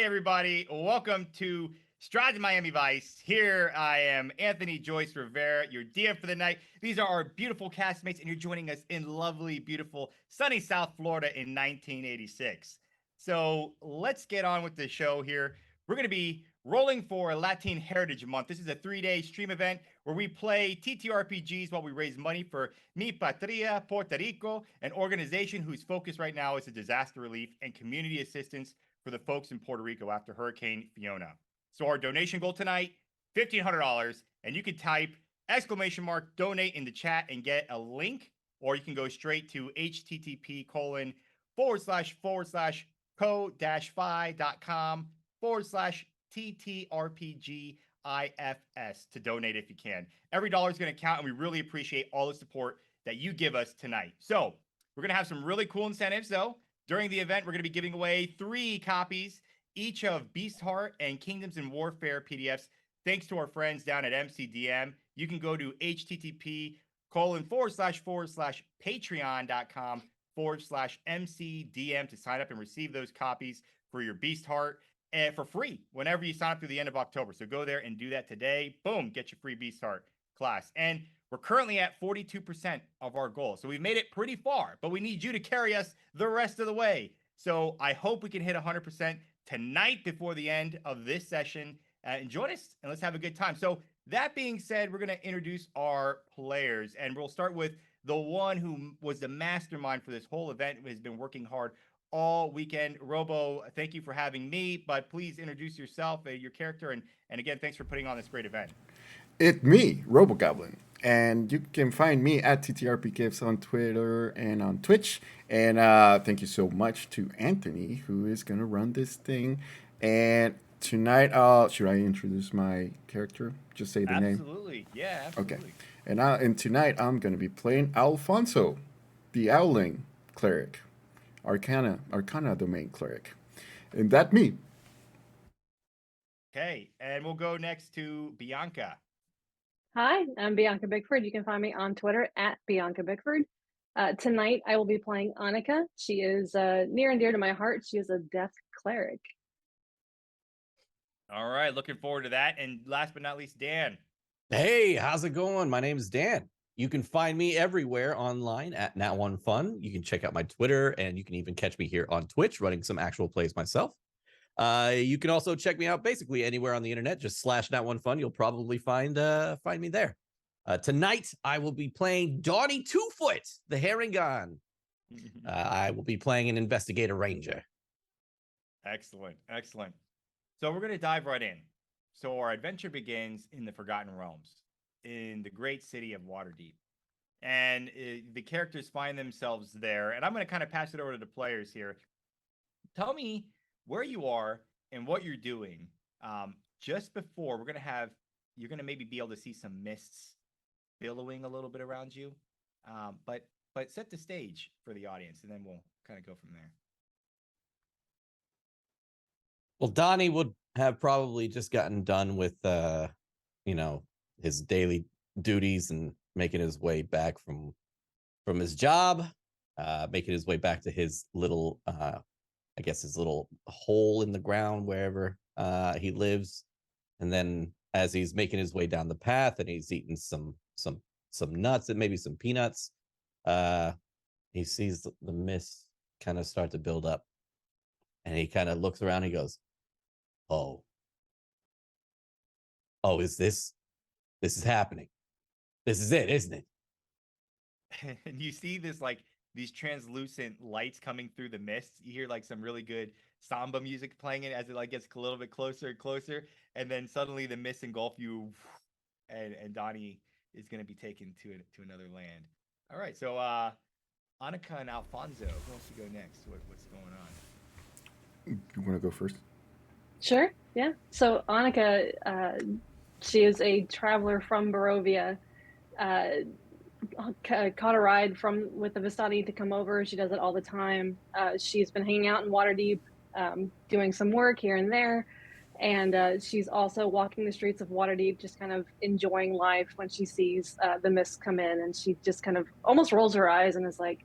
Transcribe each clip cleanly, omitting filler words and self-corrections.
everybody. Welcome to Strahd Miami Vice. Here I am, Anthony Joyce Rivera, your DM for the night. These are our beautiful castmates, and you're joining us in lovely, beautiful, sunny South Florida in 1986. So let's get on with the show here. We're going to be rolling for Latin Heritage Month. This is a 3-day stream event where we play TTRPGs while we raise money for Mi Patria Puerto Rico, an organization whose focus right now is the disaster relief and community assistance for the folks in Puerto Rico after Hurricane Fiona. So our donation goal tonight, $1,500, and you can type !donate in the chat and get a link, or you can go straight to http://co-fi.com/TTRPGIFS to donate if you can. Every dollar is going to count, and we really appreciate all the support that you give us tonight. So we're going to have some really cool incentives, though. During the event, we're going to be giving away 3 copies each of Beast Heart and Kingdoms in Warfare PDFs, thanks to our friends down at MCDM. You can go to http://patreon.com/MCDM to sign up and receive those copies for your Beast Heart for free whenever you sign up through the end of October. So go there and do that today. Boom, get your free Beast Heart class. And we're currently at 42% of our goal. So we've made it pretty far, but we need you to carry us the rest of the way. So I hope we can hit 100% tonight before the end of this session. And join us and let's have a good time. So that being said, we're going to introduce our players, and we'll start with the one who was the mastermind for this whole event, who has been working hard all weekend. Robo, thank you for having me, but please introduce yourself, your character, and again, thanks for putting on this great event. It's me, RoboGoblin, and you can find me at TTRPGifts on Twitter and on Twitch. And thank you so much to Anthony, who is going to run this thing. And tonight, should I introduce my character? Just say the name. Absolutely, yeah, absolutely. Okay. And tonight, I'm going to be playing Alfonso, the Owling Cleric, Arcana Domain Cleric. And that's me. Okay, and we'll go next to Bianca. Hi, I'm Bianca Bickford. You can find me on Twitter at Bianca Bickford. Tonight, I will be playing Annika. She is near and dear to my heart. She is a death cleric. All right, looking forward to that. And last but not least, Dan. Hey, how's it going? My name is Dan. You can find me everywhere online at Nat1Fun. You can check out my Twitter, and you can even catch me here on Twitch running some actual plays myself. You can also check me out basically anywhere on the internet. Just /Nat1Fun. You'll probably find me there. Tonight, I will be playing Donnie Twofoot, the Herringon. I will be playing an investigator ranger. Excellent, excellent. So we're going to dive right in. So our adventure begins in the Forgotten Realms, in the great city of Waterdeep. And the characters find themselves there. And I'm going to kind of pass it over to the players here. Tell me where you are and what you're doing. Just before, you're going to maybe be able to see some mists billowing a little bit around you. But set the stage for the audience, and then we'll kind of go from there. Well, Donnie would have probably just gotten done with, his daily duties and making his way back from his job, making his way back to his little, his little hole in the ground wherever he lives. And then as he's making his way down the path and he's eating some nuts and maybe some peanuts, he sees the mist kind of start to build up. And he kind of looks around and he goes, Oh, this is happening. This is it, isn't it? And you see this, like, these translucent lights coming through the mist. You hear like some really good samba music playing it as it like gets a little bit closer and closer. And then suddenly the mist engulf you, and Donnie is going to be taken to another land. All right, so Annika and Alfonso, who wants to go next? What's going on? You want to go first? Sure, yeah. So Annika, she is a traveler from Barovia. Caught a ride with the Vistani to come over. She does it all the time. She's been hanging out in Waterdeep, doing some work here and there. And she's also walking the streets of Waterdeep, just kind of enjoying life when she sees the mist come in. And she just kind of almost rolls her eyes and is like,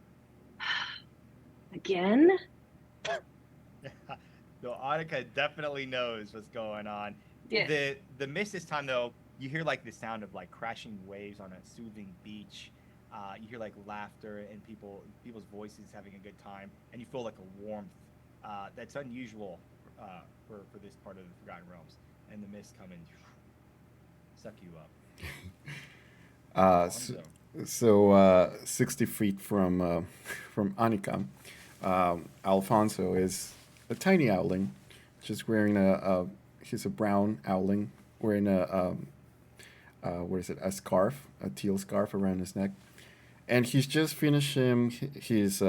again? So Annika definitely knows what's going on. Yeah. The mist this time though, you hear like the sound of like crashing waves on a soothing beach. You hear like laughter and people's voices having a good time, and you feel like a warmth that's unusual for this part of the Forgotten Realms. And the mist come and suck you up. So, Alfonso. 60 feet from Anika, Alfonso is a tiny owling, just wearing he's a brown owling wearing what is it, a scarf, a teal scarf around his neck, and he's just finishing his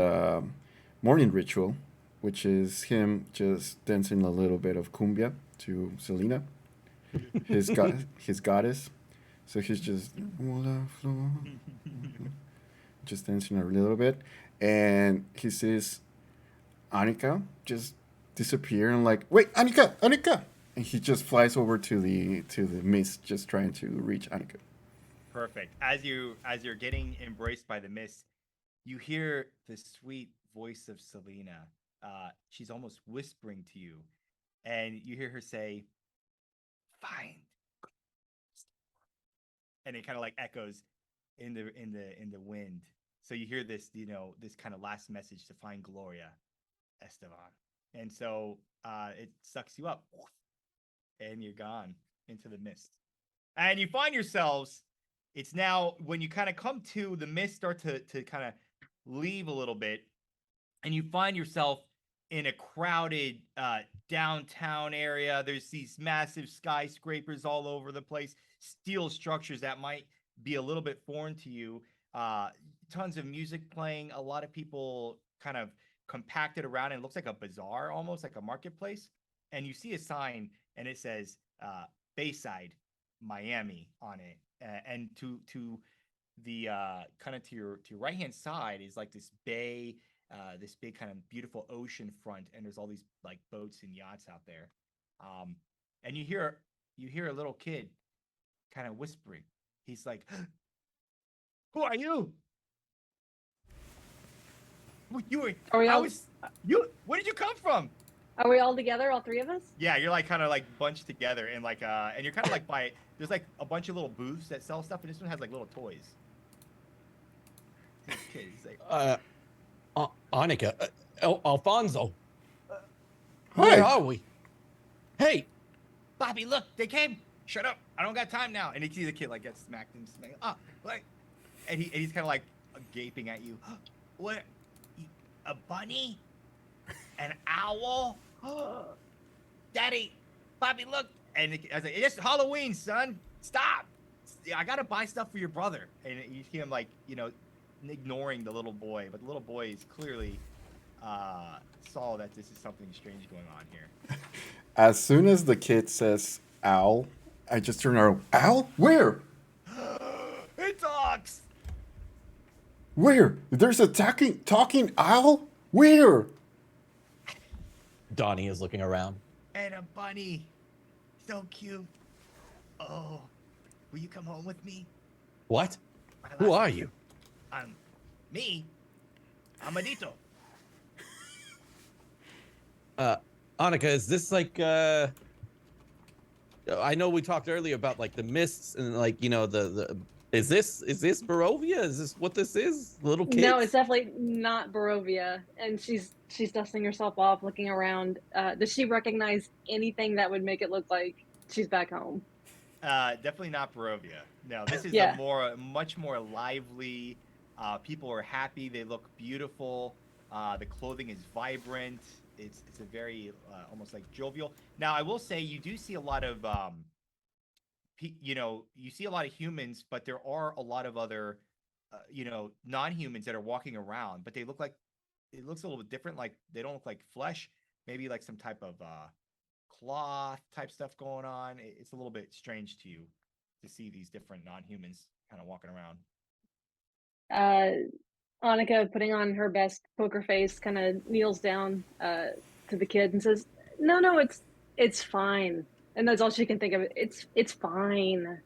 morning ritual, which is him just dancing a little bit of cumbia to Selena, his goddess. So he's just dancing a little bit, and he sees Anika just disappear, and like, wait, Anika, Anika, and he just flies over to the mist, just trying to reach Anika. Perfect. As you're getting embraced by the mist, you hear the sweet voice of Selena. She's almost whispering to you, and you hear her say, "Find," and it kind of like echoes in the wind. So you hear this, this kind of last message to find Gloria, Esteban, and so it sucks you up, and you're gone into the mist, and you find yourselves. It's now when you kind of come to the mist start to kind of leave a little bit, and you find yourself in a crowded downtown area. There's these massive skyscrapers all over the place, steel structures that might be a little bit foreign to you. Uh, Tons of music playing, a lot of people kind of compacted around. And it looks like a bazaar, almost like a marketplace. And you see a sign, and it says Bayside, Miami on it. And to the kind of to your right hand side is like this bay, this big kind of beautiful ocean front, and there's all these like boats and yachts out there. Um, and you hear a little kid kind of whispering. He's like, "Who are you? You were? Are we I all? was you. Where did you come from?" Are we all together? All three of us? Yeah, you're like kind of like bunched together and like and you're kind of like by there's like a bunch of little booths that sell stuff, and this one has like little toys. This kid, he's like, Annika, Alfonso, Hi. where are we? Hey, "Bobby, look, they came. Shut up. I don't got time now." And you see the kid like get smacked and smacked. Like, and he's kind of like gaping at you. "What? A bunny? An owl? Daddy, Bobby, look." And I was like, "It's Halloween, son. Stop. I gotta buy stuff for your brother." And you see him like, ignoring the little boy, but the little boy is clearly saw that this is something strange going on here. As soon as the kid says "owl," I just turn around. Owl? Where? It talks. Where? There's a talking owl? Where? Donnie is looking around. And a bunny. So cute. Oh, will you come home with me? What? My Who last are visit. you? Me. I'm Adito. Annika, is this like I know we talked earlier about like the mists and like the is this Barovia? Is this what this is? Little kids? No, it's definitely not Barovia. And she's dusting herself off, looking around. Does she recognize anything that would make it look like she's back home? Definitely not Barovia. No, this is Yeah. much more lively. People are happy. They look beautiful. The clothing is vibrant. It's a very almost like jovial. Now, I will say you do see a lot of you see a lot of humans, but there are a lot of other non-humans that are walking around, but it looks a little bit different. Like they don't look like flesh. Maybe like some type of cloth type stuff going on. It's a little bit strange to you to see these different non-humans kind of walking around. Annika, putting on her best poker face, kind of kneels down to the kid and says, "No, it's fine." And that's all she can think of. It's fine.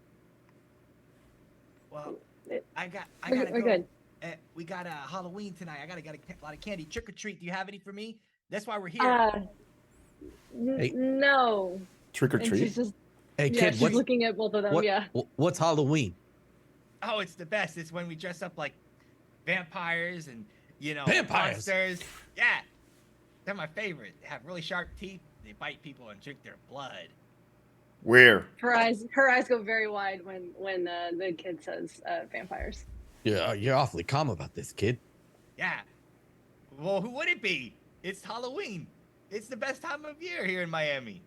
Well, It- I we're, gotta we're go. good. We got Halloween tonight. I gotta get a lot of candy. Trick or treat. Do you have any for me? That's why we're here. Uh, Hey. No. Trick or And she's treat? just Hey, yeah, kid, she's what's looking at both of them. Yeah. what's Halloween? Oh, it's the best. It's when we dress up like vampires and Vampires. monsters. Yeah, they're my favorite. They have really sharp teeth. They bite people and drink their blood. Where? Her eyes go very wide when the kid says vampires. Yeah, you're awfully calm about this, kid. Yeah. Well, who would it be? It's Halloween. It's the best time of year here in Miami.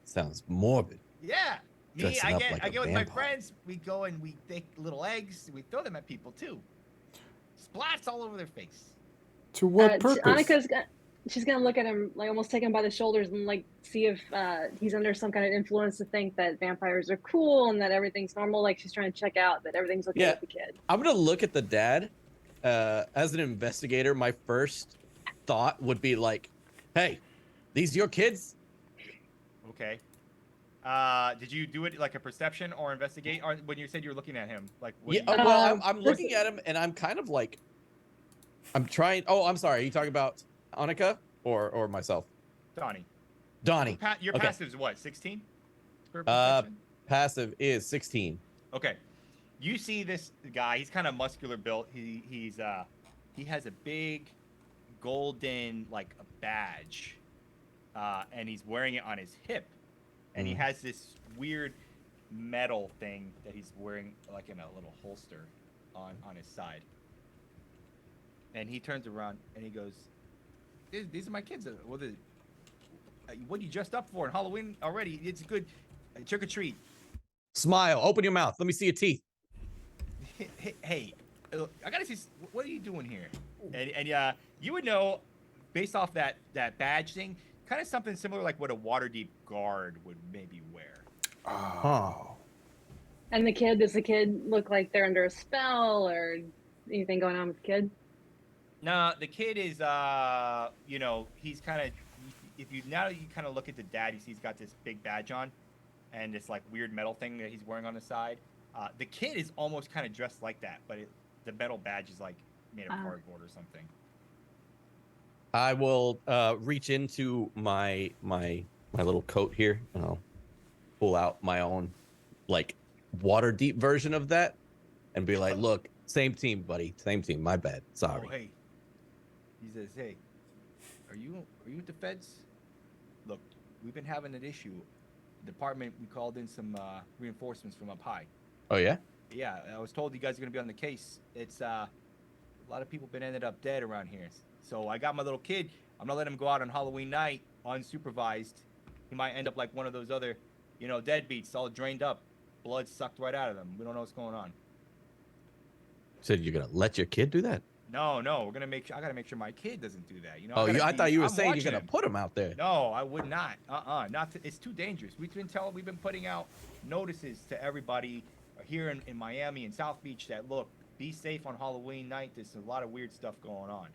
Sounds morbid. Yeah. Me, Dressing I up get like I a get with my vampire. friends. We go and we take little eggs. We throw them at people too. Splats all over their face. To what purpose? She's gonna look at him like almost take him by the shoulders and like see if he's under some kind of influence to think that vampires are cool and that everything's normal. Like she's trying to check out that everything's okay Yeah. with the kid. I'm gonna look at the dad. As an investigator, my first thought would be like, "Hey, these your kids?" Okay. Did you do it like a perception or investigate? Or when you said you were looking at him, like what Yeah. do you? Well, I'm looking at him and I'm kind of like, I'm trying. Oh, I'm sorry. Are you talking about Annika or myself? Donnie. Donnie. Your Okay. passive is what? 16. For Uh, perception? passive is 16. Okay. You see this guy. He's kind of muscular built. He has a big golden like a badge, and he's wearing it on his hip, and he has this weird metal thing that he's wearing like in a little holster on his side. And he turns around and he goes, "These are my kids. What are you dressed up for? Halloween already? It's good. Trick or treat." Smile. Open your mouth. Let me see your teeth. Hey, I gotta see. What are you doing here? And you would know, based off that badge thing, kind of something similar like what a Waterdeep guard would maybe wear. Oh. And does the kid look like they're under a spell or anything going on with the kid? No, the kid is he's kind of, if you now you kind of look at the dad, you see he's got this big badge on, and this like weird metal thing that he's wearing on the side. The kid is almost kind of dressed like that, but the metal badge is like made of cardboard or something. I will reach into my little coat here and I'll pull out my own like water deep version of that and be like, "Look, same team, buddy. Same team. My bad. Sorry." Oh, hey. He says, "Hey, are you with the feds? Look, we've been having an issue. The department, we called in some reinforcements from up high. Oh yeah? Yeah, I was told you guys are gonna be on the case. It's a lot of people been ended up dead around here. So I got my little kid. I'm gonna let him go out on Halloween night unsupervised. He might end up like one of those other, deadbeats, all drained up, blood sucked right out of them. We don't know what's going on." Said you're gonna let your kid do that? No, we're gonna I gotta make sure my kid doesn't do that. I thought you were I'm saying you're watching gonna him. put him out there. No, I would not. It's too dangerous. We've been putting out notices to everybody here in Miami and South Beach that look, be safe on Halloween night. There's a lot of weird stuff going on.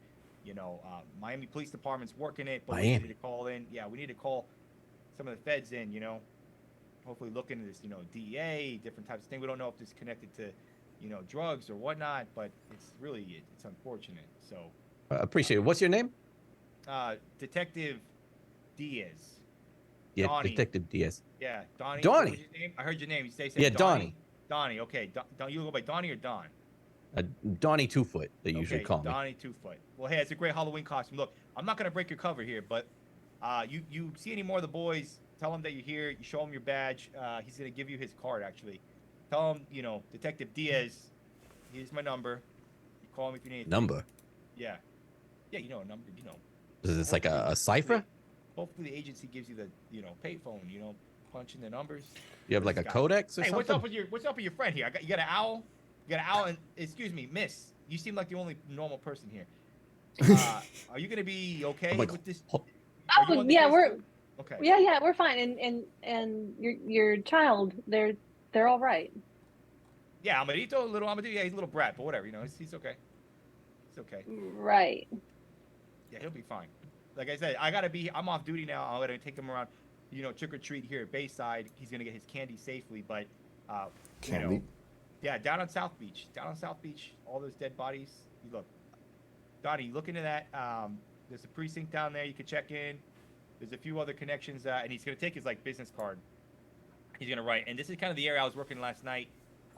Miami Police Department's working it, but we need to call in. Yeah, we need to call some of the feds in. Hopefully look into this. DEA, different types of thing. We don't know if this is connected to, drugs or whatnot, but it's unfortunate. So. Appreciate it. What's your name? Detective Diaz. Yeah, Donnie. Detective Diaz. Yeah, Donnie. Donnie. What was your name? I heard your name. You say Yeah, Donnie. Donnie. Okay. You go by Donnie or Don? Donnie 2-foot. They usually call me. Donnie 2-foot. Well, hey, it's a great Halloween costume. Look, I'm not gonna break your cover here, but you see any more of the boys? Tell them that you're here. You show him your badge. He's gonna give you his card. Actually, tell him Detective Diaz. Here's my number. You call me if you need anything. Number. Yeah. Yeah, a number. Is this like a cipher? Hopefully the agency gives you the payphone. Punch in the numbers. You have like a codex or hey, something? what's up with your friend here? You got an owl? You got an owl? And excuse me, miss. You seem like the only normal person here. Are you gonna be okay with this? Oh yeah, we're okay. Yeah, we're fine. And your child, they're all right. Yeah, Amadito, yeah, he's a little brat, but whatever. He's okay. It's okay. Right. Yeah, he'll be fine. Like I said, I'm off duty now. I'm gonna take him around, trick or treat here at Bayside. He's gonna get his candy safely, but Candy? Yeah, down on South Beach, all those dead bodies. You look, Donnie, look into that. There's a precinct down there. You can check in. There's a few other connections, and he's gonna take his like business card. He's gonna write, and this is kind of the area I was working last night.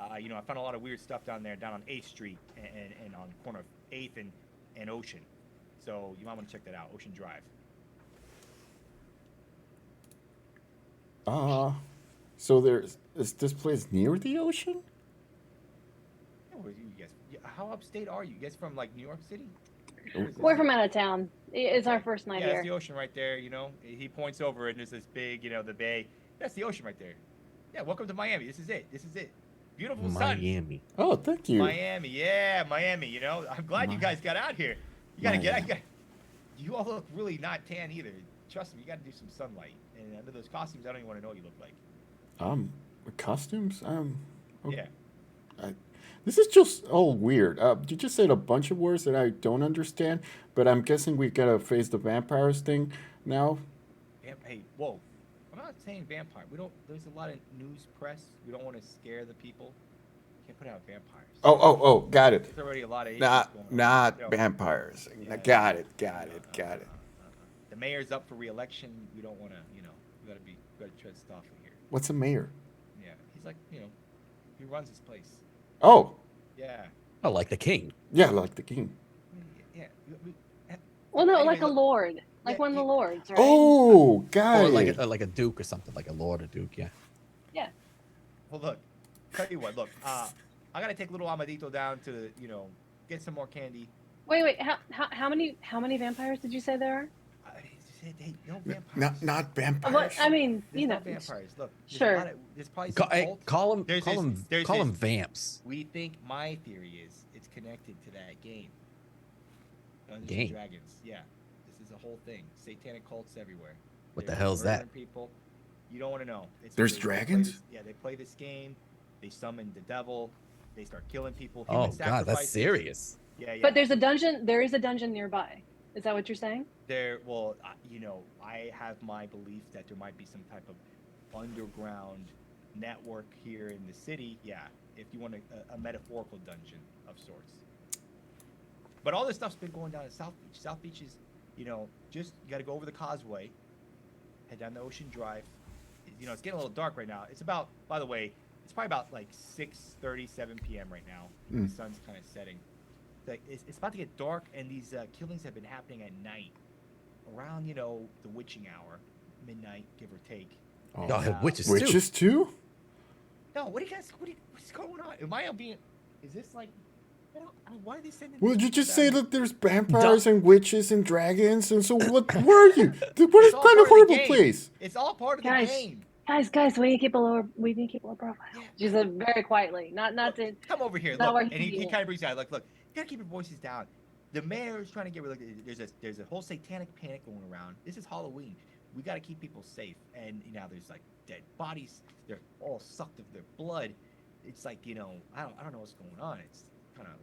I found a lot of weird stuff down there, down on 8th Street and on the corner of 8th and Ocean. So you might want to check that out, Ocean Drive. So is this place near the ocean? Yeah, where you guys? How upstate are you? You guys from like New York City? We're from out of town. It's our first night yeah, here. it's the ocean right there. He points over and there's this big, the bay. That's the ocean right there. Yeah, welcome to Miami. This is it. Beautiful sun. Miami. Oh, thank you. Miami, yeah, Miami. I'm glad you guys got out here. You gotta get. You all look really not tan either. Trust me, you gotta do some sunlight. And under those costumes, I don't even want to know what you look like. Costumes. Yeah. This is just all weird. You just said a bunch of words that I don't understand, but I'm guessing we gotta face the vampires thing now. Hey, whoa. I'm not saying vampire. There's a lot of news press. We don't want to scare the people. Can't put out vampires. Oh, got it. There's already a lot of issues Not going on. not vampires. Yeah, Got it. The mayor's up for re-election. We don't want to, we gotta tread softly here. What's a mayor? Yeah, he's like, he runs his place. Oh, Yeah. Oh, like the king. yeah, like the king. Yeah. Well, no, Anyway, like a look- lord, like yeah, one of the lords, right? Oh, got Or it. like a duke or something, like a lord or duke, yeah. Yeah. Well, look. Tell you what. Look. I gotta take little Amadito down to, get some more candy. Wait. How many vampires did you say there are? Hey, no vampires. Not vampires. What, I mean, There's no vampires. Look. There's Sure. a lot of, there's probably some cults. Call them vamps. We think my theory is it's connected to that game. Dungeons Game? and Dragons. Yeah. This is a whole thing. Satanic cults everywhere. What the They're hell's that? murdering People. You don't want to know. There's they play dragons? they play this game. They summon the devil. They start killing people. Oh human god, that's sacrifices. serious. Yeah. But there's a dungeon. There is a dungeon nearby. Is that what you're saying? Well, I have my belief that there might be some type of underground network here in the city. Yeah, if you want a metaphorical dungeon of sorts. But all this stuff's been going down at South Beach. South Beach is, just you got to go over the causeway, head down the Ocean Drive. It's getting a little dark right now. It's about, by the way, it's probably about like 6:37 p.m. right now. The sun's kind of setting. It's about to get dark, and these killings have been happening at night, around the witching hour, midnight, give or take. Oh, Witches too. witches too? No, what's going on? Am I being? Is this like? Why are they sending? Well, this you just back? say that there's vampires and witches and dragons, and so what were you? What is all kind part of of the horrible game. place? It's all part of the Guys. game. Guys, we need to keep a lower profile. Yeah. She said very quietly, not to. Come over here, Not look. where And he he kind of brings you out. Look. You gotta keep your voices down. The mayor is trying to get rid of. There's a whole satanic panic going around. This is Halloween. We gotta keep people safe. And there's like dead bodies. They're all sucked of their blood. It's like I don't know what's going on. It's kind of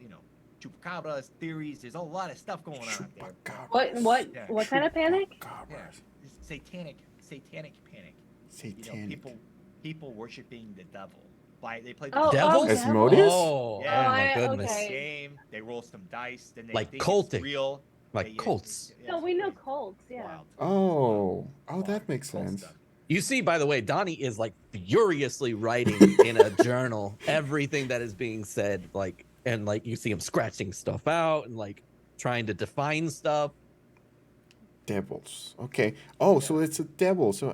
chupacabras, theories. There's a lot of stuff going on out there. What kind of panic? Yeah, it's satanic panic. Satanic. People worshiping the devil. They play Oh, the Devil? oh, Asmodeus? Oh, Yeah. oh my Oh, goodness. okay. game. They roll some dice. Then they Like think cultic. it's real. Like cults. No, we know cults. Yeah. Wild. Oh, that makes Cult sense. stuff. You see, by the way, Donnie is like furiously writing in a journal everything that is being said, and you see him scratching stuff out and trying to define stuff. Devils. Okay. Oh, so it's a devil. So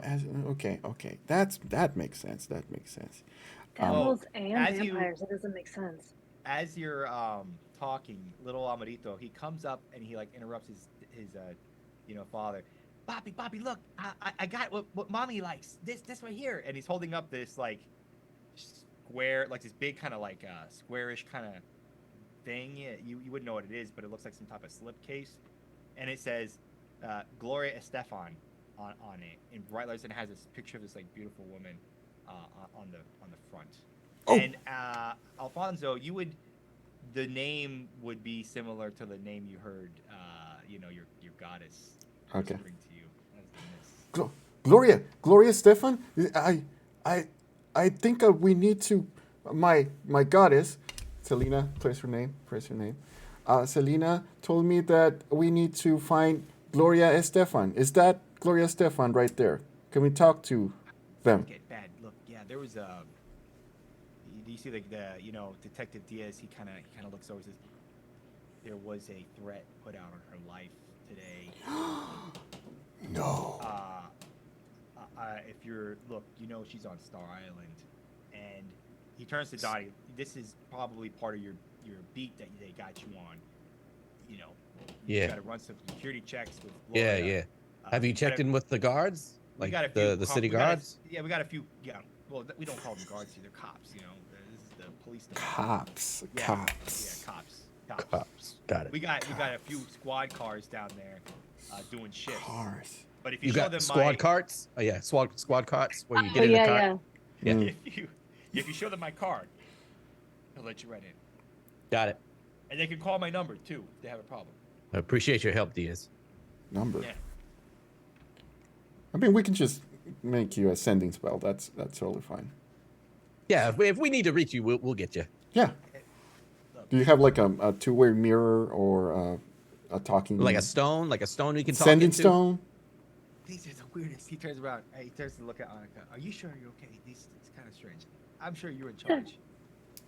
okay. That makes sense. Devils and as you- vampires. That doesn't make sense. As you're talking, little Amarito, he comes up and he interrupts his father. Bobby, look, I got what mommy likes. This right here, and he's holding up this square, this big kind of squarish kind of thing. Yeah, you wouldn't know what it is, but it looks like some type of slipcase, and it says Gloria Estefan on it in bright lights, and it has this picture of this beautiful woman on the front. Oh. And Alfonso, the name would be similar to the name you heard, your goddess Okay. whispering to you. As the mist. Gloria Stefan. I think we need to. My goddess, Selena. Praise her name. Selena told me that we need to find Gloria Estefan. Is that Gloria Stefan right there. Can we talk to them? Get bad. Look, yeah, there was do you see like the Detective Diaz? He kind of looks over and says, there was a threat put out on her life today. No. If you're look, she's on Star Island, and he turns to Dottie. This is probably part of your beat that they got you on. You Yeah. got to run some security checks with Yeah, Gloria. yeah. Have you checked in with the guards? We Like got a few the city guards? We got a few. Yeah, well, we don't call them guards here. They're cops. This is the police department. Cops. Yeah, Cops. Yeah, cops. Cops. Got it. We got a few squad cars down there doing shifts. Cars. But if you, You show got them squad carts? Oh yeah, squad carts where you get Oh in the yeah, cart. yeah. Yeah. if you show them my card, they'll let you right in. Got it. And they can call my number too if they have a problem. I appreciate your help, Diaz. Number. Yeah. I mean, we can just make you a sending spell. That's totally fine. Yeah, if we need to reach you, we'll get you. Yeah. Look, Do you have like a two-way mirror or a talking? Like a stone we can talk sending into? stone? these are the weirdest. He turns around. He turns to look at Annika. Are you sure you're okay? It's kind of strange. I'm sure you're in charge.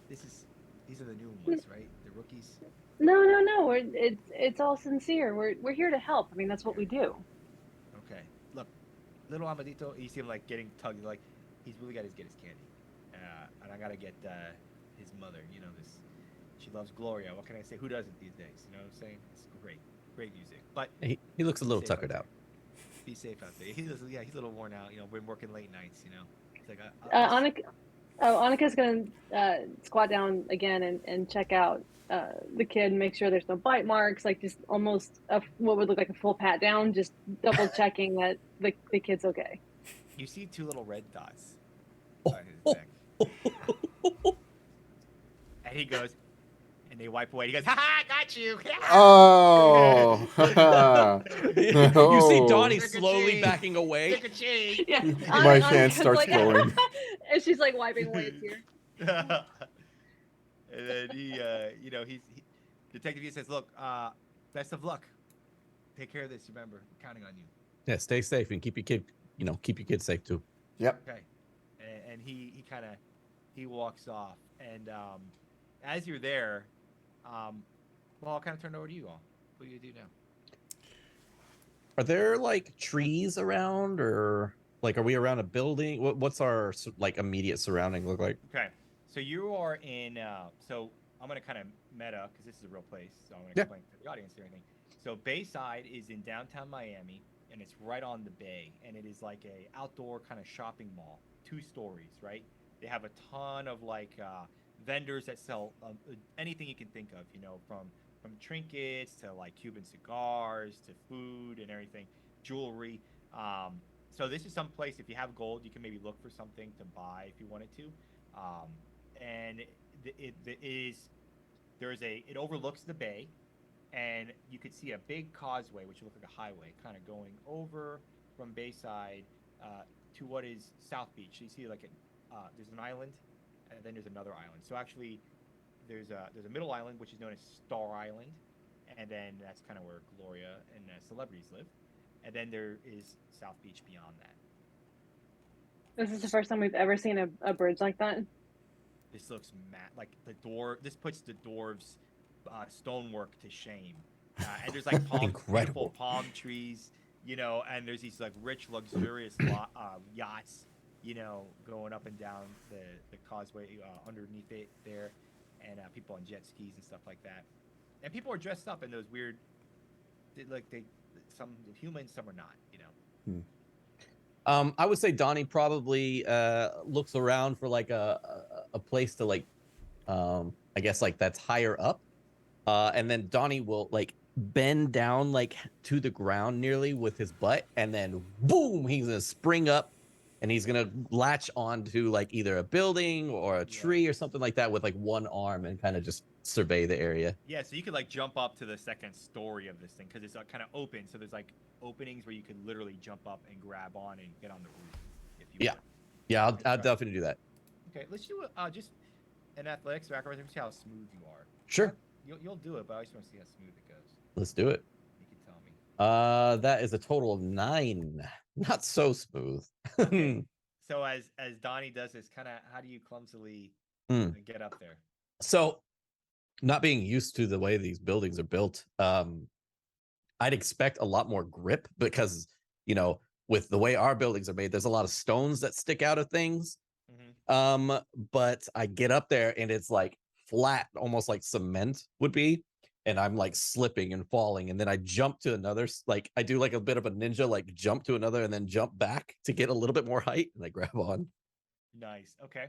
These are the new ones, right? The rookies. No. It's all sincere. We're here to help. I mean, that's what we do. Okay. Look, little Amadito. You see him like getting tugged. Like he's really got to get his candy. And I gotta get his mother. This. She loves Gloria. What can I say? Who doesn't these days? You know what I'm saying? It's great music. But He looks a little safe tuckered there. out. Be safe out there. He's a little worn out. Been working late nights. It's like Annika's gonna squat down again and check out the kid and make sure there's no bite marks. Like just almost what would look like a full pat down, just double checking that the kid's okay. You see two little red dots on his neck. And he goes, and they wipe away. He goes, "Ha ha, got you!" Oh. You see No. Donnie Trick or slowly treat. backing away. Trick or treat. Yeah, My hand Annika's starts like, glowing. and she's like wiping away a tear. And then he's Detective E says, "Look, best of luck. Take care of this. Remember, I'm counting on you." Yeah, stay safe and keep your kid safe too. Yep. Okay. And he walks off. And as you're there, well, I'll kind of turn it over to you all. What do you do now? Are there like trees around, or like are we around a building? What's our like immediate surrounding look like? Okay. So you are in. So I'm gonna kind of meta because this is a real place. So I'm gonna Yeah. explain to the audience and everything. So Bayside is in downtown Miami, and it's right on the bay, and it is like a outdoor kind of shopping mall, 2 stories, right? They have a ton of like vendors that sell anything you can think of, from trinkets to like Cuban cigars to food and everything, jewelry. So this is some place, if you have gold, you can maybe look for something to buy if you wanted to. And it overlooks the bay, and you could see a big causeway, which looks like a highway, kind of going over from Bayside to what is South Beach. So you see like there's an island, and then there's another island. So actually, there's a middle island, which is known as Star Island, and then that's kind of where Gloria and celebrities live. And then there is South Beach beyond that. This is the first time we've ever seen a bridge like that. This looks like the door. This puts the dwarves' stonework to shame. And there's like beautiful palm trees, and there's these like rich, luxurious yachts, going up and down the causeway underneath it there, and people on jet skis and stuff like that. And people are dressed up in those weird, some humans, some are not, I would say Donnie probably looks around for like a place to like, I guess like that's higher up, and then Donnie will like bend down like to the ground nearly with his butt, and then boom, he's gonna spring up, and he's gonna latch onto like either a building or a tree or something like that with like one arm and kind of just survey the area. Yeah, so you could like jump up to the second story of this thing because it's kind of open. So there's like openings where you could literally jump up and grab on and get on the roof if you want. Yeah, I'll definitely do that. Okay, let's do just an athletics background. See how smooth you are. Sure. You'll do it, but I just want to see how smooth it goes. Let's do it. You can tell me. That is a total of 9. Not so smooth. Okay. So as Donnie does this, kind of, how do you clumsily get up there? So, not being used to the way these buildings are built, I'd expect a lot more grip because, with the way our buildings are made, there's a lot of stones that stick out of things. But I get up there and it's like flat, almost like cement would be. And I'm like slipping and falling. And then I jump to another, like I do like a bit of a ninja, like jump to another and then jump back to get a little bit more height. And I grab on. Nice. Okay.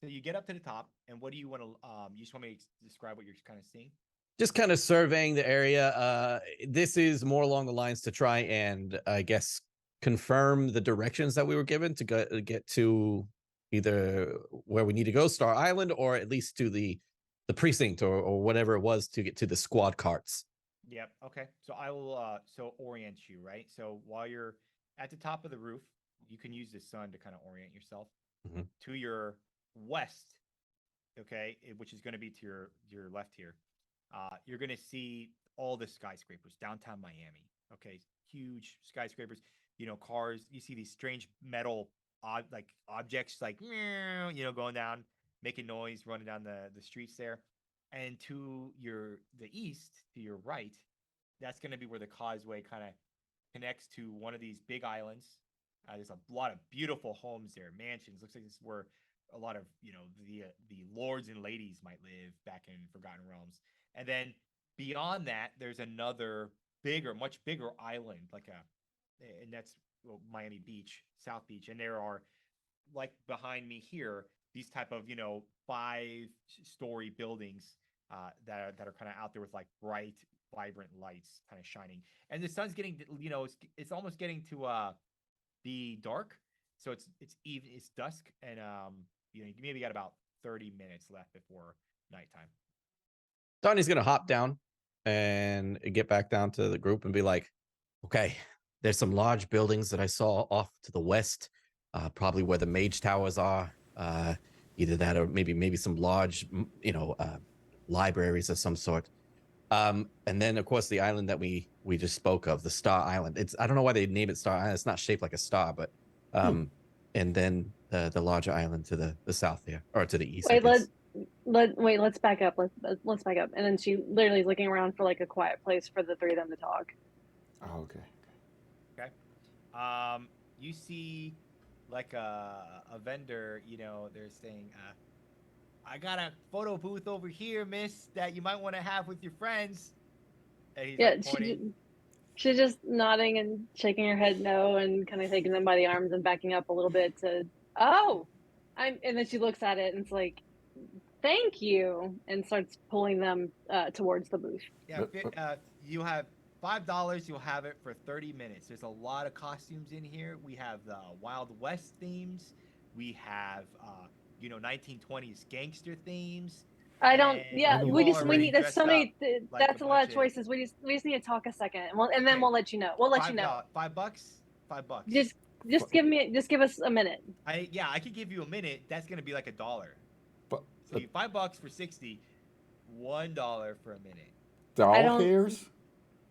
So you get up to the top, and what do you want to? You just want me to describe what you're kind of seeing? Just kind of surveying the area. This is more along the lines to try and, I guess, confirm the directions that we were given to get to either where we need to go, Star Island, or at least to the precinct or whatever it was to get to the squad carts. Yep. Okay. So I will orient you, right? So while you're at the top of the roof, you can use the sun to kind of orient yourself to your west. Okay, which is going to be to your left here. You're going to see all the skyscrapers, downtown Miami. Okay, huge skyscrapers. Cars. You see these strange metal objects, like going down, making noise, running down the streets there. And to the east, to your right, that's going to be where the causeway kind of connects to one of these big islands. There's a lot of beautiful homes there, mansions. Looks like this is where a lot of the lords and ladies might live back in Forgotten Realms. And then beyond that, there's another much bigger island, and that's Miami Beach, South Beach. And there are, like behind me here, these type of 5-story buildings that are kind of out there with like bright, vibrant lights kind of shining. And the sun's getting, it's almost getting to be dark. So it's even, it's dusk, and you maybe got about 30 minutes left before nighttime. Donnie's gonna hop down and get back down to the group and be like, okay, there's some large buildings that I saw off to the west, probably where the mage towers are. Either that or maybe some large, libraries of some sort. And then of course the island that we just spoke of, the Star Island. I don't know why they name it Star Island. It's not shaped like a star, but and then the larger island to the south here, or to the east. Let's back up. Let's back up. And then she literally is looking around for like a quiet place for the three of them to talk. Oh, okay. Okay. You see like a vendor, they're saying, I got a photo booth over here, miss, that you might want to have with your friends. And he's she's just nodding and shaking her head no, and kind of taking them by the arms and backing up a little bit to, and then she looks at it and it's like, thank you, and starts pulling them towards the booth. Yeah, you have $5. You'll have it for 30 minutes. There's a lot of costumes in here. We have the Wild West themes. We have 1920s gangster themes. I don't. Yeah, we need. There's so many. That's a lot of choices. We just need to talk a second, and then we'll let you know. We'll let you know. $5. $5. Just give us a minute. I could give you a minute. That's gonna be like $1. So $5 for 60, $1 for a minute. Doll hairs?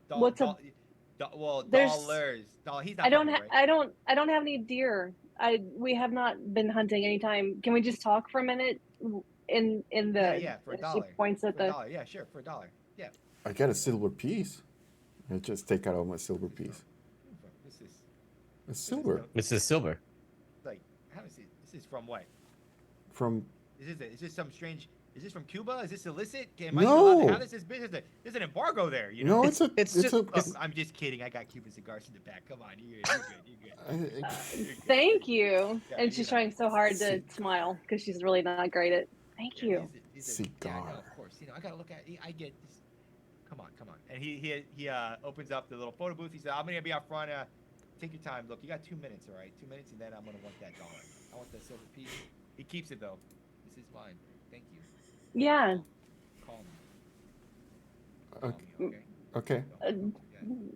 What's a? Dollars. He's not. I don't have any deer. We have not been hunting anytime. Can we just talk for a minute? In the for $1. She points at the $1. Yeah, sure, for $1. Yeah. I get a silver piece. I just take out all my silver piece. It's silver. This is silver. Like, how is it? This is from what? From. Is this some strange? Is this from Cuba? Is this illicit? No. How does this business? There's an embargo there. No, I'm just kidding. I got Cuban cigars in the back. Come on, you're good. Thank you. Yeah, and she's trying so hard to smile because she's really not great at. Thank you. Cigar. Yeah, of course. I gotta look at. I get this. Come on. And he opens up the little photo booth. He said, "I'm gonna be out front. Take your time. Look, you got 2 minutes, all right? 2 minutes, and then I'm gonna want that $1. I want that silver piece. He keeps it though. This is mine. Thank you." Yeah. Call me. Okay.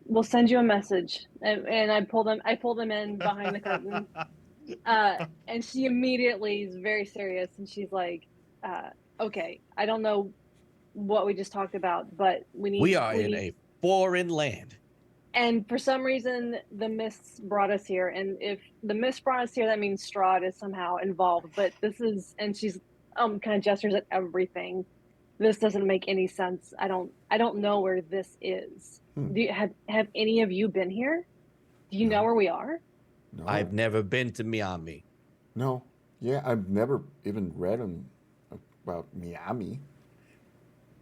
We'll send you a message, and I pull them in behind the curtain, and she immediately is very serious, and she's like, "Okay, I don't know what we just talked about, but we are in a foreign land. And for some reason, the mists brought us here. And if the mist brought us here, that means Strahd is somehow involved. But this is, and she's kind of gestures at everything. This doesn't make any sense. I don't know where this is. Hmm. Do you have any of you been here? Do you know No. where we are? No. I've never been to Miami. No. Yeah, I've never even read about Miami.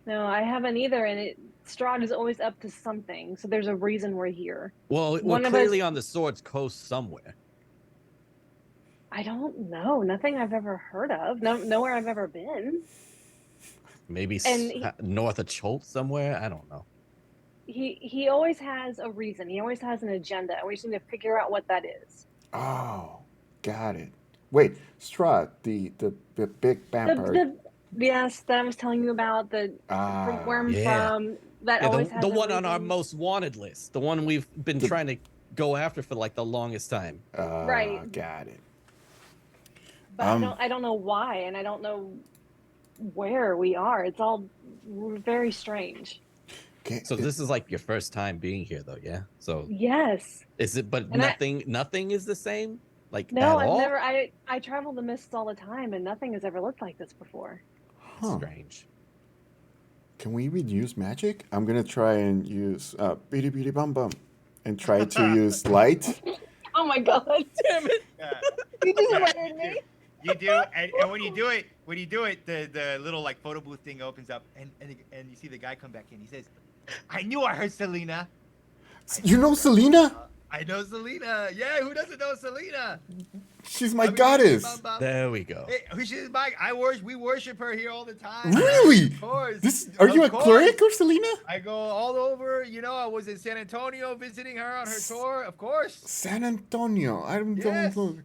No, I haven't either. And Strahd is always up to something. So there's a reason we're here. Well, we're One of clearly us- on the Sword's Coast somewhere. I don't know. Nothing I've ever heard of. No, nowhere I've ever been. Maybe And north of Cholt somewhere. I don't know. he always has a reason. He always has an agenda. And we just need to figure out what that is. Oh, got it. Wait, Strahd, the big vampire. Yes, that I was telling you about from where I'm Yeah. from. That Yeah, always has the a one on our reason. most wanted list. The one we've been trying to go after for like the longest time. Right. Got it. But I don't know why, and I don't know where we are. It's all very strange. Okay. So this is like your first time being here, though, yeah? So Yes. is it? But And nothing is the same. Like No, at I've all? never. I travel the mists all the time, and nothing has ever looked like this before. Huh. Strange. Can we even use magic? I'm gonna try and use beady beady bum bum, and try to use light. Oh my god! Damn it! Yeah. You just Yeah, scared me. You do, and when you do it, the little like photo booth thing opens up, and you see the guy come back in. He says, "I knew I heard Selena." You know Selena? I know Selena. Yeah, who doesn't know Selena? She's my I mean, goddess. bum, bum. There we go. Hey, she's my. We worship her here all the time. Really? Of course. Are you a Of course. cleric or Selena? I go all over. You know, I was in San Antonio visiting her on her tour. Of course. San Antonio. I don't Yes. know.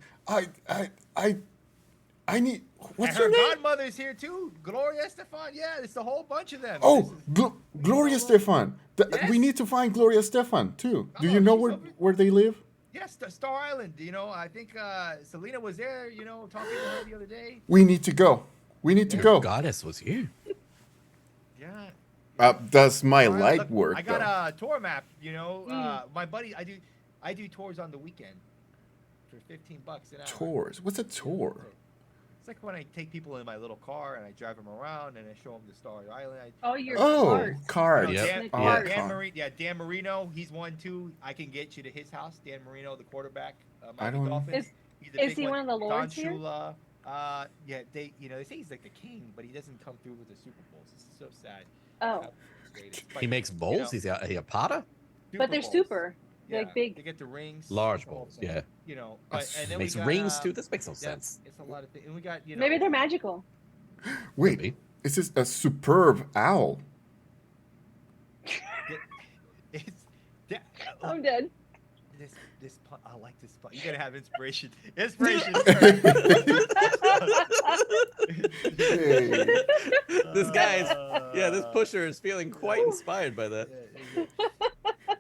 I need. What's And your her name? godmother's here too. Gloria Estefan. Yeah, it's a whole bunch of them. Oh, This is- Gloria Stefan. Yes. We need to find Gloria Stefan too. Do Oh, you know she's where over- where they live? Yes, Star Island. You know, I think Selena was there. You know, talking to her the other day. We need to go. We need to Your go. goddess was here. Yeah. Does my All right, light look, work I got though? a tour map. You know, my buddy. I do tours on the weekend for $15 an hour. Tours. What's a tour? It's like when I take people in my little car and I drive them around and I show them the Star Island. Oh, you're Oh, cart. card. You know, Yep. Dan, Oh, yeah, car. Dan Marino, he's one too. I can get you to his house. Dan Marino, the quarterback, I Miami don't- Dolphins. Is- He's the is big he one of the lords Don here? Shula. Yeah, they say he's like the king, but he doesn't come through with the Super Bowls. It's so sad. Oh, He makes bowls. He's a potter. but they're Bowls. super. Yeah, Like big. They get the rings. Large the whole bowls, thing, yeah. You know, but and then Makes we got, rings too. This makes no yeah, sense. It's a lot of things, and we got Maybe they're magical. Wait, Maybe. this is a superb owl. It's yeah, I'm dead. this pun, I like this pun. You gotta have inspiration. Inspiration. Hey. This guy is, this pusher is feeling quite inspired by that.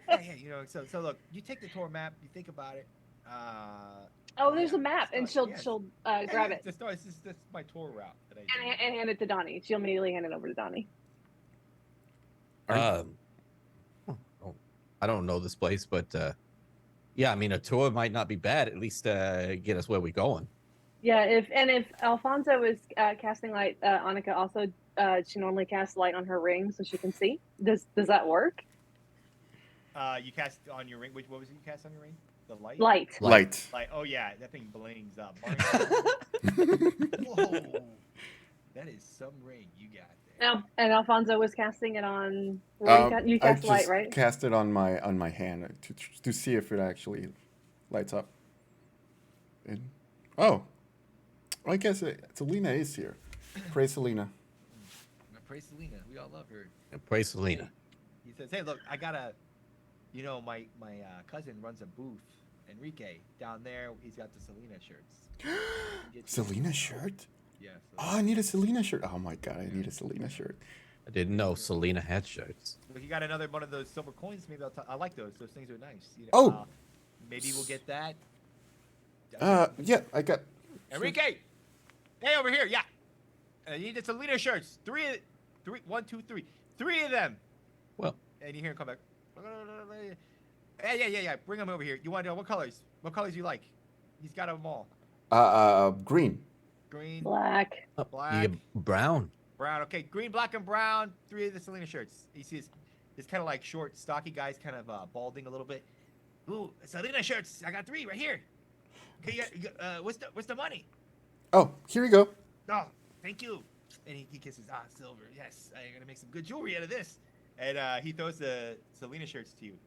Yeah, you know. So look, you take the tour map, you think about it. Oh, there's yeah, a map, and she'll yes. grab it This is my tour route that I do. and hand it to Donnie. She'll immediately hand it over to Donnie. I don't know this place, but yeah, I mean, a tour might not be bad. At least get us where we're going. Yeah, if Alfonso is casting light, Annika also she normally casts light on her ring so she can see. Does that work? You cast on your ring. What was it you cast on your ring? The light. Light. Light. Like, oh yeah, that thing blings up. Whoa, that is some ring you got there. No, and Alfonso was casting it on. You I cast just light, right? cast it on my hand to see if it actually lights up. And oh, I guess Selena is here. Praise Selena. Praise Selena. We all love her. And praise Selena. He says, "Hey, look, I got my cousin runs a booth, Enrique, down there. He's got the Selena shirts. Selena shirt? Yeah. Oh, I need a Selena shirt. Oh my god, I need a Selena shirt. I didn't know Selena had shirts. Look, you got another one of those silver coins. Maybe I like those. Those things are nice. You know, Oh. Maybe we'll get that. Yeah, I got. Enrique, hey, over here. Yeah. You need the Selena shirts. Three of them. Well, And you hear him come back. Yeah. Bring him over here. You want to know what colors? What colors you like? He's got them all. Green. Green, Black. Oh, you black, get brown. brown. Okay, green, black, and brown. 3 of the Selena shirts. You see this kind of like short, stocky guy's kind of balding a little bit. Ooh, Selena shirts. I got 3 right here. Okay, what's the money? Oh, here you go. Oh, thank you. And he kisses. Silver. Yes, I'm gonna make some good jewelry out of this. And he throws the Selena shirts to you.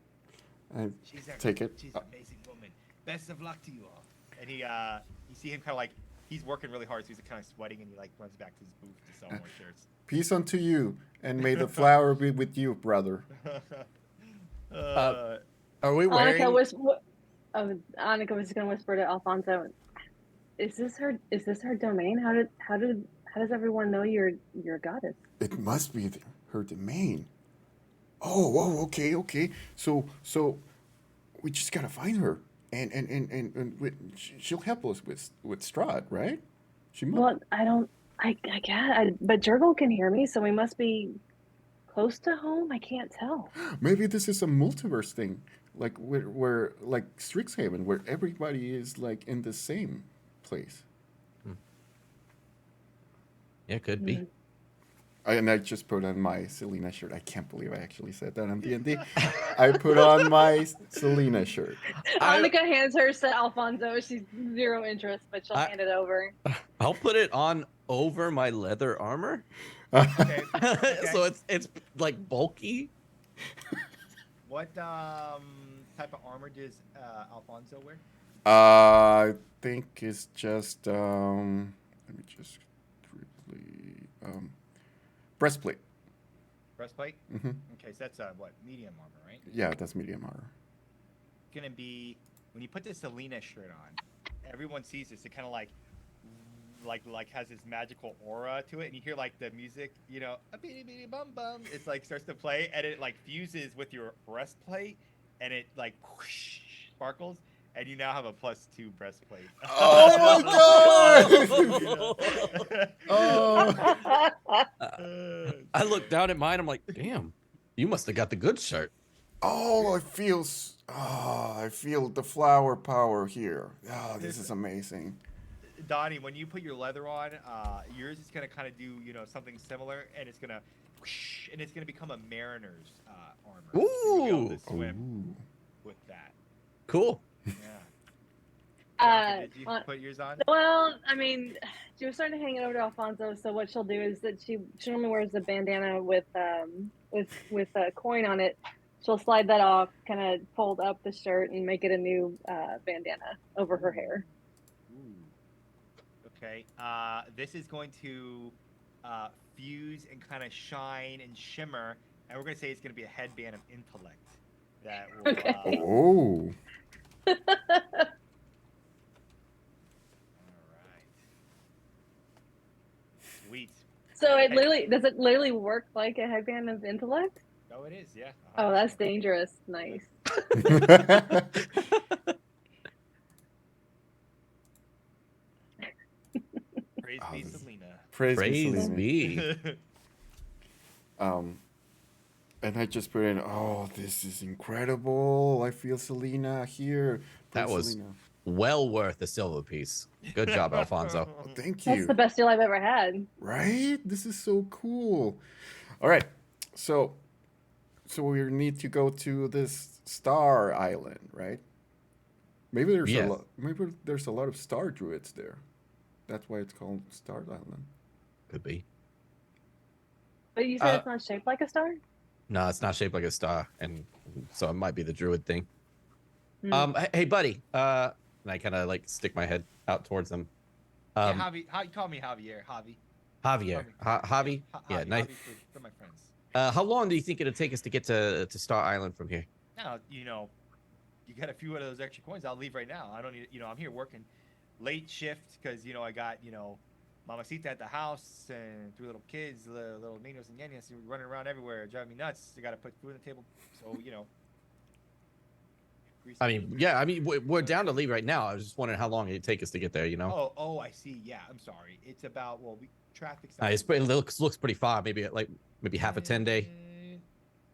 I She's take it. She's an amazing woman. Best of luck to you all. And you see him kind of like he's working really hard, so he's kind of sweating, and he like runs back to his booth to sell more shirts. Peace unto you, and may the flower be with you, brother. Are we wearing? Annika was gonna whisper to Alfonso, "Is this her? Is this her domain? How does everyone know you're a goddess?" It must be her domain. Oh, okay. So we just gotta find her, and she'll help us with Strahd, right? She must. Well, I guess, but Jurgle can hear me, so we must be close to home. I can't tell. Maybe this is a multiverse thing, like where like Strixhaven, where everybody is like in the same place. Yeah, could be. And I just put on my Selena shirt. I can't believe I actually said that on D&D. I put on my Selena shirt. Annika hands hers to Alfonso. She's 0 interest, but she'll hand it over. I'll put it on over my leather armor. Okay. So it's like bulky. What type of armor does Alfonso wear? I think it's just let me just quickly breastplate. Breastplate. Mm-hmm. Okay, so that's what medium armor, right? Yeah, that's medium armor. It's gonna be when you put the Selena shirt on, everyone sees this. It kind of like has this magical aura to it, and you hear like the music, a bitty bitty bum bum. It's like starts to play, and it like fuses with your breastplate, and it like whoosh, sparkles, and you now have a +2 breastplate. Oh my god! Oh. I look down at mine. I'm like, damn, you must have got the good shirt. Oh, I feel the flower power here. Oh, this is amazing. Donnie, when you put your leather on, yours is gonna kind of do something similar, and it's gonna whoosh, and it's gonna become a mariner's armor. Ooh. So you'll be able to swim with that. Cool. Yeah. Did you put yours on? Well, I mean, she was starting to hang it over to Alfonso. So what she'll do is that she normally wears a bandana with a coin on it. She'll slide that off, kind of fold up the shirt, and make it a new bandana over her hair. Ooh. Okay. This is going to fuse and kind of shine and shimmer, and we're gonna say it's gonna be a headband of intellect that will. Okay. Oh. Sweet. So does it literally work like a headband of intellect? Oh, it is, yeah. Oh, that's dangerous. Nice. Praise be Selena. Praise Praise be. be. And I just put in, oh, this is incredible. I feel Selena here. That was Selena. well worth a silver piece. Good job, Alfonso. Oh, thank you. That's the best deal I've ever had. Right? This is so cool. All right. So we need to go to this star island, right? Maybe there's a lot of star druids there. That's why it's called Star Island. Could be. But you said it's not shaped like a star? No, it's not shaped like a star, and so it might be the druid thing. Hey, buddy. And I kind of like stick my head out towards them. Yeah, Javi, you call me Javier. Javier. Javi. Yeah, nice. Javi for my friends. How long do you think it'll take us to get to Star Island from here? Now, you got a few of those extra coins. I'll leave right now. I don't need. I'm here working late shift because I got Mamacita at the house and 3 little kids, little ninos and ñañas running around everywhere, driving me nuts. I got to put food on the table, so we're down to leave right now. I was just wondering how long it'd take us to get there. Oh, I see. Yeah, I'm sorry. It's about traffic. It looks pretty far. Maybe half a 10-day.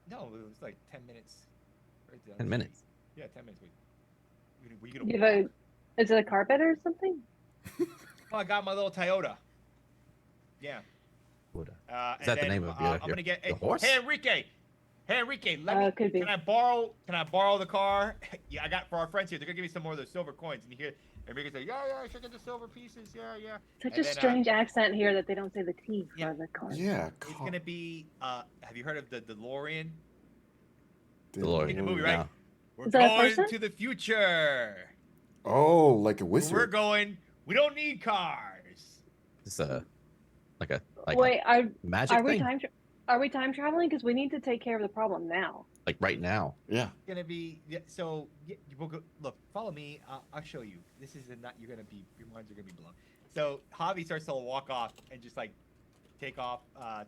No, it was like 10 minutes. Right down 10 the minutes. street. Yeah, 10 minutes. Were you gonna You walk? have a, is it a carpet or something? Oh, I got my little Toyota. Yeah. Is And that the then name of I'm gonna get. your Hey, horse? Hey, Enrique. Let me. Could be. Can I borrow the car? Yeah, I got for our friends here. They're gonna give me some more of those silver coins. And you hear Enrique say, yeah, I should get the silver pieces. Yeah, yeah. Such And a then strange accent here that they don't say the T yeah, for the card. Yeah, it's gonna be. Have you heard of the DeLorean? In the DeLorean. movie, right? DeLorean. No. We're Is that a going person? to the future. Oh, like a Where we're wizard. going, we don't need cars. It's a like a Wait, magic are we thing. are we time traveling? Because we need to take care of the problem now. Like right now. Yeah. Gonna be so. We'll go. Look, follow me. I'll show you. This is not. You're gonna be. Your minds are gonna be blown. So Javi starts to walk off and just like take off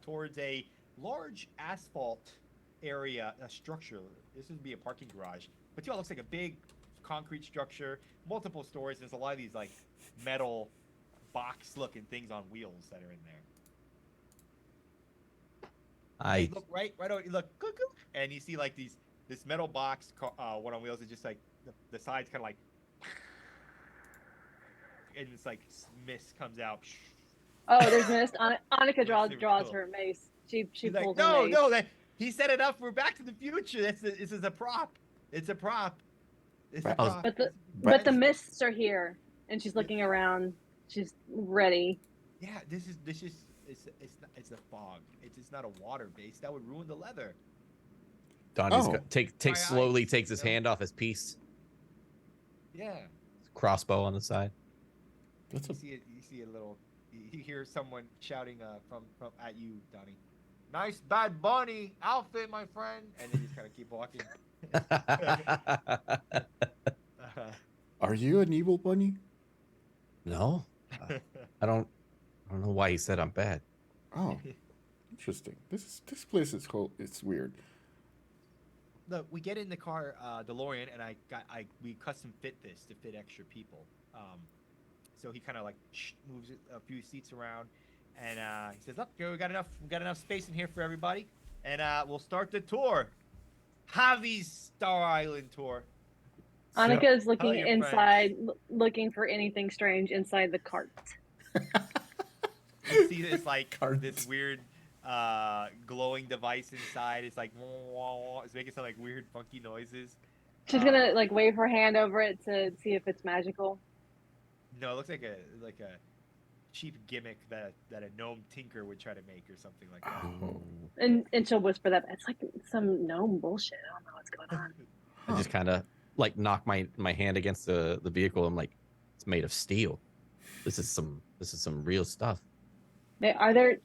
towards a large asphalt area, a structure. This would be a parking garage, but it looks like a big concrete structure, multiple stories. There's a lot of these like metal box-looking things on wheels that are in there. I Look right over. You look, cuckoo, and you see like this metal box, one on wheels, is just like the sides kind of like, and it's like mist comes out. Oh, there's mist. Annika Super draws cool. her mace. She He's pulls like, her no, mace. no, that he set it up for Back to the Future. This is a prop. It's a prop. It's a But- prop. But the mists are here, and she's looking around. She's ready. Yeah, this is it's a fog. It's not a water base. That would ruin the leather. Donnie's Oh. Dry slowly ice, takes his you know? hand off his piece. Yeah. Crossbow on the side. That's a You see a little. You hear someone shouting from at you, Donnie. Nice Bad Bunny outfit, my friend. And then you just kind of keep walking. Are you an evil bunny? No, I don't know why he said I'm bad. Oh, interesting. This place is it's weird. Look, we get in the car, DeLorean, and we custom fit this to fit extra people. So he kind of like moves a few seats around, and he says, "Look, we got enough space in here for everybody, and we'll start the tour, Javi's Star Island tour." Annika is looking your inside, looking for anything strange inside the cart. You see this like Cart. this weird glowing device inside. It's like it's making some like weird funky noises. She's gonna like wave her hand over it to see if it's magical. No, it looks like a cheap gimmick that a gnome tinker would try to make or something like that. Oh. And she'll whisper that it's like some gnome bullshit. I don't know what's going on. I just kind of like knock my hand against the vehicle. I'm like, it's made of steel. This is some real stuff. Are there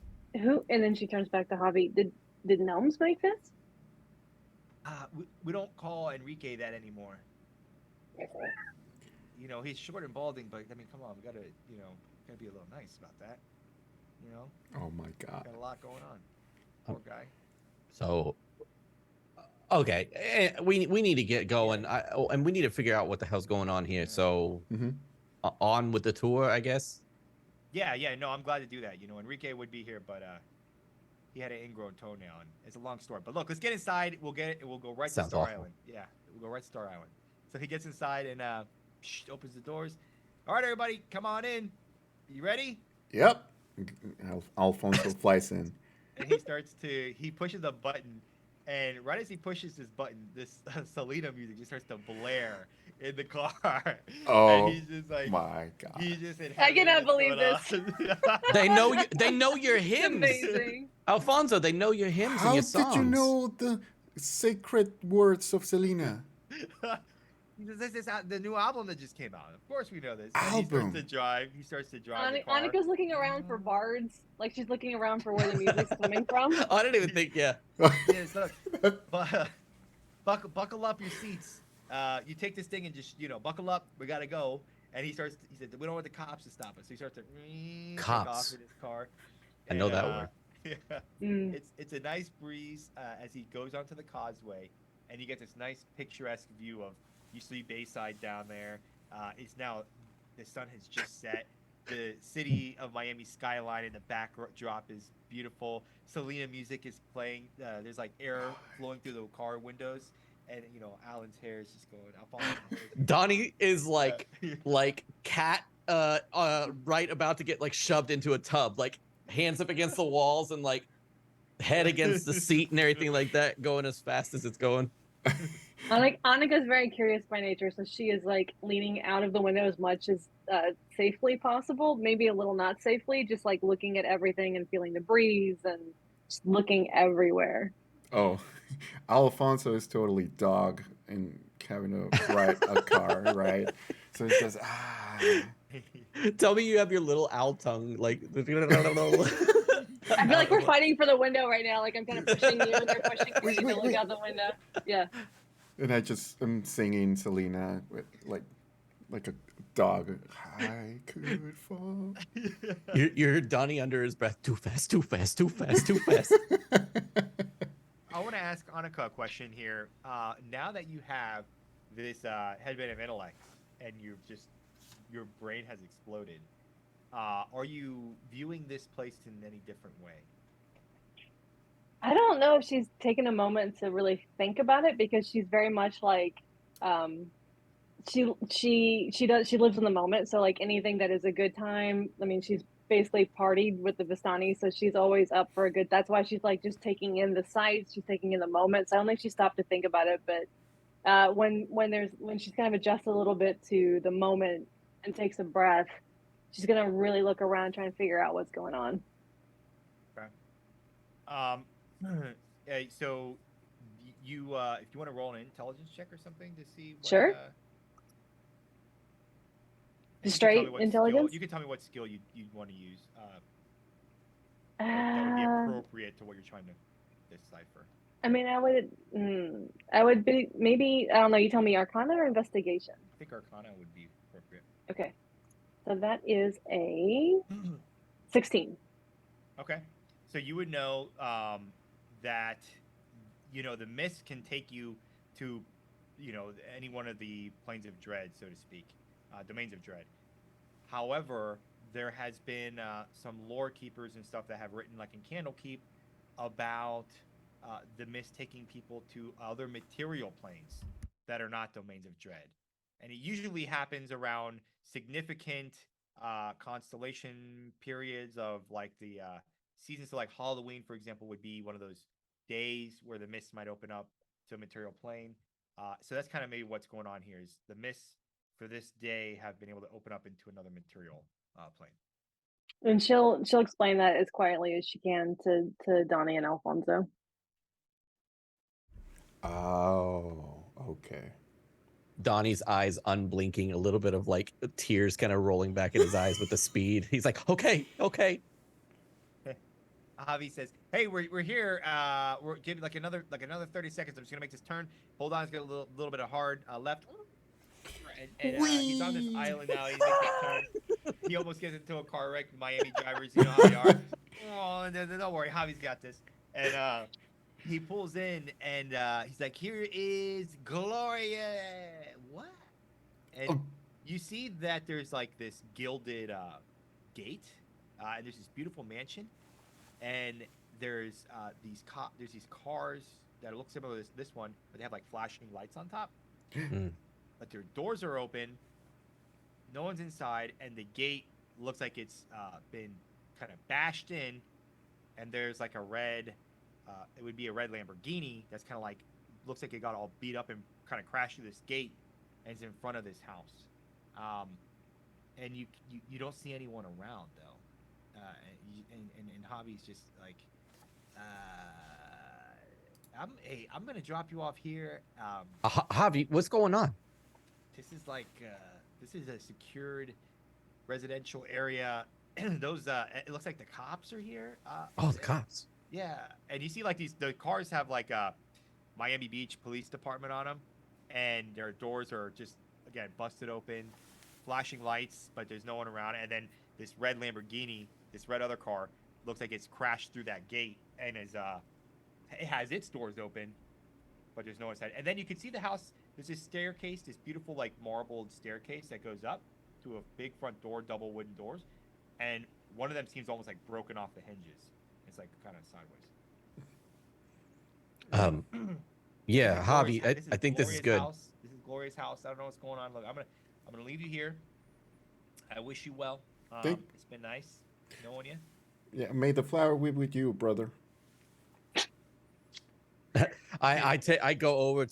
who? And then she turns back to Javi. Did gnomes make this? We don't call Enrique that anymore. You know, he's short and balding, but I mean, come on, we gotta be a little nice about that. You know, Oh my god. got a lot going on. Poor guy. So, okay, we need to get going. And we need to figure out what the hell's going on here. So, Mhm. On with the tour, I guess. Yeah, no, I'm glad to do that. You know, Enrique would be here, but he had an ingrown toenail, and it's a long story. But look, let's get inside. We'll go right Sounds to Star awful. Island. Yeah, we'll go right to Star Island. So he gets inside and opens the doors. All right, everybody, come on in. You ready? Yep. Alfonso flies in. And he pushes a button, and right as he pushes this button, this Selena music just starts to blare in the car. Oh, and he's just like, my god. he's just in I cannot heaven, believe what's this. going on. They know your It's hymns, amazing. Alfonso. They know your hymns and How your did songs. you know the sacred words of Selena? This is the new album that just came out. Of course we know this. And he Album. starts to drive the car. Annika's looking around for bards. Like she's looking around for where the music's coming from. Oh, I didn't even think. Yeah. Yes, look, buckle up your seats. You take this thing and just buckle up. We gotta go. And he said, we don't want the cops to stop us. So he starts to take Cops. off in his car. I know that word. Yeah. Mm. It's a nice breeze as he goes onto the causeway, and you get this nice picturesque view of Easterly Bayside down there. It's now the sun has just set. The city of Miami skyline in the backdrop is beautiful. Selena music is playing. There's like air flowing through the car windows, and Alan's hair is just going. Alfonso's hair is Donnie is going. like cat right about to get like shoved into a tub, like hands up against the walls and like head against the seat and everything like that, going as fast as it's going. Annika's very curious by nature, so she is like leaning out of the window as much as safely possible, maybe a little not safely, just like looking at everything and feeling the breeze and just looking everywhere. Oh, Alfonso is totally dog and having to ride a car, right? So it's just Tell me you have your little owl tongue, like. I feel like we're fighting for the window right now. Like I'm kind of pushing you, and you're pushing me to look out the window. Yeah. And I just am singing Selena with like a dog. I could fall. You're Donnie under his breath. Too fast, too fast, too fast, too fast. I want to ask Annika a question here. Now that you have this headband of intellect and your brain has exploded, are you viewing this place in any different way? I don't know if she's taken a moment to really think about it because she's very much like she lives in the moment. So like anything that is a good time, I mean, she's basically partied with the Vistani, so she's always up for a good. That's why she's like just taking in the sights, she's taking in the moment. So I don't think she stopped to think about it, but when she's kind of adjusted a little bit to the moment and takes a breath, she's gonna really look around, trying to figure out what's going on. Okay. So you if you want to roll an intelligence check or something to see what, Sure. Straight intelligence. You can tell me what skill you'd want to use. That would be appropriate to what you're trying to decipher. I mean, I would be maybe, I don't know. You tell me, Arcana or Investigation? I think Arcana would be appropriate. Okay, so that is a 16. Okay, so you would know that the mist can take you to any one of the planes of dread, so to speak, domains of dread. However, there has been some lore keepers and stuff that have written, like in Candlekeep, about the mist taking people to other material planes that are not domains of dread, and it usually happens around significant constellation periods of like the seasons. So like Halloween, for example, would be one of those days where the mist might open up to a material plane. So that's kind of maybe what's going on here is the mists for this day have been able to open up into another material plane. And she'll explain that as quietly as she can to Donnie and Alfonso. Oh, okay. Donnie's eyes unblinking, a little bit of like tears kind of rolling back in his eyes with the speed. He's like, okay. Javi says, "Hey, we're here. We're giving like another 30 seconds. I'm just gonna make this turn. Hold on, it's got a little bit of hard left, and he's on this island now. He's making a turn. He almost gets into a car wreck. Miami drivers, you know how they are. Oh, don't worry, Javi's got this. And he pulls in, and he's like, "Here is Gloria." What? And you see that there's like this gilded gate, and there's this beautiful mansion. And there's these cars that look similar to this one, but they have like flashing lights on top. But their doors are open. No one's inside, and the gate looks like it's been kind of bashed in. And there's like a red, it would be a red Lamborghini that's kind of like looks like it got all beat up and kind of crashed through this gate, and it's in front of this house. And you don't see anyone around though. And Javi's just like, I'm gonna drop you off here. Javi, what's going on? This is a secured residential area. Those it looks like the cops are here. The cops. Yeah, and you see like the cars have like a Miami Beach Police Department on them, and their doors are just again busted open, flashing lights, but there's no one around. And then this red Lamborghini, this red other car, looks like it's crashed through that gate and it has its doors open, but there's no one inside. And then you can see the house. There's this staircase, this beautiful like marbled staircase that goes up to a big front door, double wooden doors, and one of them seems almost like broken off the hinges. It's like kind of sideways. Yeah, glorious Javi, I, this I think this is glorious good. house. This is glorious house. I don't know what's going on. Look, I'm gonna leave you here. I wish you well. Thank, It's been nice knowing you. yeah, may the flower be with you, brother. I go over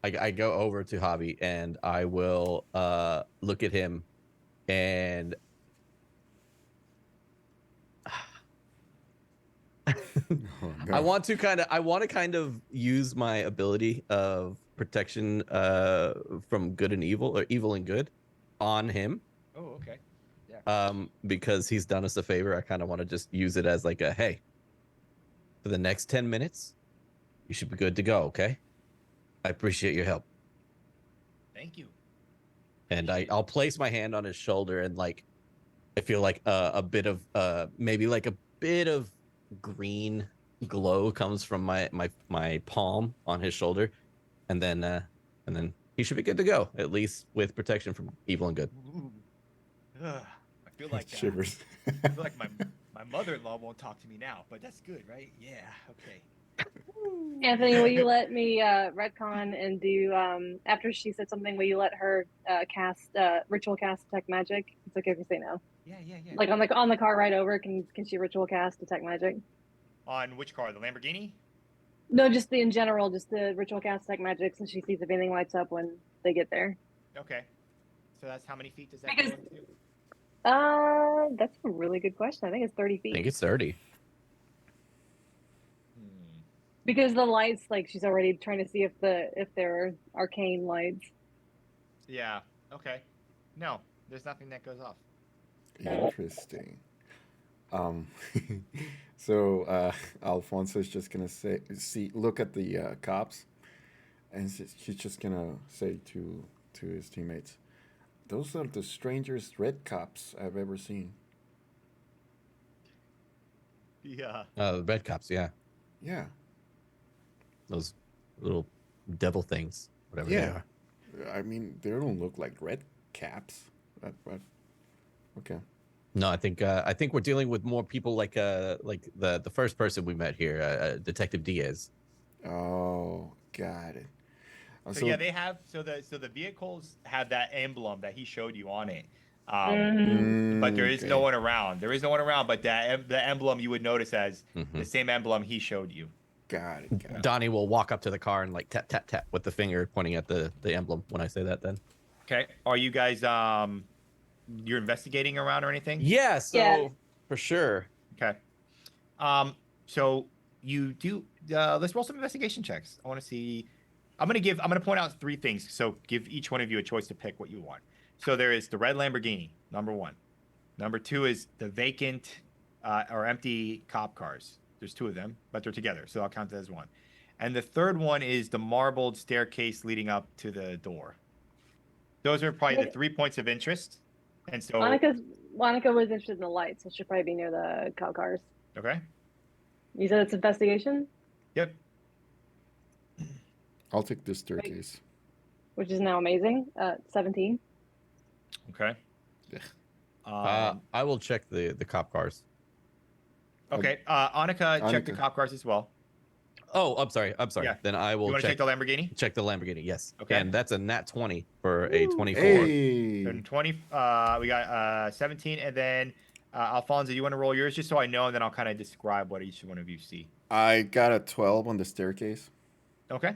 I go over to Javi and I will look at him and Oh no. I want to kind of use my ability of protection from good and evil, or evil and good, on him. Oh, okay. Yeah. Because he's done us a favor. I kind of want to just use it as like a, hey, for the next 10 minutes, you should be good to go, okay? I appreciate your help. Thank you. And Appreciate it. I'll place my hand on his shoulder, and like I feel like a bit of maybe like a bit of green glow comes from my palm on his shoulder, and then he should be good to go, at least with protection from evil and good. Ooh. Ugh. I feel like Shivers. I feel like my mother-in-law won't talk to me now, but that's good, right? Yeah. Okay. Anthony, will you let me retcon and do after she said something? Will you let her cast ritual cast detect magic? It's okay if you say no. Yeah. Like on the car ride over, can she ritual cast detect magic? On which car? The Lamborghini? No, just in general, just the ritual cast detect magic, so she sees if anything lights up when they get there. Okay. So that's how many feet does that Because go into? that's a really good question. I think it's 30 I think feet. it's 30. Because the lights, like she's already trying to see if they're arcane lights. Yeah. Okay. No, there's nothing that goes off. Interesting. Um, so Alfonso is just gonna look at the cops, and he's just gonna say to his teammates, "Those are the strangest red cops I've ever seen." Yeah. The red cops, yeah, Yeah, those little devil things, whatever they yeah. are. I mean, they don't look like red caps. But okay. No, I think we're dealing with more people like the first person we met here, Detective Diaz. Oh, got it. So yeah, they have the vehicles have that emblem that he showed you on it. But there is no okay. one around. There is no one around, but the emblem you would notice as Mhm. the same emblem he showed you. Got it. Got it. Donnie will walk up to the car and like tap tap tap with the finger pointing at the emblem when I say that. Then Okay. Are you guys you're investigating around or anything? yeah, so Yeah. for sure. Okay. So you do let's roll some investigation checks. I want to see. I'm gonna point out three things. So give each one of you a choice to pick what you want. So there is the red Lamborghini, number one. Number two is the vacant or empty cop cars. There's two of them, but they're together, so I'll count that as one. And the third one is the marbled staircase leading up to the door. Those are probably the 3 points of interest. And so, Monica was interested in the lights, so she'll probably be near the cop cars. okay. You said it's investigation, Yep. I'll take this staircase. which is now amazing. 17. Okay. I will check the cop cars. Okay. Annika, check the Annika. cop cars as well. Oh, I'm sorry. Yeah. Then I You will want to check check the Lamborghini? check the Lamborghini. Yes. Okay. And that's a nat 20 for a 24. Hey. And 20, we got 17, and then Alfonso, you want to roll yours just so I know, and then I'll kind of describe what each one of you see. I got a 12 on the staircase. Okay.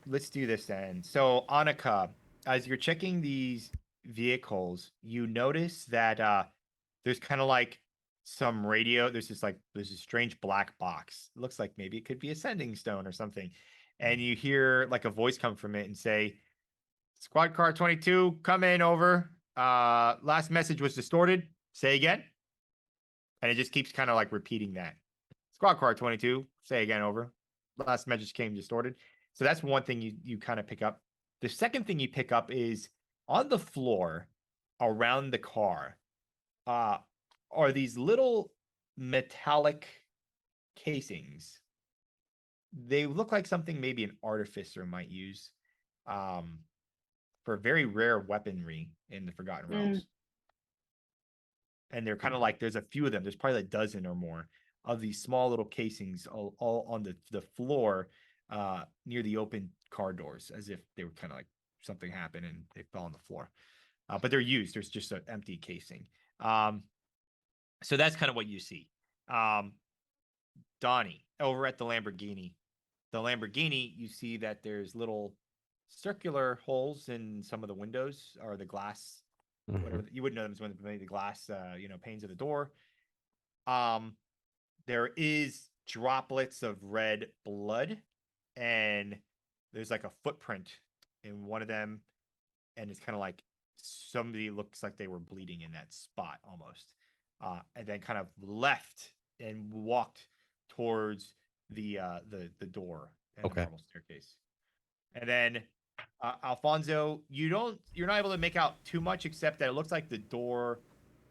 Let's do this then. So, Annika, as you're checking these vehicles, you notice that there's kind of like some radio. There's this strange black box. It looks like maybe it could be a sending stone or something. And you hear like a voice come from it and say, Squad car 22, come in, over. Last message was distorted. Say again. And it just keeps kind of like repeating that. Squad car 22, say again, over. Last message came distorted. So that's one thing you kind of pick up. The second thing you pick up is on the floor around the car are these little metallic casings. They look like something maybe an artificer might use. For very rare weaponry in the Forgotten Realms. And they're kind of like, there's a few of them. There's probably a dozen or more. of these small little casings all on the floor near the open car doors, as if they were kind of like something happened and they fell on the floor. But they're used. There's just an empty casing. So that's kind of what you see. Donnie, over at the Lamborghini, you see that there's little circular holes in some of the windows or the glass. Whatever you wouldn't know them as when they made the glass, panes of the door. There is droplets of red blood, and there's like a footprint in one of them, and it's kind of like somebody looks like they were bleeding in that spot almost, and then kind of left and walked towards the door and the marble staircase. And then Alfonso, you're not able to make out too much, except that it looks like the door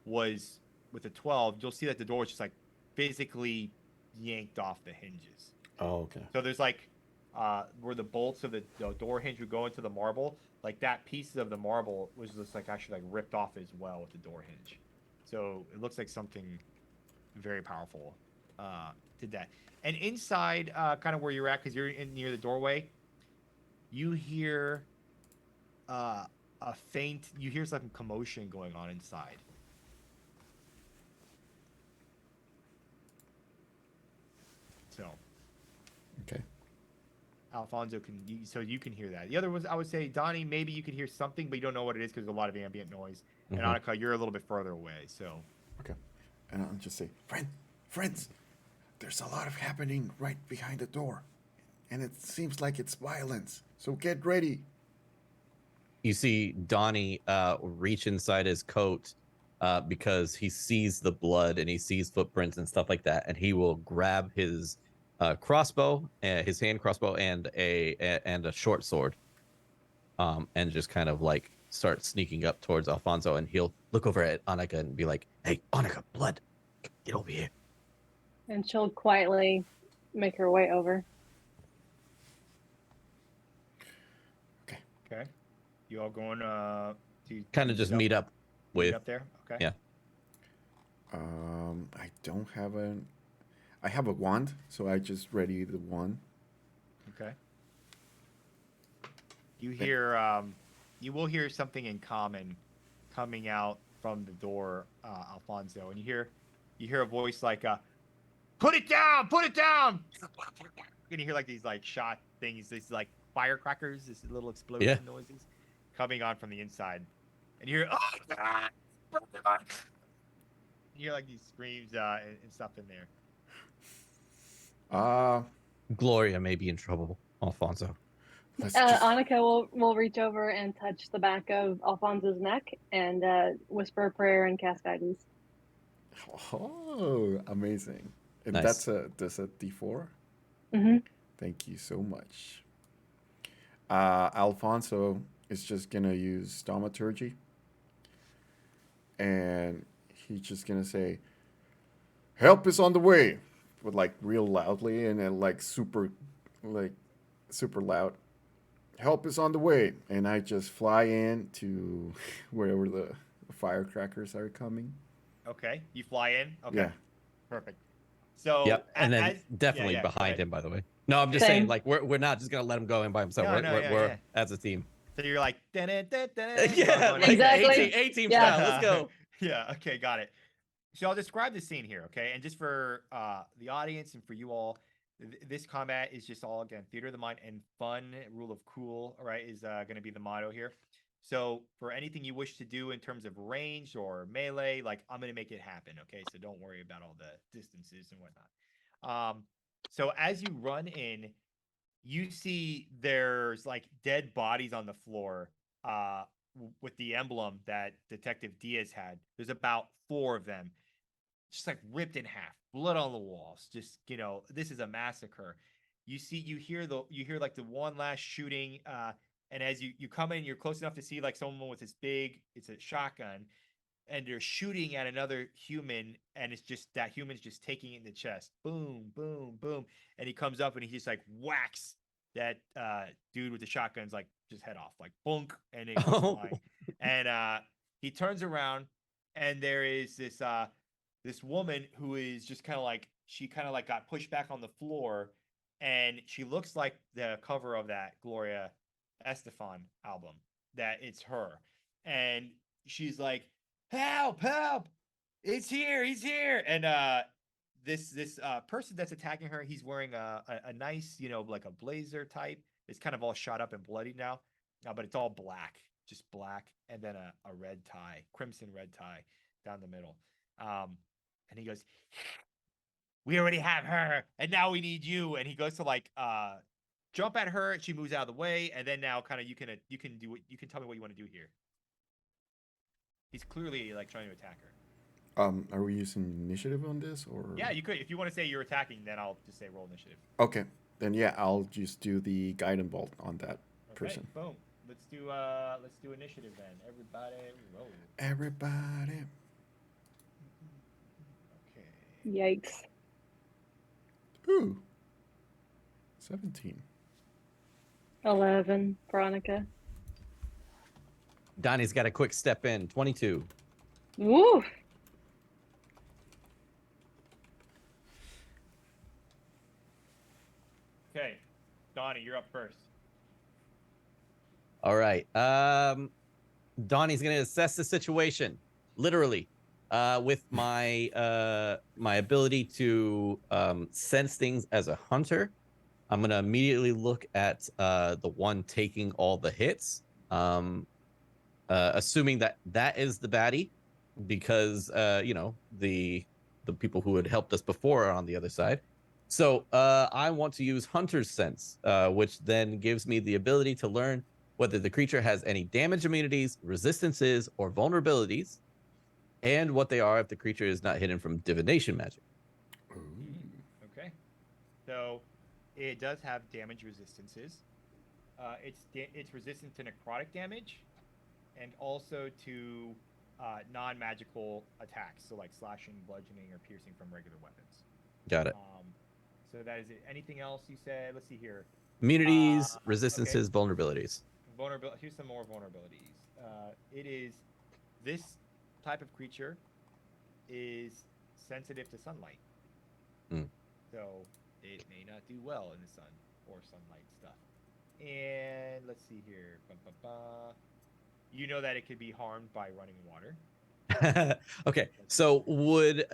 was with the 12. You'll see that the door was just like physically yanked off the hinges. Oh, okay. So there's like where the bolts of the door hinge would go into the marble, like that piece of the marble was just like actually like ripped off as well with the door hinge. So it looks like something very powerful did that. And inside, kind of where you're at, because you're near the doorway, you hear you hear some commotion going on inside. So, okay. Alfonso you can hear that. The other ones, I would say, Donnie, maybe you can hear something, but you don't know what it is because there's a lot of ambient noise. And Annika, you're a little bit further away, so. Okay. And I'll just say, friends, there's a lot of happening right behind the door, and it seems like it's violence. So get ready. You see Donnie reach inside his coat because he sees the blood and he sees footprints and stuff like that, and he will grab his crossbow, his hand crossbow, and a short sword, and just kind of like start sneaking up towards Alfonso, and he'll look over at Annika and be like, "Hey, Annika, blood, get over here." And she'll quietly make her way over. Okay. You all going to kind of just meet up there? Okay. Yeah. I don't have I have a wand, so I just ready the wand. Okay. You hear you will hear something in common coming out from the door, Alfonso, and you hear a voice like put it down, and you hear like these like shot things, these like firecrackers, this little explosion noises coming on from the inside, and you hear you hear like these screams and stuff in there. Gloria may be in trouble, Alfonso. Annika will reach over and touch the back of Alfonso's neck and whisper a prayer and cast guidance. Oh, amazing. And Nice. that's a D4? Mm-hmm. Thank you so much. Alfonso is just going to use thaumaturgy. And he's just going to say, help is on the way. But like real loudly and then like super loud. Help is on the way. And I just fly in to wherever the firecrackers are coming. Okay. You fly in? Okay. Yeah. Perfect. So Yep, and then definitely behind him, by the way. No, I'm just saying, like, we're not just gonna let him go in by himself. We're as a team. So you're like, yeah, like exactly. A-team style. Let's go. Yeah. Okay. Got it. So I'll describe the scene here. Okay. And just for the audience and for you all, this combat is just all, again, theater of the mind and fun. Rule of cool, all right, is going to be the motto here. So for anything you wish to do in terms of range or melee, like, I'm going to make it happen. Okay. So don't worry about all the distances and whatnot. So as you run in, you see there's like dead bodies on the floor with the emblem that Detective Diaz had. There's about 4 of them, just like ripped in half, blood on the walls. Just, this is a massacre. You hear like the one last shooting, and as you come in, you're close enough to see like someone with it's a shotgun, and they're shooting at another human, and it's just that human's just taking it in the chest. Boom, boom, boom. And he comes up and he just like whacks that dude with the shotgun's like just head off, like bonk, and it goes flying. And he turns around, and there is this woman who is just kind of like she kind of like got pushed back on the floor, and she looks like the cover of that Gloria Estefan album. That it's her, and she's like, "Help! Help! It's here! He's here!" And this person that's attacking her, he's wearing a nice, like a blazer type. It's kind of all shot up and bloody now, but it's all black, just black, and then a red tie, crimson red tie down the middle. And he goes, "We already have her, and now we need you." And he goes to like jump at her, and she moves out of the way, and then now kind of you can tell me what you want to do here. He's clearly like trying to attack her. Are we using initiative on this, or? Yeah, you could. If you want to say you're attacking, then I'll just say roll initiative. Okay, then yeah, I'll just do the guiding bolt on that person. Boom. Let's do initiative then. Everybody roll. Everybody. Okay. Yikes. Ooh. 17. 11, Veronica. Donnie's got a quick step in. 22. Woo! Okay, Donnie, you're up first. All right. Donnie's gonna assess the situation, literally, with my my ability to sense things as a hunter. I'm gonna immediately look at the one taking all the hits, assuming that that is the baddie, because the people who had helped us before are on the other side. So I want to use Hunter's Sense, which then gives me the ability to learn whether the creature has any damage immunities, resistances, or vulnerabilities, and what they are if the creature is not hidden from divination magic. Okay. So it does have damage resistances. It's resistant to necrotic damage, and also to non-magical attacks, so like slashing, bludgeoning, or piercing from regular weapons. Got it. So that is it. Anything else you said? Let's see here. Immunities, resistances, vulnerabilities. Vulnerability. Here's some more vulnerabilities. It is this type of creature is sensitive to sunlight, so it may not do well in the sun or sunlight stuff. And let's see here. You know that it could be harmed by running water. Okay, so would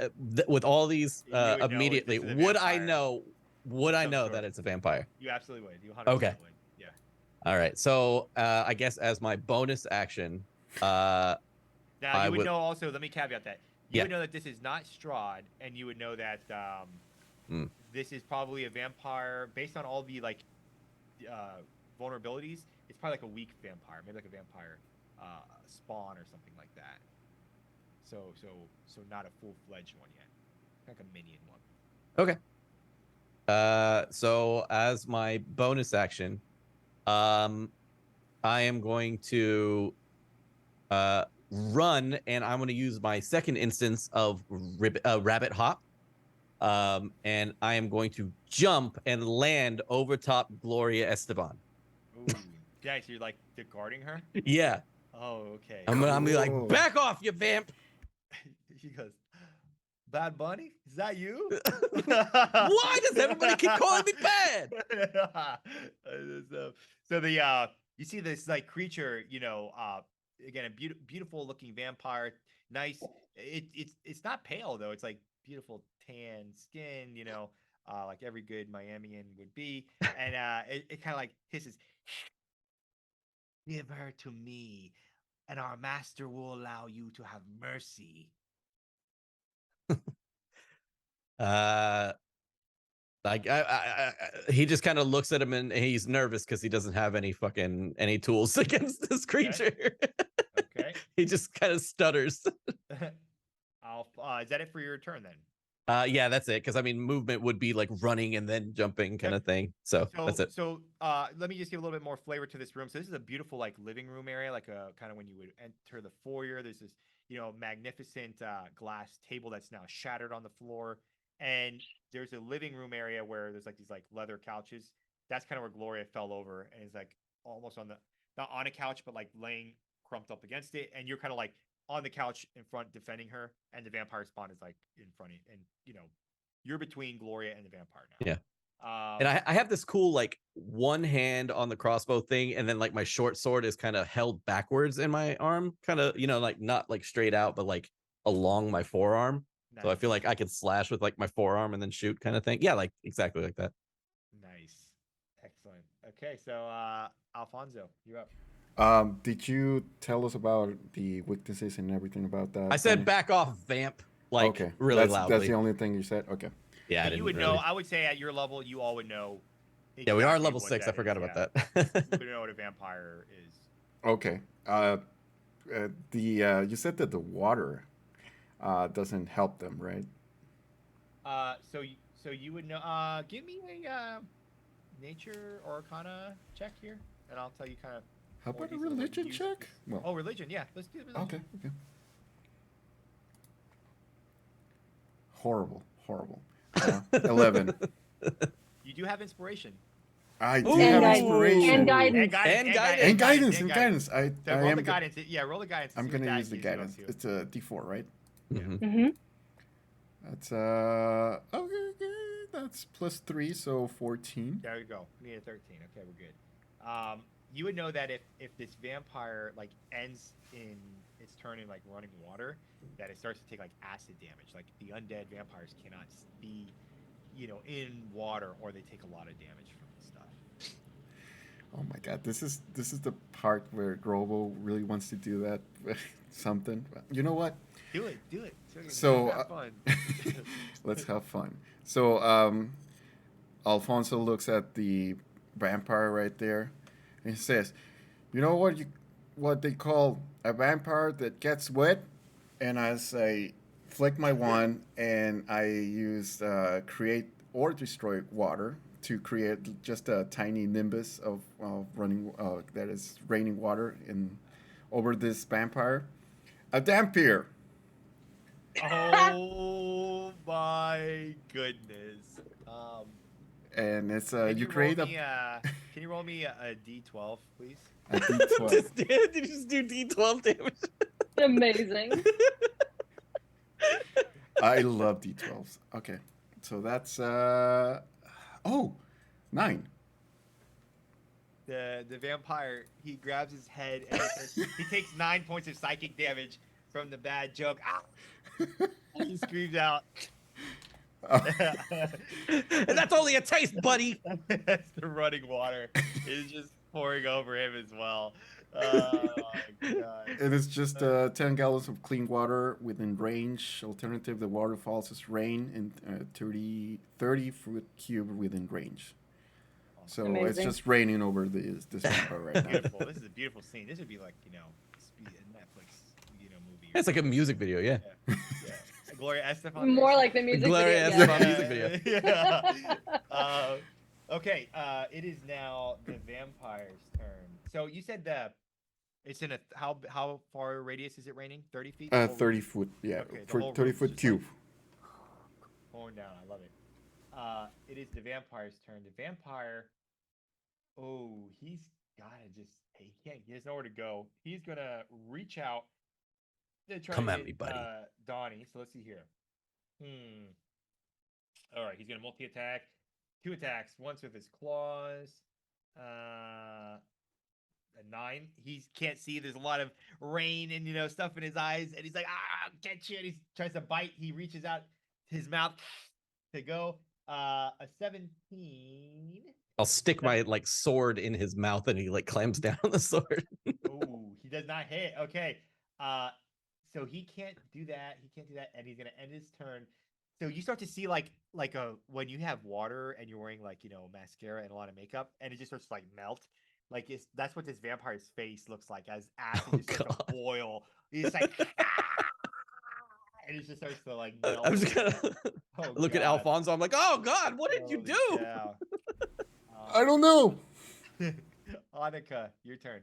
with all these know immediately, this is a would I vampire know? Would of I some know sort. that it's a vampire? You absolutely would. You 100% Okay. would. Yeah. All right. So I guess as my bonus action, Now I you would would- know also. Let me caveat that. You Yeah. would know that this is not Strahd, and you would know that this is probably a vampire based on all the like vulnerabilities. It's probably like a weak vampire, maybe like a vampire spawn or something like that. So not a full-fledged one yet, like a minion one. Okay. So as my bonus action, I am going to run, and I'm going to use my second instance of rabbit hop. And I am going to jump and land over top Gloria Esteban. Ooh, yeah. So you're like guarding her. Yeah. Oh, okay. I'm gonna be like, Cool. back off, you vamp. She goes, "Bad Bunny, is that you?" Why does everybody keep calling me bad? So the you see this like creature, again, a beautiful looking vampire, nice. It's not pale though. It's like beautiful tan skin, like every good Miamian would be, and it kind of like hisses, "Give her to me, and our master will allow you to have mercy." Like he just kind of looks at him and he's nervous because he doesn't have any any tools against this creature. Okay. He just kind of stutters. Is that it for your turn then? Yeah, that's it. Because I mean, movement would be like running and then jumping kind of thing. So that's it. So let me just give a little bit more flavor to this room. So this is a beautiful like living room area, like a kind of when you would enter the foyer. There's this magnificent glass table that's now shattered on the floor, and there's a living room area where there's like these like leather couches. That's kind of where Gloria fell over and is like almost on the not on a couch but like laying crumped up against it, and you're kind of like on the couch in front defending her, and the vampire spawn is like in front of you, and You're between Gloria and the vampire now. Yeah. And I have this cool like one hand on the crossbow thing, and then like my short sword is kind of held backwards in my arm, kind of, you know, like not like straight out, but like along my forearm. Nice. So I feel like I could slash with like my forearm and then shoot kind of thing. Yeah, like exactly like that. Nice. Excellent. Okay, so Alfonso, you're up. Did you tell us about the weaknesses and everything about that? I said Danny? back off, vamp, like Okay, really that's loudly. the only thing you said. Okay. Yeah, I But didn't you would really... know. I would say at your level, you all would know. Yeah, we are exactly level what 6. I that forgot is, about yeah. that. You would know what a vampire is. Okay. You said that the water doesn't help them, right? So you would know. Give me a nature or arcana check here, and I'll tell you kind of. How more about a details on what religion you- check? Well, Oh, religion. Yeah, let's do religion. okay. Horrible. 11. You do have inspiration. I do Ooh. have guidance. inspiration. And guidance. And guidance. So I roll am. the guidance. Yeah, roll the guidance. I'm see what gonna that use the gives you guidance. too. It's a D4, right? Mhm. Mm-hmm. That's okay. That's +3, so 14. There we go. We need a 13. Okay, we're good. You would know that if this vampire like ends in its turn in like running water, that it starts to take like acid damage. Like the undead vampires cannot be, in water, or they take a lot of damage from this stuff. Oh my god, this is the part where Grobo really wants to do that something. You know what? Do it. So, have fun. Let's have fun. So Alfonso looks at the vampire right there, and he says, "You know what they call a vampire that gets wet?" And as I flick my wand and I use create or destroy water to create just a tiny nimbus of running that is raining water in over this vampire, a dampier. Oh my goodness. And it's Can you you create roll me can you roll me a D12, please? a D12. Did you just do D12 damage? Amazing. I love D12s. Okay, so that's 9. The vampire, he grabs his head and he takes 9 points of psychic damage from the bad joke. Ah! And he screams out. And that's only a taste, buddy. That's the running water. It's just pouring over him as well. Oh my god. It is just 10 gallons of clean water within range. Alternative, the water falls as rain and 30 foot cube within range. So it's Amazing. just raining over this vampire right now. Beautiful. This is a beautiful scene. This would be like, a Netflix, movie. It's like a music video, yeah. Yeah. Gloria Estefan. More like the music Gloria video. Estefan. Yeah. music video. Yeah. Okay. It is now the vampire's turn. So you said it's in a how far radius is it raining? 30 feet. 30 foot, yeah, Okay, the for whole 30 room's foot just cube. Pouring down. I love it. It is the vampire's turn. The vampire. Oh, he's gotta just. He can't. He has nowhere to go. He's gonna reach out. To try Come to at hit, me, buddy. Donnie. So let's see here. All right, he's gonna multi-attack. 2 attacks. Once with his claws. A 9. He can't see. There's a lot of rain and stuff in his eyes, and he's like, "I'll get you!" And he tries to bite. He reaches out his mouth to go. A 17. I'll stick my like sword in his mouth, and he like clams down on the sword. Oh, he does not hit. Okay. So he can't do that. And he's gonna end his turn. So you start to see like when you have water and you're wearing like mascara and a lot of makeup, and it just starts to like melt. Like that's what this vampire's face looks like as acid just starts to boil. He's like, and it just starts to like melt. I'm just gonna look at God. Alfonso. I'm like, oh God, what did you Holy do? cow. I don't know. Annika, your turn.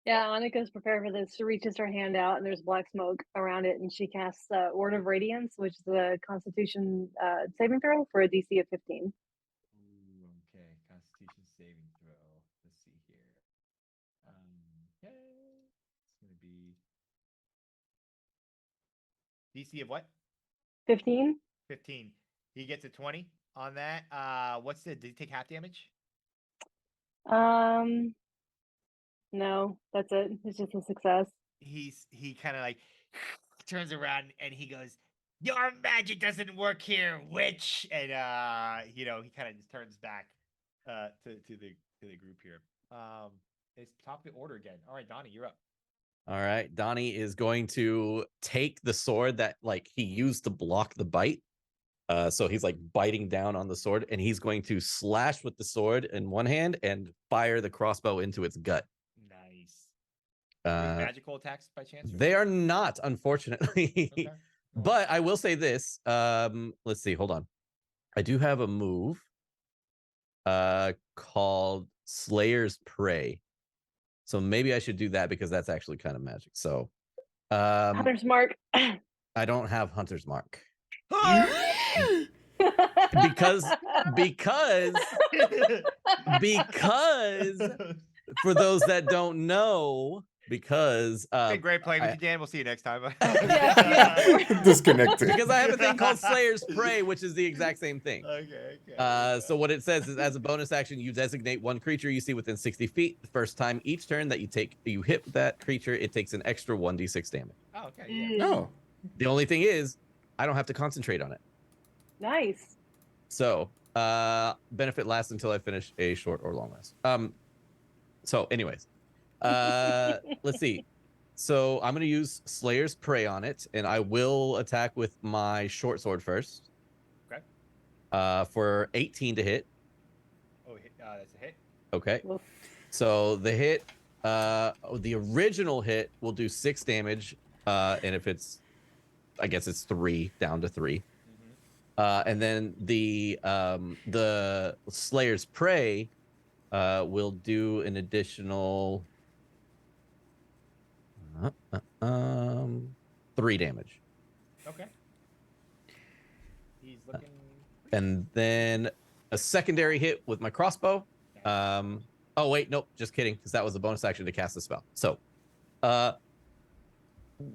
Yeah, Annika's prepared for this. She reaches her hand out, and there's black smoke around it, and she casts Word of Radiance, which is a Constitution saving throw for a DC of 15. Ooh, okay, Constitution saving throw. Let's see here. Okay, it's gonna be DC of what? 15? 15. He gets a 20 on that. Did he take half damage? No, that's it. It's just a success. He kind of like turns around and he goes, "Your magic doesn't work here, witch!" And he kind of just turns back to the group here. It's top of the order again. All right, Donnie, you're up. All right, Donnie is going to take the sword that like he used to block the bite. So he's like biting down on the sword, and he's going to slash with the sword in one hand and fire the crossbow into its gut. Nice. Are these Uh, magical attacks by chance? they are not, unfortunately. Okay. But I will say this. Let's see. Hold on. I do have a move called Slayer's Prey. So maybe I should do that because that's actually kind of magic. So Hunter's mark. I don't have Hunter's Mark. Okay. because for those that don't know, because Been great playing with you, Dan. We'll see you next time. Disconnected. because I have a thing called Slayer's Prey, which is the exact same thing. Okay. So what it says is, as a bonus action, you designate one creature you see within 60 feet. The first time each turn that you hit that creature, it takes an extra 1d6 damage. Oh, okay. Yeah. Oh, The only thing is, I don't have to concentrate on it. Nice. So benefit lasts until I finish a short or long rest. So anyways, let's see. So I'm going to use Slayer's Prey on it, and I will attack with my short sword first. Okay. For 18 to hit. Oh, that's a hit. Okay. Oof. So the hit, the original hit will do 6 damage, and if it's, I guess it's 3 down to 3. And then the Slayer's Prey will do an additional 3 damage. Okay. He's looking. And then a secondary hit with my crossbow. Oh wait, nope, just kidding, because that was a bonus action to cast the spell. So,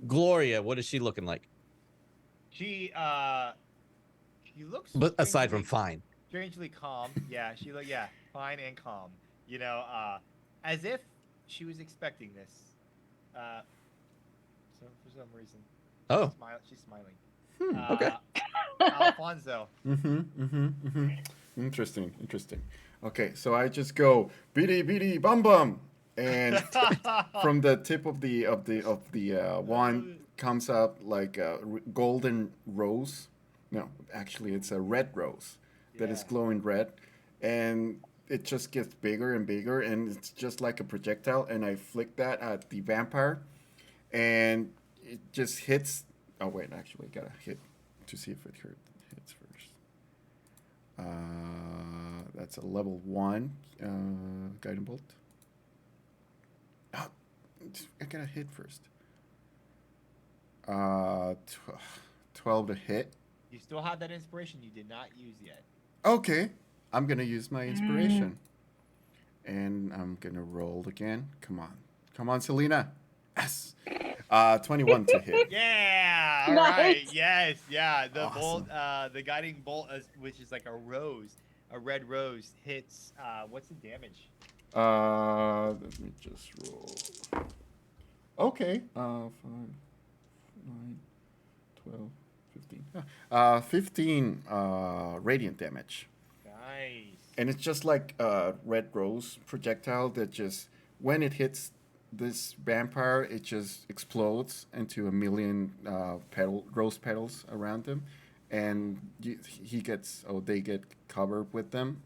Gloria, what is she looking like? She looks. But aside from fine. Strangely calm. Yeah, fine and calm. As if she was expecting this. So for some reason. She's smiling. Okay. Alfonso. Interesting. Okay, so I just go beady bum bum, and from the tip of the wand comes out like a golden rose. No, actually, it's a red rose that is glowing red, and it just gets bigger and bigger, and it's just like a projectile. And I flick that at the vampire, and it just hits. Oh wait, actually, I gotta hit to see if it hits first. That's a level 1 guiding bolt. Oh, I gotta hit first. 12 to hit. You still have that inspiration you did not use yet. Okay, I'm gonna use my inspiration, and I'm gonna roll again. Come on, Selena. Yes. 21 to hit. Yeah. All Nice. right. Yes. Yeah. The Awesome. bolt, the guiding bolt, which is like a red rose, hits. What's the damage? Let me just roll. Okay. 5, 9, 12, 15. 15 radiant damage. Nice. And it's just like a red rose projectile that just, when it hits this vampire, it just explodes into a million rose petals around him. And they get covered with them.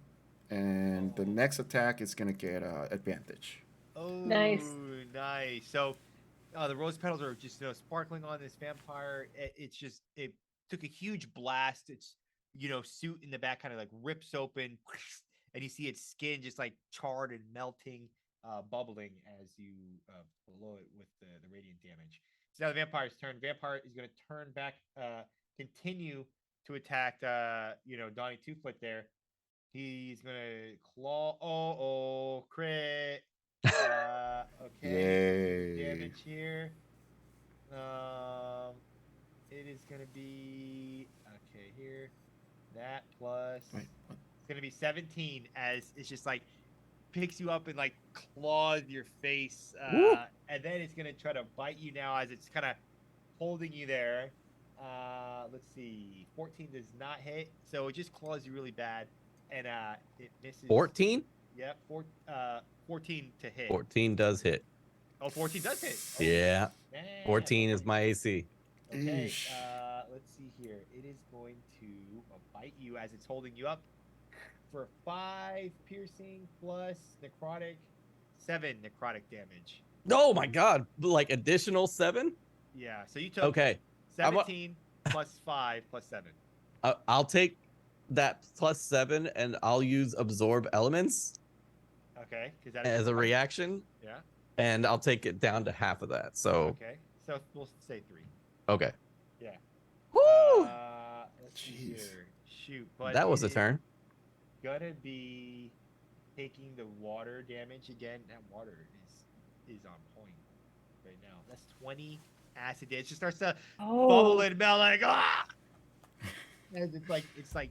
And the next attack is going to get advantage. Oh, Nice. Nice. So the rose petals are just sparkling on this vampire. It took a huge blast. Its suit in the back kind of like rips open, and you see its skin just like charred and melting, bubbling as you blow it with the radiant damage. So now the vampire's turn. Vampire is going to turn back, continue to attack. Donnie 2-foot there. He's gonna claw. Oh, crit. Okay. Yay. Damage here. It is gonna be okay here. That plus Wait, what? it's gonna be 17 as it's just like picks you up and like claws your face, Woo. and then it's gonna try to bite you now as it's kind of holding you there. Let's see, 14 does not hit, so it just claws you really bad, and it misses. 14? Yep, 14 to hit. 14 does hit. Oh, 14 does hit. Oh, Yeah. damn, 14 is okay. my AC. Okay, Eesh. let's see here. It is going to bite you as it's holding you up for 5 piercing plus necrotic, 7 necrotic damage. Oh my god. Like additional 7? Yeah, so you took Okay. 17 plus 5 plus 7. I'll take that plus 7 and I'll use absorb elements Okay, because that is as a one. reaction. Yeah. And I'll take it down to half of that. So Okay, so we'll say 3. okay. Yeah. Woo! Let's see Jeez. here. Shoot, but That was it a is turn. gonna be taking the water damage again. That water is on point right now. That's 20 acid damage. It just starts to bubble and melt like and it's like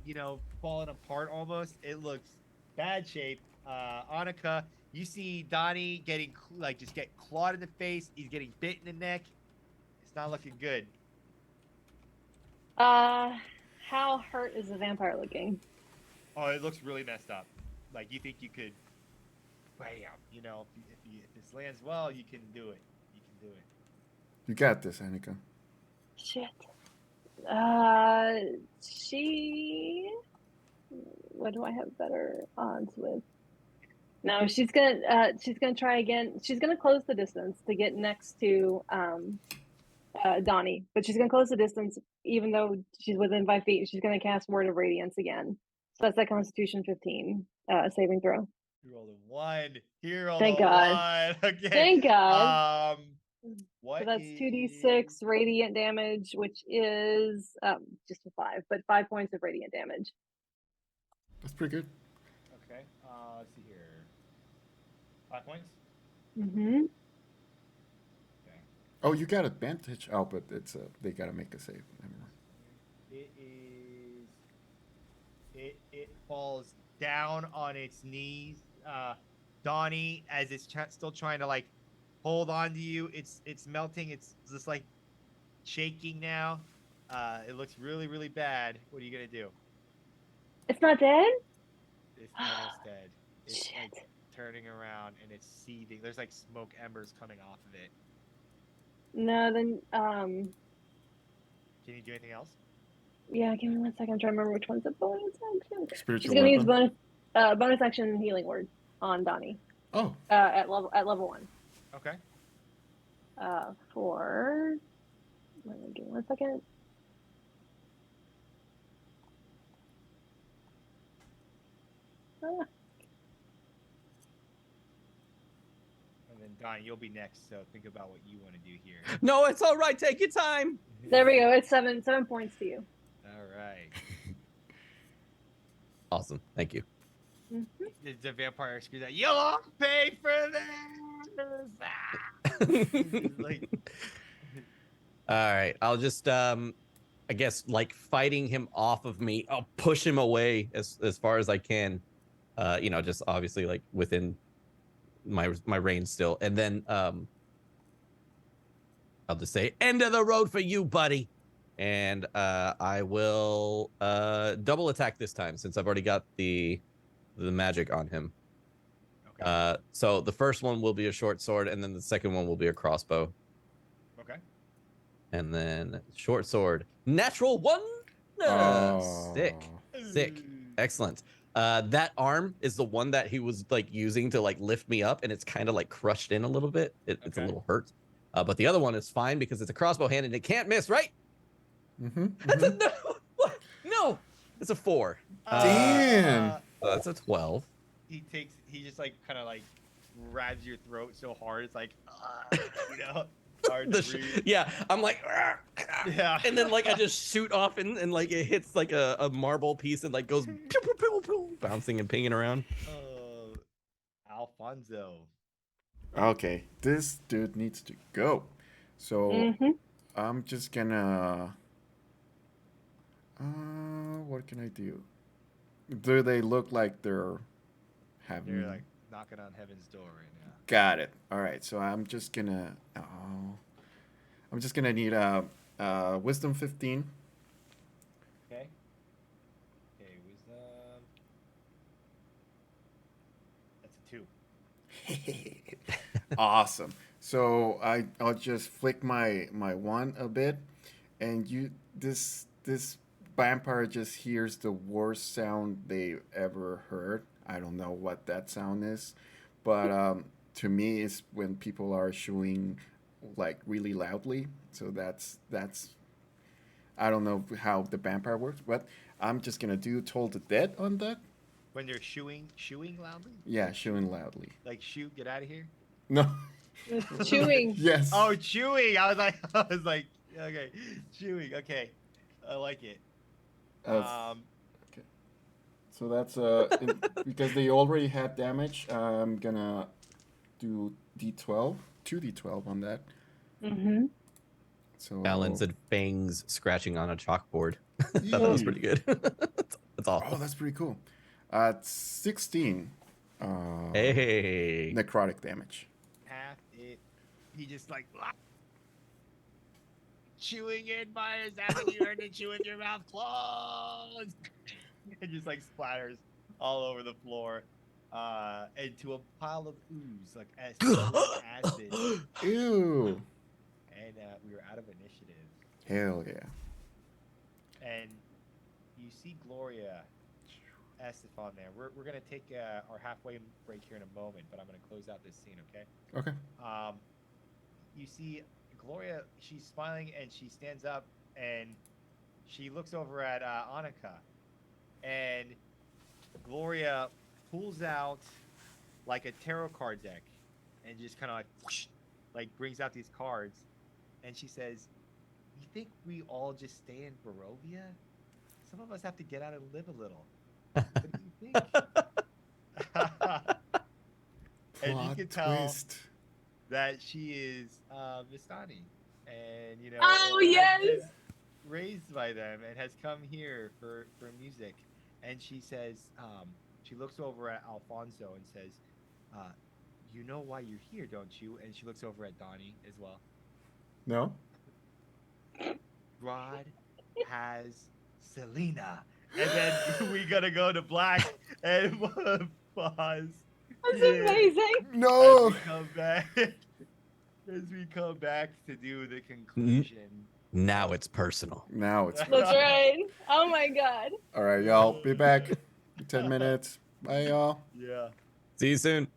falling apart almost. It looks bad shape. Annika, you see Donnie getting just get clawed in the face. He's getting bit in the neck. It's not looking good. How hurt is the vampire looking? Oh, it looks really messed up. Like you think you could, bam. If this lands well, you can do it. You can do it. You got this, Annika. Shit. She. What do I have better odds with? No, she's gonna try again. She's gonna close the distance to get next to Donnie, but she's gonna close the distance even though she's within 5 feet. She's gonna cast Word of Radiance again. So that's that Constitution 15 saving throw. You rolled a 1. He rolled Thank a God. 1. Okay. Thank God. What So that's is 2d6 radiant damage, which is just a 5, but 5 points of radiant damage. That's pretty good. Okay. Let's see here. 5 points. Mm-hmm. Okay. Oh, you got advantage. Oh, but it's they gotta make a save. Never mind. It is. It falls down on its knees. Donnie, as it's still trying to like hold on to you, it's melting. It's just like shaking now. It looks really really bad. What are you gonna do? It's not dead? It's almost dead. It's Shit. like turning around and it's seething. There's like smoke embers coming off of it. No, then Can you do anything else? yeah, give me 1 second. I'm trying to remember which one's a bonus action. She's Spiritual gonna use weapon. bonus action healing word on Donnie. Oh, At level 1. Okay. Give me 1 second. And then Donnie, you'll be next. So think about what you want to do here. No, it's all right. Take your time. There we go. It's 7 points to you. All right. Awesome. Thank you. The vampire screams out, "You'll all pay for this!" Like, All right. I'll just I guess like fighting him off of me. I'll push him away as far as I can. Just obviously like within my range still. And then I'll just say, "End of the road for you, buddy." And I will double attack this time since I've already got the magic on him. okay. So the first one will be a short sword, and then the second one will be a crossbow. Okay. And then short sword, natural 1. Sick. Excellent. That arm is the one that he was like using to like lift me up, and it's kind of like crushed in a little bit. It's a Okay. little hurt. But the other one is fine because it's a crossbow hand and it can't miss, right? Mm-hmm. That's a no. What? No. It's a 4. Damn. So that's a 12. He just like kind of like grabs your throat so hard it's like hard to breathe. Yeah, I'm like, Yeah. and then like I just shoot off and like it hits like a marble piece and like goes pew, pew, pew, pew, bouncing and pinging around. Alfonso. Okay, this dude needs to go. So Mm-hmm. I'm just gonna What can I do? Do they look like they're having? They're like knocking on heaven's door right now. Got it. All right. So I'm just gonna. Oh, I'm just gonna need a wisdom 15. Okay. Okay, wisdom. That's a 2. Awesome. So I'll just flick my wand a bit, and this vampire just hears the worst sound they ever heard. I don't know what that sound is, but to me, it's when people are chewing like really loudly. So that's I don't know how the vampire works, but I'm just gonna do Toll the Dead on that. When they're shooing loudly? Yeah, chewing loudly. Like shoot, get out of here. No. It's chewing. Yes. Oh, chewing. I was like, okay, chewing. Okay, I like it. Okay. So that's because they already had damage. I'm gonna do D12, 2D12 on that. Mm-hmm. So Talons and fangs scratching on a chalkboard. That was pretty good. That's awful. Oh, that's pretty cool. 16. Hey. Necrotic damage. Half it. He just like chewing in Myers. Haven't you heard it chew with your mouth closed? It just like splatters all over the floor, into a pile of ooze, like acid. Ew. And we were out of initiative. Hell yeah. And you see Gloria Estefan there. We're gonna take our halfway break here in a moment, but I'm gonna close out this scene, okay? Okay. You see Gloria, she's smiling and she stands up and she looks over at Annika, and Gloria pulls out like a tarot card deck and just kind of like whoosh, like brings out these cards, and she says, "You think we all just stay in Barovia? Some of us have to get out and live a little. What do you think?" And you Plot can tell twist. that she is Vistani, and you know, Oh, has yes! been raised by them and has come here for music. And she says, she looks over at Alfonso and says, "You know why you're here, don't you?" And she looks over at Donnie as well. No? Strahd has Selena, and then we gotta go to black and pause. That's Yeah. amazing. No! As we come back, as we come back to do the conclusion. Now it's personal. Now it's. That's right. Oh my god. All right, y'all. Be back in 10 minutes. Bye, y'all. Yeah. See you soon.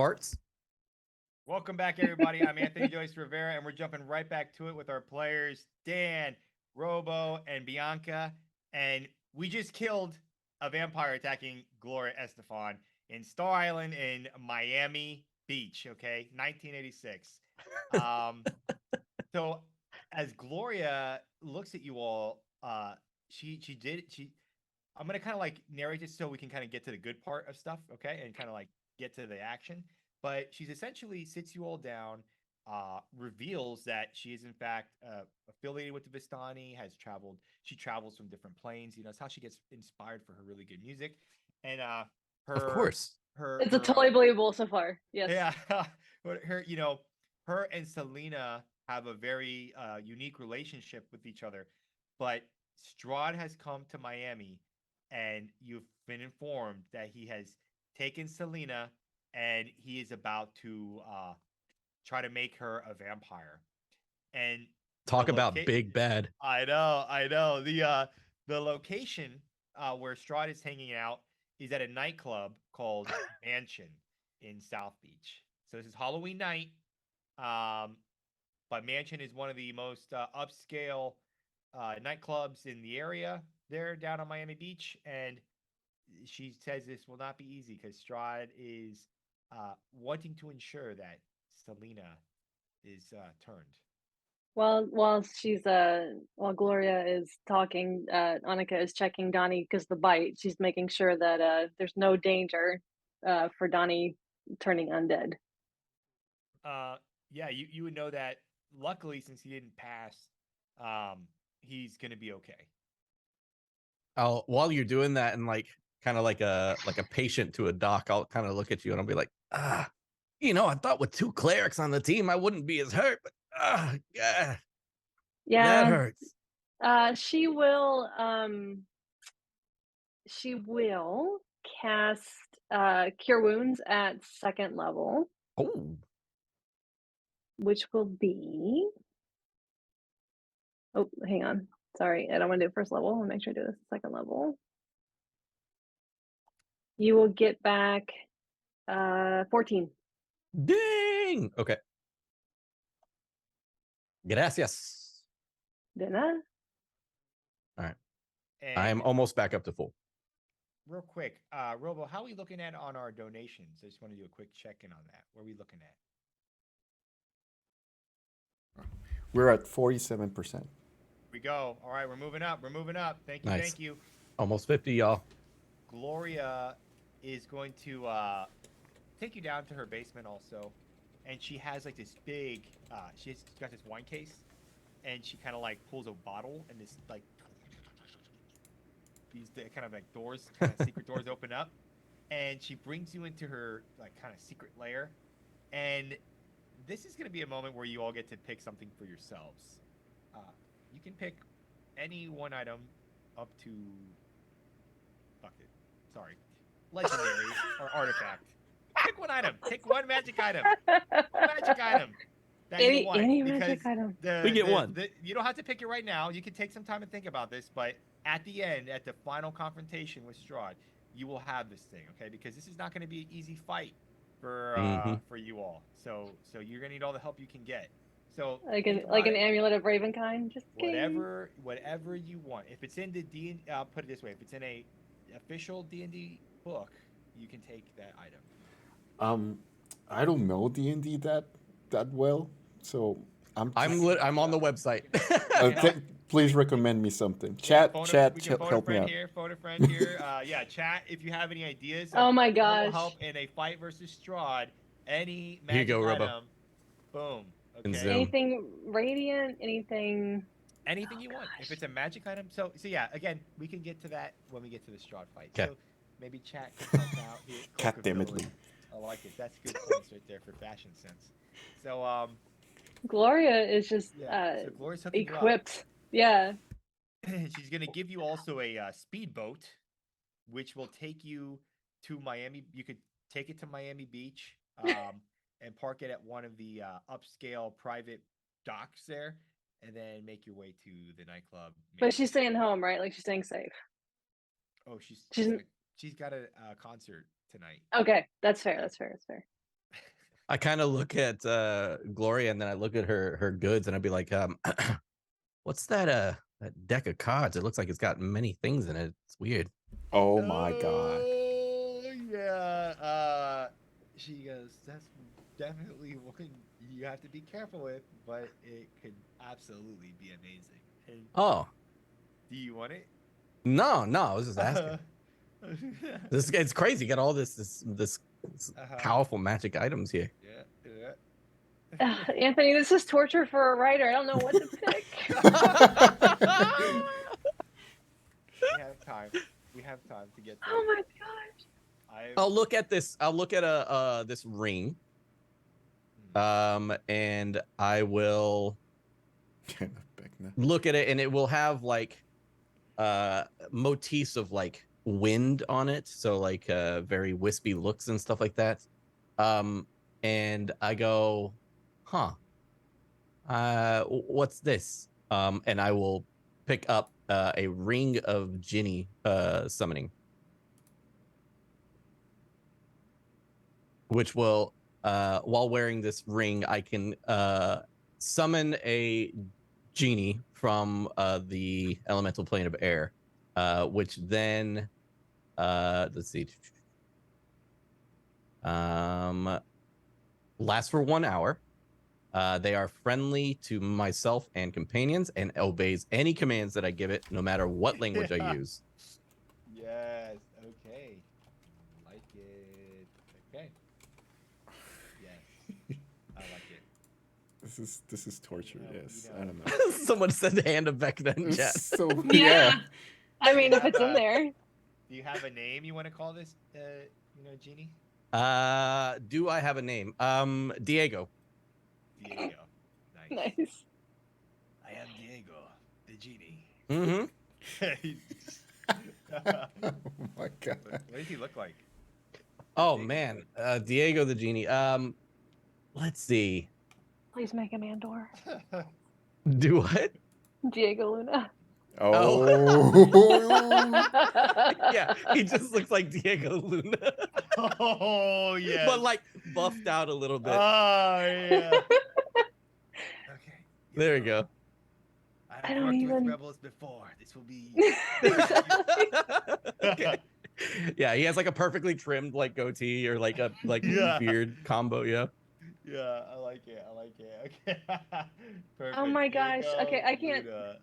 parts. Welcome back, everybody. I'm Anthony Joyce Rivera, and we're jumping right back to it with our players, Dan, Robo, and Bianca. And we just killed a vampire attacking Gloria Estefan in Star Island in Miami Beach, okay? 1986. So as Gloria looks at you all, I'm gonna kind of like narrate this so we can kind of get to the good part of stuff, okay? And kind of like get to the action. But she's essentially sits you all down, reveals that she is in fact affiliated with the Vistani, she travels from different planes. You know, it's how she gets inspired for her really good music. And Of course. It's totally believable so far. Yes. Yeah. Her and Selena have a very unique relationship with each other. But Strahd has come to Miami, and you've been informed that he has taken Selena and he is about to try to make her a vampire. And Talk about big bad. I know. The location where Strahd is hanging out is at a nightclub called Mansion in South Beach. So this is Halloween night. But Mansion is one of the most upscale nightclubs in the area there down on Miami Beach. And she says this will not be easy because Strahd is wanting to ensure that Selena is turned. While Gloria is talking, Annika is checking Donnie because the bite. She's making sure that there's no danger for Donnie turning undead. Yeah, you would know that. Luckily, since he didn't pass, he's gonna be okay. While you're doing that, and like kind of like a patient to a doc, I'll kind of look at you and I'll be like, I thought with 2 clerics on the team, I wouldn't be as hurt, but yeah, that hurts. She will cast Cure Wounds at 2nd level. Oh. Which will be... Oh, hang on. Sorry, I don't want to do it 1st level. I'll make sure I do this 2nd level. You will get back 14. Ding! Okay. Gracias. De nada. All right. And I'm almost back up to full. real quick, Robo, how are we looking at on our donations? I just want to do a quick check-in on that. What are we looking at? We're at 47%. We go. All right, we're moving up. Thank you. Nice. Thank you. Almost 50, y'all. Gloria is going to take you down to her basement also, and she has like this big she's got this wine case, and she kind of like pulls a bottle, and this like these kind of like doors, kind of secret doors open up, and she brings you into her like kind of secret lair. And this is going to be a moment where you all get to pick something for yourselves. You can pick any one item up to legendary or artifact. Pick one item. Pick one magic item. One magic item that you want. Any magic item. We get one. You don't have to pick it right now. You can take some time and think about this, but at the end, at the final confrontation with Strahd, you will have this thing, okay? Because this is not going to be an easy fight for you all. So you're going to need all the help you can get. So like an amulet of Ravenkind, just whatever you want. If it's in the D&D, I'll put it this way: if it's in a official D&D book, you can take that item. I don't know D&D that well, so I'm on the website. Please recommend me something. Chat, help me out. Phone a friend here. Yeah, chat. If you have any ideas, oh my gosh, help in a fight versus Strahd, any Here magic you go, item, Robo. boom. And Okay. Zoom. Anything radiant, anything you want. If it's a magic item, so yeah. Again, we can get to that when we get to the Strahd fight. Okay. So maybe chat can help out here. God damn it, Cloakability. I like it. That's good points right there for fashion sense. So Gloria is just so Gloria's hooking you up. equipped. Yeah. She's gonna give you also a speedboat, which will take you to Miami. You could take it to Miami Beach and park it at one of the upscale private docks there, and then make your way to the nightclub. But she's staying home, right? Like she's staying safe. Oh, she's got a concert tonight. Okay, that's fair. I kind of look at Gloria, and then I look at her goods, and I'd be like, what's that deck of cards? It looks like it's got many things in it. It's weird. Oh my god. Oh yeah. She goes, that's definitely one you have to be careful with, but it could absolutely be amazing. And Oh, do you want it? no, I was just asking. This it's crazy. You got all this powerful magic items here. Yeah. Anthony, this is torture for a writer. I don't know what to pick. We have time to get Oh there. my gosh. I'll look at this. I'll look at this ring. And I will look at it, and it will have like motifs of like wind on it, so like very wispy looks and stuff like that. And I go, huh, what's this? And I will pick up a ring of Ginny summoning, which will while wearing this ring, I can summon a genie from the elemental plane of air, which then let's see, lasts for 1 hour. They are friendly to myself and companions, and obeys any commands that I give it, no matter what language I use. Yes. Okay. Like it. Okay. Yes. I like it. This is torture. Yes, You know. I don't know. Someone said hand of Beck then chat. So Yeah. I mean, if have it's in there. Do you have a name you want to call this, genie? Do I have a name? Diego. Diego. Nice. I am Diego, the genie. Mm-hmm. Oh my god. What does he look like? Oh man, Diego the genie. Let's see. Please make him Andor. Do what? Diego Luna. Oh. Yeah, he just looks like Diego Luna. Oh yeah. But like buffed out a little bit. Oh yeah. Okay. There you go. I've don't worked even- with rebels before. This will be. Okay. Yeah, he has like a perfectly trimmed like goatee or like a Yeah. beard combo. Yeah. Yeah, I like it. Okay. Perfect. Oh my gosh. Diego Okay, I can't- Luna.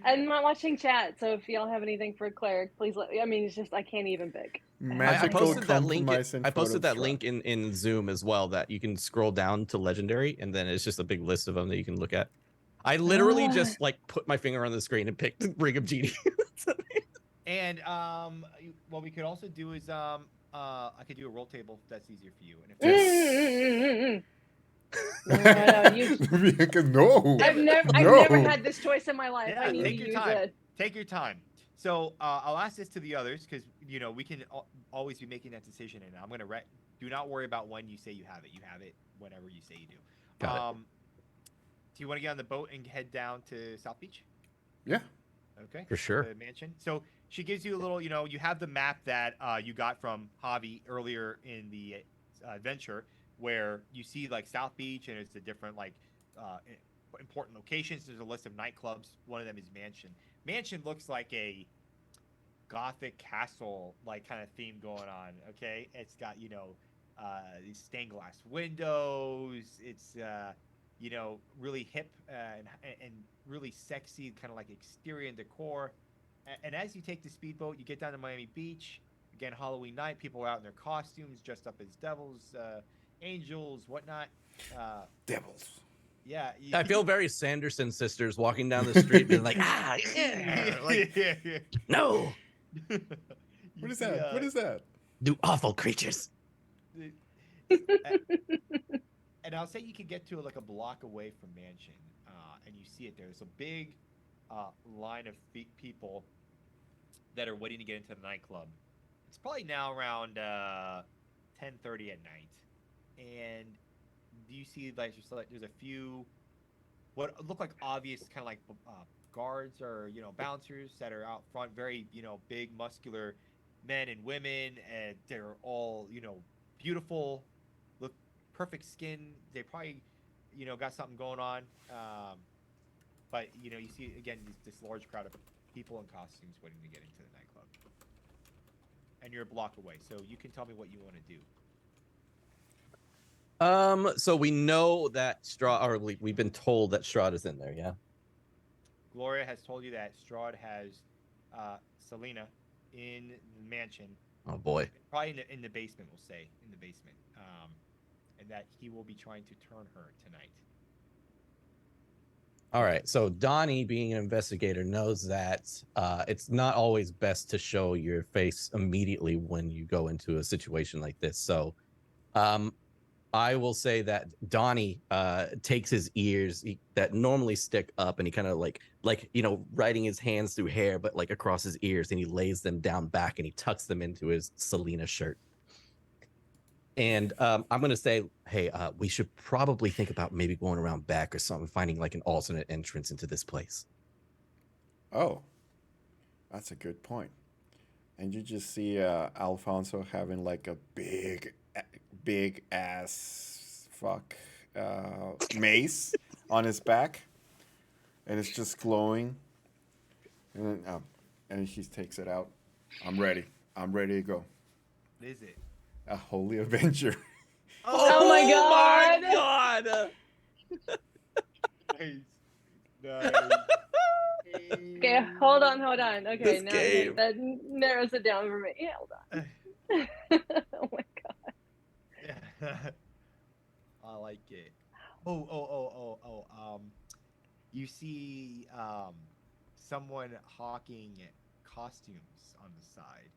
I'm not watching chat, so if y'all have anything for cleric, please let me. I mean, it's just I can't even pick. I Magical posted that link. compromise in I posted that Photoshop. link in Zoom as well. That you can scroll down to legendary, and then it's just a big list of them that you can look at. I literally just like put my finger on the screen and picked Ring of Genie. And what we could also do is I could do a roll table if that's easier for you. And if No, I've never had this choice in my life. Yeah, I need to take your use time. it. Take your time. So I'll ask this to the others because we can always be making that decision, and I'm gonna do not worry about when you say you have it. You have it whenever you say you do. Got it. Do you want to get on the boat and head down to South Beach? Yeah. Okay. For sure. The mansion. So she gives you a little. You have the map that you got from Javi earlier in the adventure, where you see like South Beach, and it's the different like important locations. There's a list of nightclubs. One of them is Mansion. Mansion looks like a gothic castle like kind of theme going on. Okay, it's got these stained glass windows. It's really hip and really sexy, kind of like exterior and decor. And as you take the speedboat, you get down to Miami Beach. Again, Halloween night, people are out in their costumes, dressed up as devils, angels, whatnot. Devils. Yeah, I feel very Sanderson sisters walking down the street, being like, yeah, like, no, What is that? What is that? do awful creatures. And I'll say you can get to like a block away from Mansion, and you see it there. There's a big line of people that are waiting to get into the nightclub. It's probably now around 10:30 at night, and you see like there's a few what look like obvious kind of like guards or bouncers that are out front, very big muscular men and women, and they're all beautiful, look perfect skin. They probably, got something going on. But you see again this large crowd of people in costumes waiting to get into the nightclub, and you're a block away. So you can tell me what you want to do. So we know that Strahd, or we've been told that Strahd is in there, yeah? Gloria has told you that Strahd has Selena in the mansion. Oh boy. Probably in the basement, we'll say. In the basement. And that he will be trying to turn her tonight. All right. So Donnie, being an investigator, knows that it's not always best to show your face immediately when you go into a situation like this. So I will say that Donnie takes his ears that normally stick up, and he kind of like riding his hands through hair, but like across his ears, and he lays them down back and he tucks them into his Selena shirt. And I'm going to say, hey, we should probably think about maybe going around back or something, finding like an alternate entrance into this place. Oh, that's a good point. And you just see Alfonso having like a big ass mace on his back, and it's just glowing. And he takes it out. I'm ready to go. What is it? A holy avenger. Oh my God! Nice. Nice. Okay, hold on. Okay, This now game. that narrows it down for me. Yeah, hold on. Oh my God. Yeah. I like it. You see someone hawking costumes on the side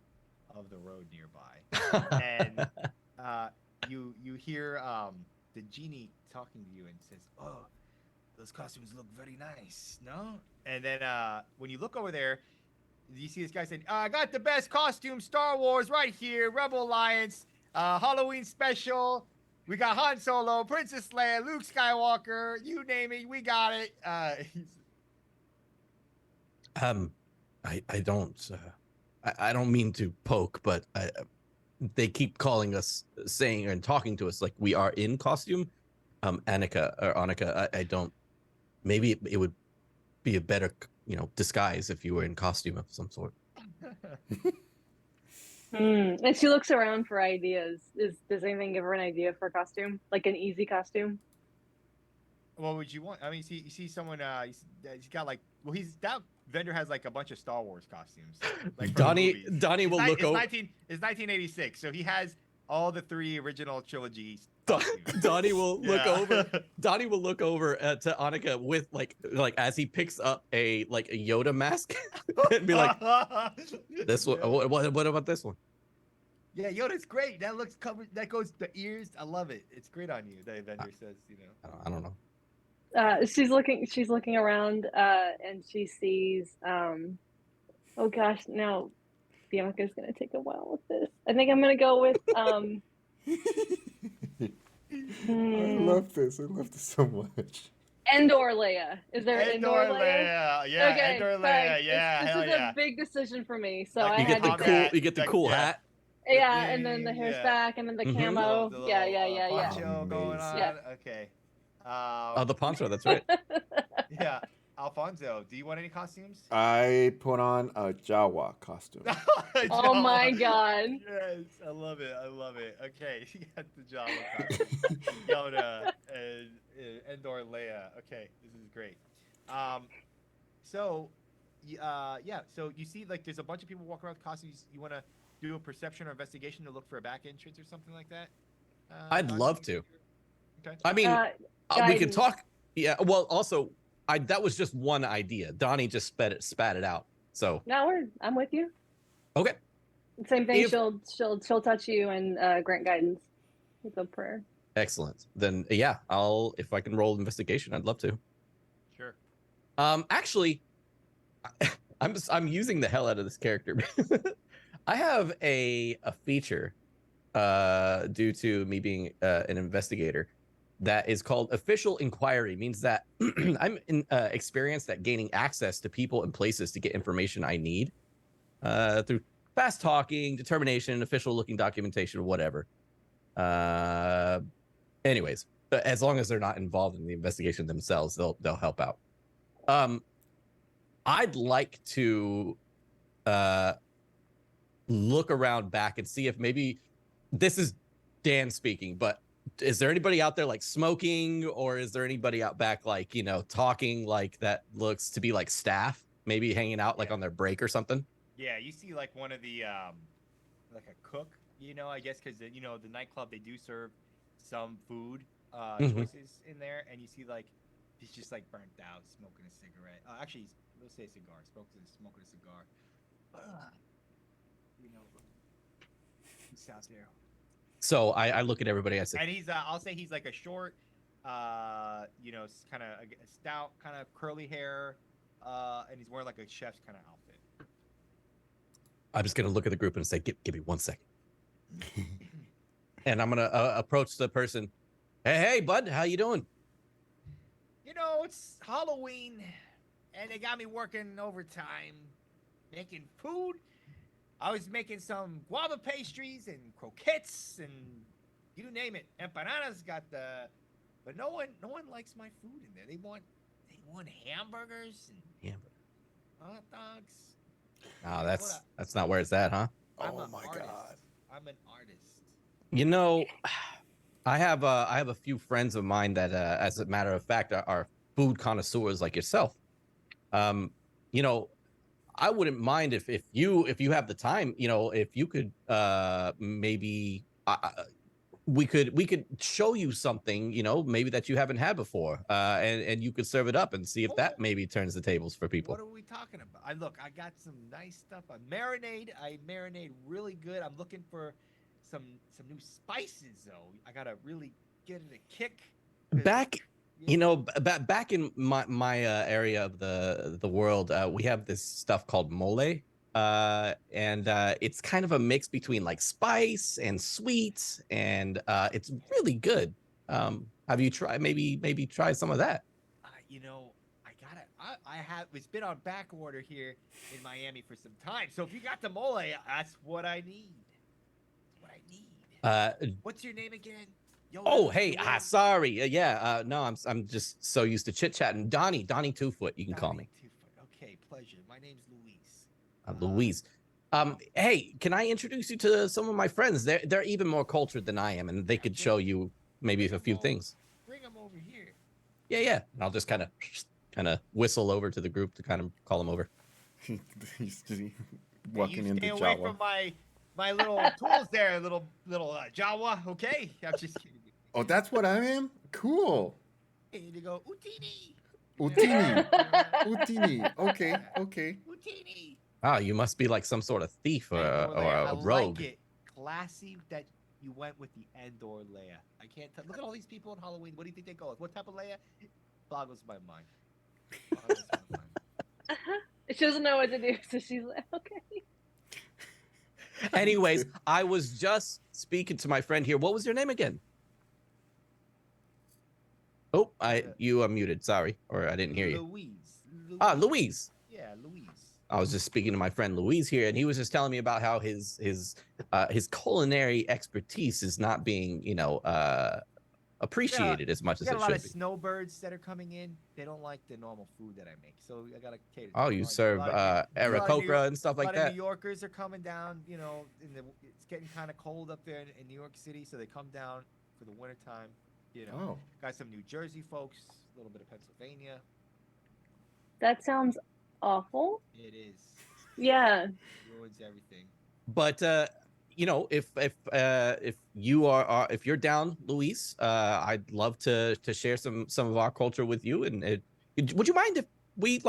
of the road nearby. And you hear the genie talking to you and says, "Oh, those costumes look very nice, no?" And then when you look over there, you see this guy saying, "I got the best costume, Star Wars, right here, Rebel Alliance, Halloween special. We got Han Solo, Princess Leia, Luke Skywalker, you name it, we got it." I don't mean to poke, but they keep calling us, saying and talking to us like we are in costume. Annika, I don't. Maybe it would be a better, disguise if you were in costume of some sort. And she looks around for ideas. Does anything give her an idea for a costume? Like an easy costume? What would you want? I mean, you see someone, he's got like, well, that vendor has like a bunch of Star Wars costumes. Like from the movies. Donnie will look over. It's 1986, so he has all the 3 original trilogies. Donnie will look over. Donnie will look over to Annika with like as he picks up a Yoda mask and be like, "This one. What about this one?" Yeah, Yoda's great. That looks covered. That goes the ears. I love it. It's great on you. The vendor says, I don't know. She's looking around and she sees oh gosh, now Bianca's gonna take a while with this. I think I'm gonna go with I love this so much. Endor Leia. Is there an Endor Leia? Yeah, Okay, Endor sorry. Leia. Yeah, This hell is yeah. a big decision for me, so Like I You had get to the go. cool. You get the cool hat. Yeah, and then the hair's Yeah. back, and then the Mhm. camo. The little, Yeah. poncho going on. Yeah. Okay. Oh, the poncho. That's right. Yeah. Alfonso, do you want any costumes? I put on a Jawa costume. Oh my God. Yes, I love it. Okay, you got the Jawa costume. Yoda and Endor Leia. Okay, this is great. So you see, like, there's a bunch of people walking around with costumes. You want to do a perception or investigation to look for a back entrance or something like that? I'd love to. Okay. I mean, we could guidance. talk. Yeah. Well, also, that was just one idea. Donnie just spat it out. So No, I'm with you. okay. Same thing. If- She'll touch you and grant guidance with a prayer. Excellent. Then yeah, if I can roll investigation, I'd love to. Sure. Actually, I'm using the hell out of this character. I have a feature due to me being an investigator that is called official inquiry. Means that I'm experienced at gaining access to people and places to get information I need through fast talking, determination, official looking documentation, or whatever. Anyways, as long as they're not involved in the investigation themselves, they'll help out. I'd like to look around back and see if maybe this is Dan speaking, but is there anybody out there like smoking, or is there anybody out back like, talking like that looks to be like staff, maybe hanging out like on their break or something? Yeah, you see like one of the like a cook, I guess because the nightclub, they do serve some food choices in there, and you see like he's just like burnt out, smoking a cigarette. Actually, let's say a cigar. Smoking a cigar. He's out there. So I look at everybody. I say, And he's I'll say he's like a short, kind of a stout, kind of curly hair, and he's wearing like a chef's kind of outfit. I'm just gonna look at the group and say, give me 1 second. And I'm gonna approach the person. Hey, bud, how you doing? It's Halloween, and they got me working overtime, making food. I was making some guava pastries and croquettes and you name it. Empanadas but no one likes my food in there. They want hamburgers and hot dogs. Oh, that's not where it's at, huh? Oh my God. I'm an artist. I have a few friends of mine that, as a matter of fact, are food connoisseurs like yourself. I wouldn't mind if you have the time, if you could maybe we could show you something, maybe that you haven't had before, and you could serve it up and see if that maybe turns the tables for people. What are we talking about? I got some nice stuff. I marinate really good. I'm looking for some new spices though. I gotta really get in a kick. Back in my area of the world, we have this stuff called mole, and it's kind of a mix between like spice and sweet, and it's really good. Have you tried maybe try some of that? I have. It's been on back order here in Miami for some time. So if you got the mole, that's what I need. What's your name again? Hey, sorry. No, I'm just so used to chit chatting. Donnie 2-foot, you can call me. 2-foot. Okay, pleasure. My name's Luis. Louise. Hey, can I introduce you to some of my friends? They're even more cultured than I am, and they could show you maybe a few things. Bring them over here. Yeah. And I'll just kind of whistle over to the group to kind of call them over. He's just walking into Stay Jawa. away from my little tools there, little Jawa. Okay, I'm just kidding. Oh, that's what I am? Cool. Here you go, Utini. Utini. Okay. Utini. Oh, you must be like some sort of thief or a rogue. Like it. Classy that you went with the Endor Leia. I can't tell. Look at all these people on Halloween. What do you think they go with? What type of Leia? Boggles my mind. She doesn't know what to do, so she's like, okay. Anyways, I was just speaking to my friend here. What was your name again? Oh, you are muted. Sorry, or I didn't hear you. Louise. Louise. Yeah, Louise. I was just speaking to my friend Louise here, and he was just telling me about how his culinary expertise is not being, appreciated as much as it should be. Got a lot of snowbirds that are coming in. They don't like the normal food that I make, so I gotta cater. Oh, you serve Aarakocra and stuff like that. A lot of New Yorkers are coming down. It's getting kind of cold up there in New York City, so they come down for the wintertime. Got some New Jersey folks, a little bit of Pennsylvania. That sounds awful. It is. Yeah. It ruins everything. But if you are if you're down, Luis, I'd love to share some of our culture with you. And would you mind if we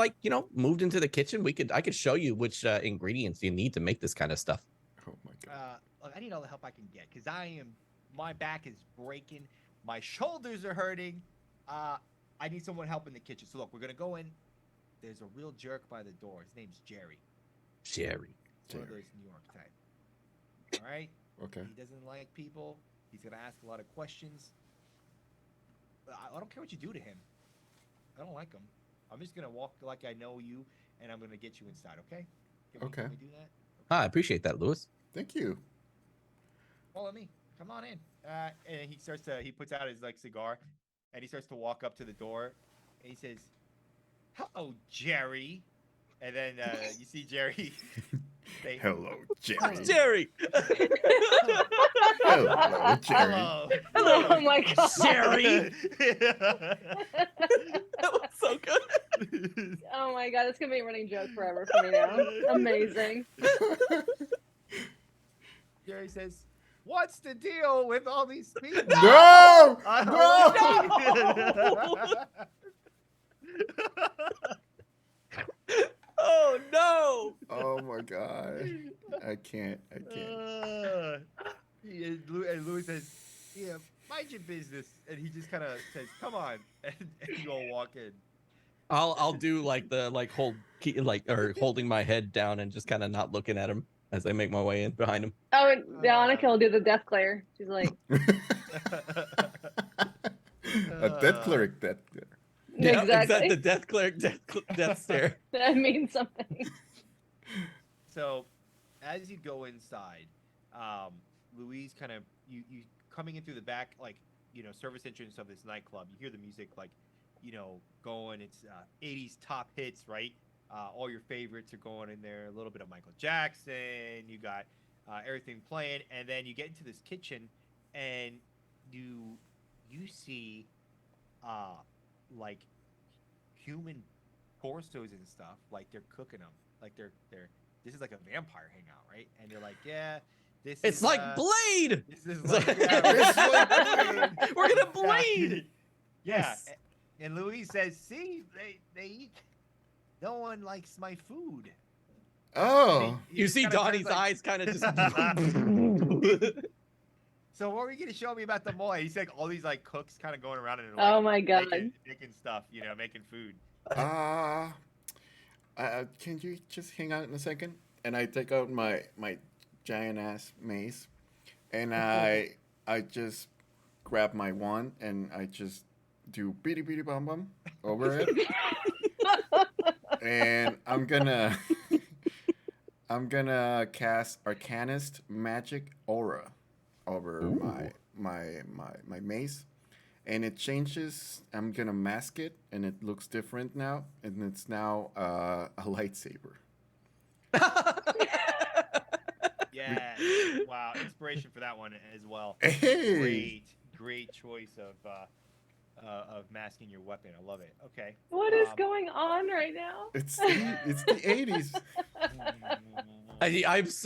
moved into the kitchen? I could show you which ingredients you need to make this kind of stuff. Oh my God. Look, I need all the help I can get because my back is breaking, my shoulders are hurting. I need someone help in the kitchen. So look, we're gonna go in. There's a real jerk by the door. His name's Jerry. One of those New York type. All right. Okay. He doesn't like people. He's gonna ask a lot of questions. I don't care what you do to him. I don't like him. I'm just gonna walk like I know you, and I'm gonna get you inside. Okay? Can we do that? I appreciate that, Louis. Thank you. Follow me. come on in. And he puts out his like cigar, and he starts to walk up to the door, and he says, "Hello, Jerry." And then you see Jerry say, Hello, "Hello, Jerry. Jerry. Hello, Jerry. hello, Oh my god. Jerry. That was so good. Oh my god, it's gonna be a running joke forever for me now. Amazing. Jerry says, "What's the deal with all these people?" No! Oh no! Oh my god. I can't. And Louis says, "Yeah, mind your business," and he just kind of says, "Come on," and you all walk in. I'll do like the holding my head down and just kind of not looking at him as I make my way in behind him. Oh, and Annika will do the death glare. She's like, A death cleric, death cleric. Yeah, exactly. The death cleric, death stare. That means something. So, as you go inside, Louise kind of you coming in through the back, like service entrance of this nightclub. You hear the music like going. It's 80s top hits, right? All your favorites are going in there. A little bit of Michael Jackson. You got everything playing, and then you get into this kitchen, and you see like human torsos and stuff. Like they're cooking them. Like they're this is like a vampire hangout, right? And you're like, yeah, this It's is like Blade. this is like it's like Blade. We're gonna Blade. Yeah. Yes. And Louise says, "See, they eat. No one likes my food." Oh. He You just see kinda turns Donnie's like- eyes kind of just. So what were you gonna show me about the mole? He's like all these like cooks kind of going around and Oh my god. making stuff, making food. Can you just hang out in a second? And I take out my giant ass mace, and I just grab my wand and I just do beady beady bum bum over it, and I'm gonna cast Arcanist Magic Aura over Ooh. my mace, and it changes. I'm gonna mask it, and it looks different now, and it's now a lightsaber. Yeah. Wow. Inspiration for that one as well. Hey, Great choice of masking your weapon. I love it. Okay. What is going on right now? it's the 80s.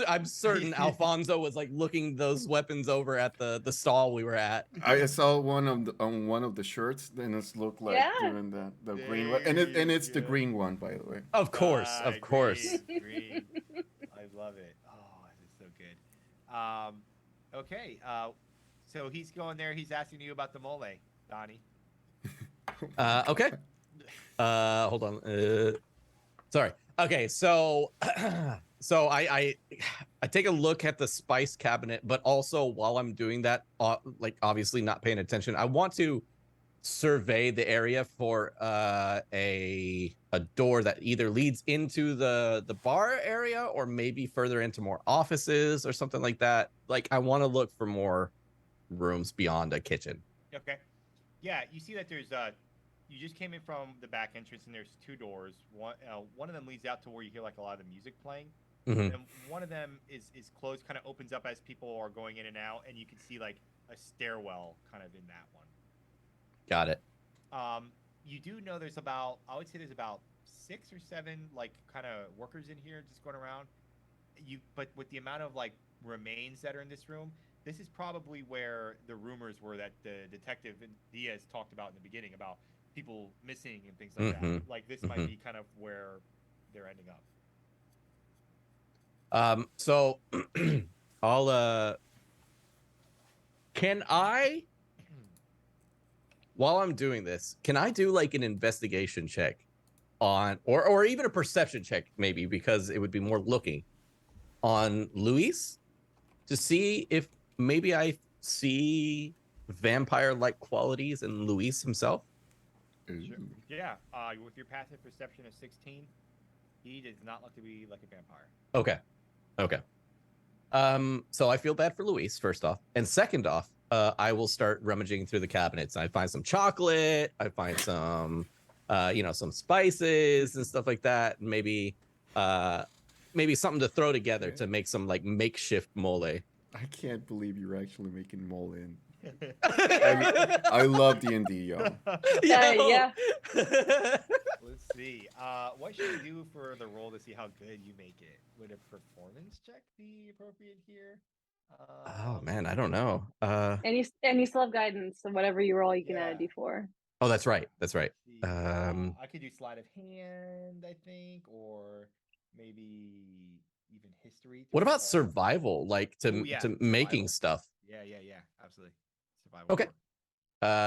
I'm certain Alfonso was like looking those weapons over at the stall we were at. I saw one on one of the shirts, and it's looked like Yeah. doing the green one, and it's the green one, by the way. Of course. Green. I love it. Oh, this is so good. Okay. So he's going there. He's asking you about the mole, Donnie. Okay. Hold on. Sorry. Okay, so I take a look at the spice cabinet, but also while I'm doing that, like obviously not paying attention, I want to survey the area for a door that either leads into the bar area or maybe further into more offices or something like that. Like I want to look for more rooms beyond a kitchen. Okay. Yeah, you see that there's you just came in from the back entrance and there's two doors. One of them leads out to where you hear like a lot of the music playing. Mhm. And one of them is closed, kind of opens up as people are going in and out, and you can see like a stairwell kind of in that one. Got it. You do know there's I would say there's about 6 or 7 like kind of workers in here just going around. But with the amount of like remains that are in this room, this is probably where the rumors were that the detective Diaz talked about in the beginning about people missing and things like that. Like this might be kind of where they're ending up. So I'll can I, while I'm doing this, can I do like an investigation check on or even a perception check maybe, because it would be more looking on Luis to see if maybe I see vampire-like qualities in Luis himself? Sure. Yeah, with your passive perception of 16, he does not look to be like a vampire. Okay. So I feel bad for Luis, first off. And second off, I will start rummaging through the cabinets. I find some chocolate, I find some some spices and stuff like that. And maybe something to throw together to make some like makeshift mole. I can't believe you're actually making mole in. I love D&D, y'all. Yeah. Let's see. What should we do for the roll to see how good you make it? Would a performance check be appropriate here? Oh man, I don't know. And you still have guidance, so whatever you roll, you can add a Yeah. D4. Oh, that's right. That's right. See, I could do sleight of hand, I think, or maybe even history. What about recall. survival? Like Ooh, yeah, to making survival. stuff. Yeah, absolutely. Survival. Okay.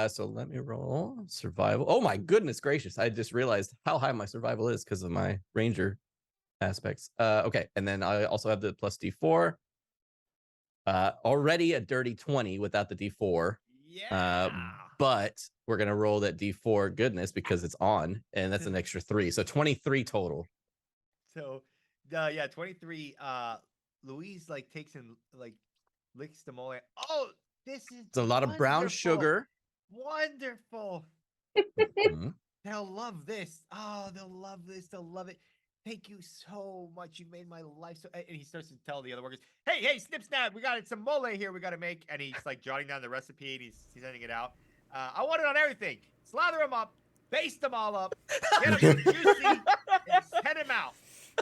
So let me roll survival. Oh my goodness gracious! I just realized how high my survival is because of my ranger aspects. Okay, and then I also have the plus D4. Already a dirty 20 without the D4. Yeah. But we're gonna roll that D4 goodness because it's on, and that's an extra 3. So 23 total. So, 23. Louise like takes and like licks the mole. Oh, this is. It's a lot of brown wonderful. sugar. Wonderful. Mhm. They'll love this. Oh, they'll love this. They'll love it. Thank you so much. You made my life so. And he starts to tell the other workers, "Hey, snip snap. We got some mole here. We got to make." And he's like jotting down the recipe. And he's sending it out. I want it on everything. Slather them up. Baste them all up. Get them juicy. And send them out.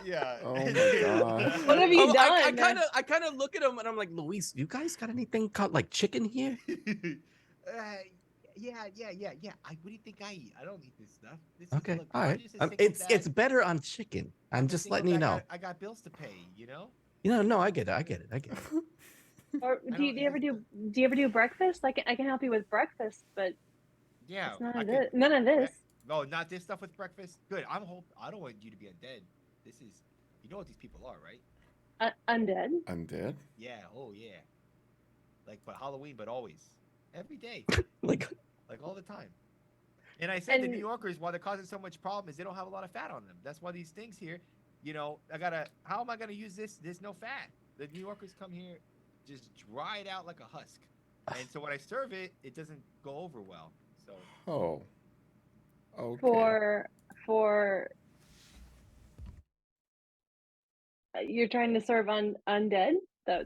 Yeah. Oh my God. What have you Oh, done? I kind of look at him and I'm like, Luis, you guys got anything called like chicken here? Yeah. What do you think I eat? I don't eat this stuff. This Okay, is, look, all I'm right. just a single It's dad. better on chicken. I'm just single letting you dad. know. I got bills to pay. You know. No, I get it. Or I do you don't- ever do breakfast? I can help you with breakfast, but Yeah. it's none I of could- this. None of this. No, not this stuff with breakfast. Good. I don't want you to be undead. This is. You know what these people are, right? Undead. Undead? Yeah. Oh yeah. Like, but Halloween, but always, every day, Like, like all the time. And I said the And- New Yorkers, why they're causing so much problem is they don't have a lot of fat on them. That's why these things here, how am I gonna use this? There's no fat. The New Yorkers come here, just dry it out like a husk. And so when I serve it, it doesn't go over well. So Oh. Okay. For you're trying to serve undead to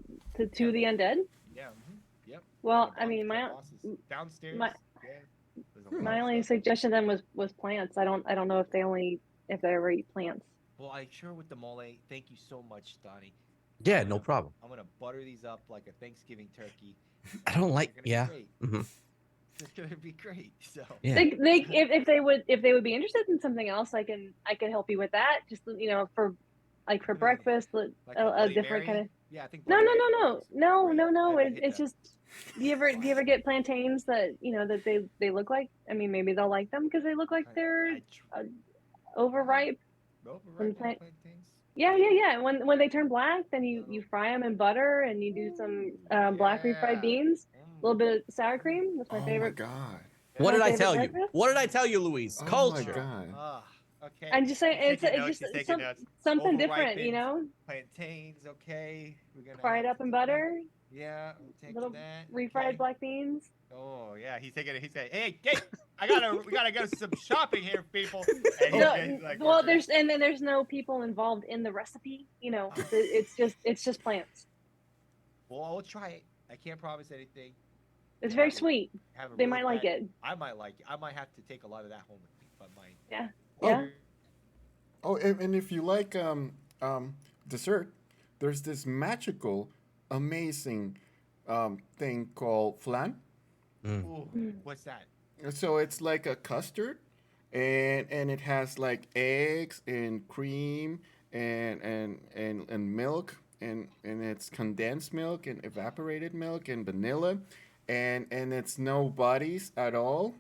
the undead. yeah, yep. Well, My I mean, boss- my bosses downstairs. my- yeah, there's a lot my of only stuff. suggestion then was plants. I don't know if they ever eat plants. Well, I sure with the mole. Thank you so much, Donnie. yeah, no problem. I'm gonna butter these up like a Thanksgiving turkey. I don't like. They're gonna Yeah. be great. Mhm. It's gonna be great. So Yeah. If they would be interested in something else, I can help you with that. Just for Really? breakfast, like a Bloody different Mary? kind of. Yeah, I think. No, Bloody no, Mary no, works. no, Great. no, no. I haven't hit It's that. just. Do you ever get plantains that that they look like? I mean, maybe they'll like them because they look like they're overripe. Overripe plant- plantains. Yeah. When they turn black, then you fry them in butter and you do some black refried Yeah. beans, a little bit of sour cream. That's my Oh favorite. my God. What did My I favorite tell you? breakfast? What did I tell you, Luis? Oh my Culture. God. Okay. I'm just saying He's it's taking notes, just he's taking notes. something different, Overripened plantains. Okay. We're gonna Fry it have up in some- butter, Yeah, I'm taking little that. refried okay. black beans. Oh yeah, he's taking it. He's saying, "Hey, we gotta go some shopping here, people." And No, he's like, well, working. there's no people involved in the recipe. It's just plants. Well, I'll try it. I can't promise anything. It's very sweet. Have a They really might like bad- it. I might like it. I might have to take a lot of that home with me, but my Yeah. Oh. Yeah. Oh, and if you like dessert, there's this magical, amazing thing called flan. Ooh, Mm. what's that? So it's like a custard, and it has like eggs and cream and milk, and it's condensed milk and evaporated milk and vanilla, and it's no bodies at all.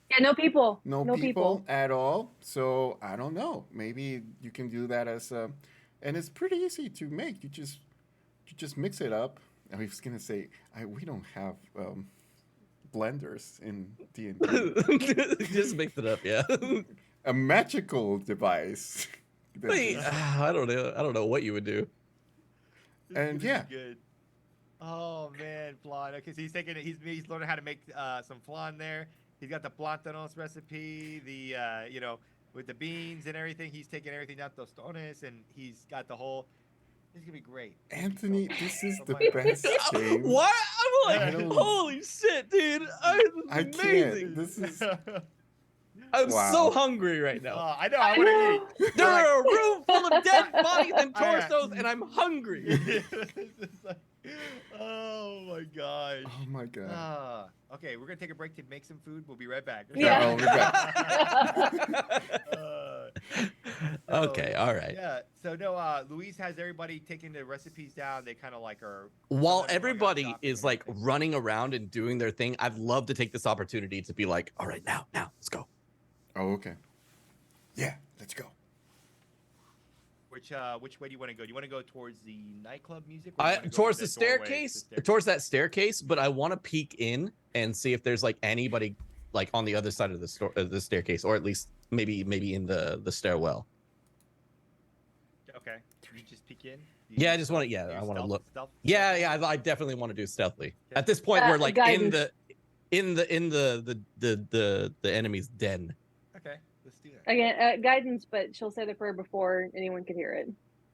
Yeah. No people. No people at all. So I don't know. Maybe you can do that as a, and it's pretty easy to make. You just mix it up. I was gonna say we don't have blenders in D&D. Just mix it up, yeah. A magical device. Wait, I don't know what you would do. And This is yeah. good. Oh man, flan. Okay, so he's taking it. He's learning how to make some flan there. He's got the plantanos recipe. With the beans and everything. He's taking everything down to tostones, and he's got the whole. This is gonna be great. Thank you so Anthony, much. this is Oh the my God. best game. What? I'm I like, don't- holy shit, dude! This I is can't. amazing. This is I'm so wow. hungry right now. Oh, I know. I want to eat. There like- are a room full of dead bodies and I- torsos, and I'm hungry. It's like, oh my gosh. Oh my god. Okay, we're gonna take a break to make some food. We'll be right back. Yeah. I'll be back. Okay, all right. Yeah. So no, Louise has everybody taking the recipes down. They kind of like are. While some of them are going out everybody shopping is and like everything. running around and doing their thing, I'd love to take this opportunity to be like, all right, now, let's go. Oh, okay. Yeah, let's go. Which way do you want to go? Do you want to go towards the nightclub music? Or do you wanna go Towards to the doorway, staircase, towards that staircase, but I want to peek in and see if there's like anybody like on the other side of the staircase, or at least maybe in the stairwell. Okay. You just peek in. Yeah, I just want to. Yeah, I want to look. Stealth? Yeah, I definitely want to do stealthily. Okay. At this point, we're like guidance. in the enemy's den. Okay, let's do that. Again, guidance, but she'll say the prayer before anyone could hear it.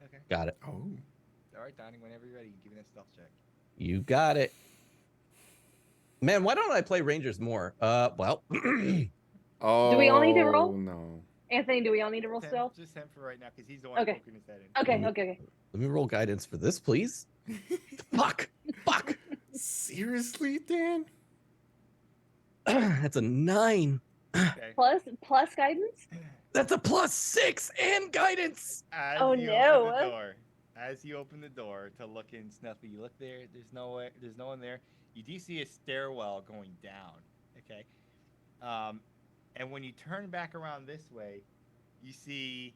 Okay. Got it. Oh. All right, Donnie. Whenever you're ready, give me that stealth check. You got it. Man, why don't I play Rangers more? Oh. Do we all need to roll? No. Anthony, do we all need to roll Him- stealth? Just him for right now, because he's the one Okay. poking his head in. Okay, okay. Let me roll guidance for this, please. Fuck. Seriously, Dan? That's a 9. Okay. Plus guidance? That's a +6 and guidance. As Oh, you no. Open the door, as you open the door to look in Snuffy, you look there. There's no one there. You do see a stairwell going down. Okay. And when you turn back around this way, you see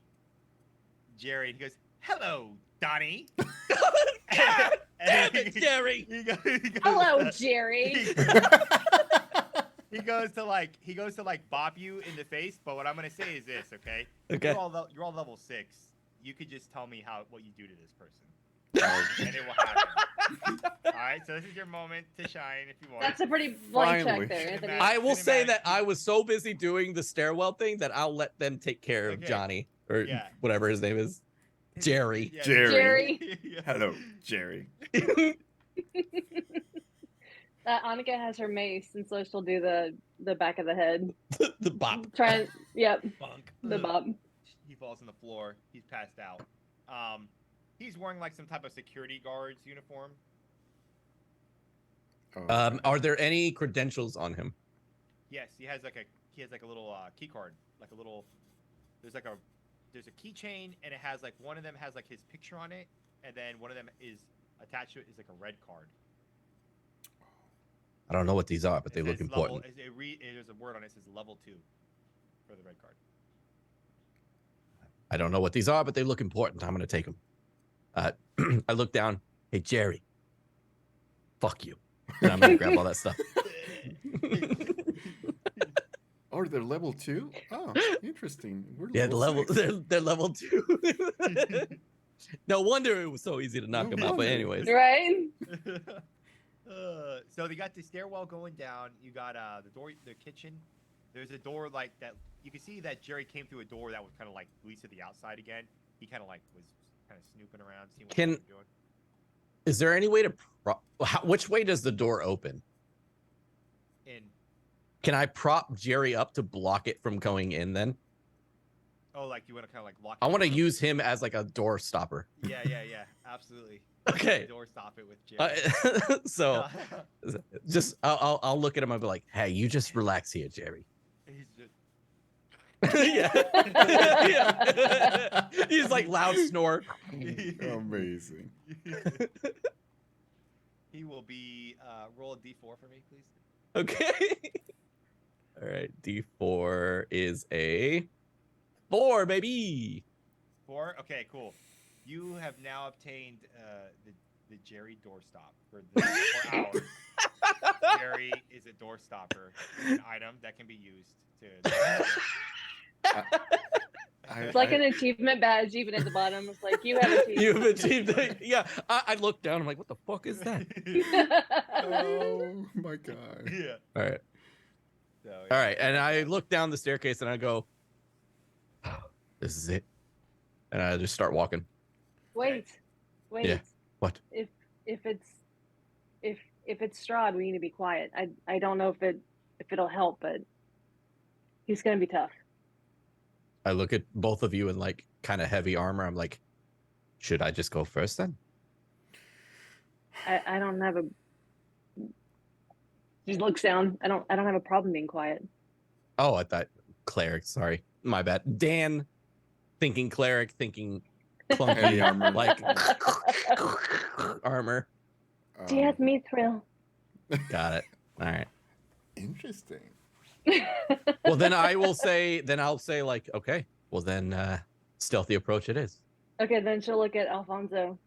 Jerry. He goes, "Hello, Donnie." God damn And it, Jerry. he goes, Hello, Jerry. He goes to like bop you in the face, but what I'm gonna say is this, okay? Okay. You're all level 6. You could just tell me what you do to this person, and it will happen. All right, so this is your moment to shine if you want. That's a pretty blank Finally. check there, Anthony. I will say Cinematic. that I was so busy doing the stairwell thing that I'll let them take care of Okay. Johnny or Yeah. whatever his name is. Jerry. Yeah, Jerry. Yeah. Hello, Jerry. Annika has her mace, and so she'll do the back of the head. The bop. Yep, Bonk. the bob. He falls on the floor. He's passed out. He's wearing like some type of security guard's uniform. Oh. Are there any credentials on him? Yes, he has like a little key card, like a little. There's a keychain, and it has like one of them has like his picture on it, and then one of them is attached to it is like a red card. I don't know what these are, but they It look says important. There's a word on it that says level 2 for the red card. I don't know what these are, but they look important. I'm going to take them. I look down. Hey, Jerry. Fuck you. And I'm going to grab all that stuff. Oh, they're level 2? Oh, interesting. We're Yeah, six. they're level 2. No wonder it was so easy to knock No them out. But wonder. anyways. Right? So you got the stairwell going down. You got the door, the kitchen. There's a door like that. You can see that Jerry came through a door that was kind of like leads to the outside again. He kind of like was kind of snooping around, seeing what they were doing. Is there any way to which way does the door open? In Can I prop Jerry up to block it from going in then? like you want to kind of like lock. I want to it up? use him as like a door stopper. Yeah, absolutely. Okay. Door stop it with Jerry. So just I'll look at him and be like, "Hey, you just relax here, Jerry." He's just. Yeah. Yeah. He's like loud snore. Amazing. He will be roll a d4 for me, please. Okay. All right. D4 is a 4, baby. 4. Okay, cool. You have now obtained the Jerry doorstop for the 4 hours. Jerry is a door stopper. It's an item that can be used to. It's like an achievement badge, even at the bottom. It's like you have achieved. You've achieved it. Yeah, I look down. I'm like, what the fuck is that? Oh my god. Yeah. All right, So, all yeah, right. And I look down the staircase and I go, this is it. And I just start walking. Wait. Yeah. What? If it's Strahd, we need to be quiet. I don't know if it'll help, but he's gonna be tough. I look at both of you in like kind of heavy armor. I'm like, should I just go first then? I don't have a. Just looks down. I don't have a problem being quiet. Oh, I thought cleric. Sorry, my bad. Dan, thinking cleric, thinking clunky Heavy armor. like armor. Death me thrill. Got it. All right. Interesting. Well, then I will say. Then I'll say like, okay. Well, then stealthy approach it is. Okay, then she'll look at Alfonso.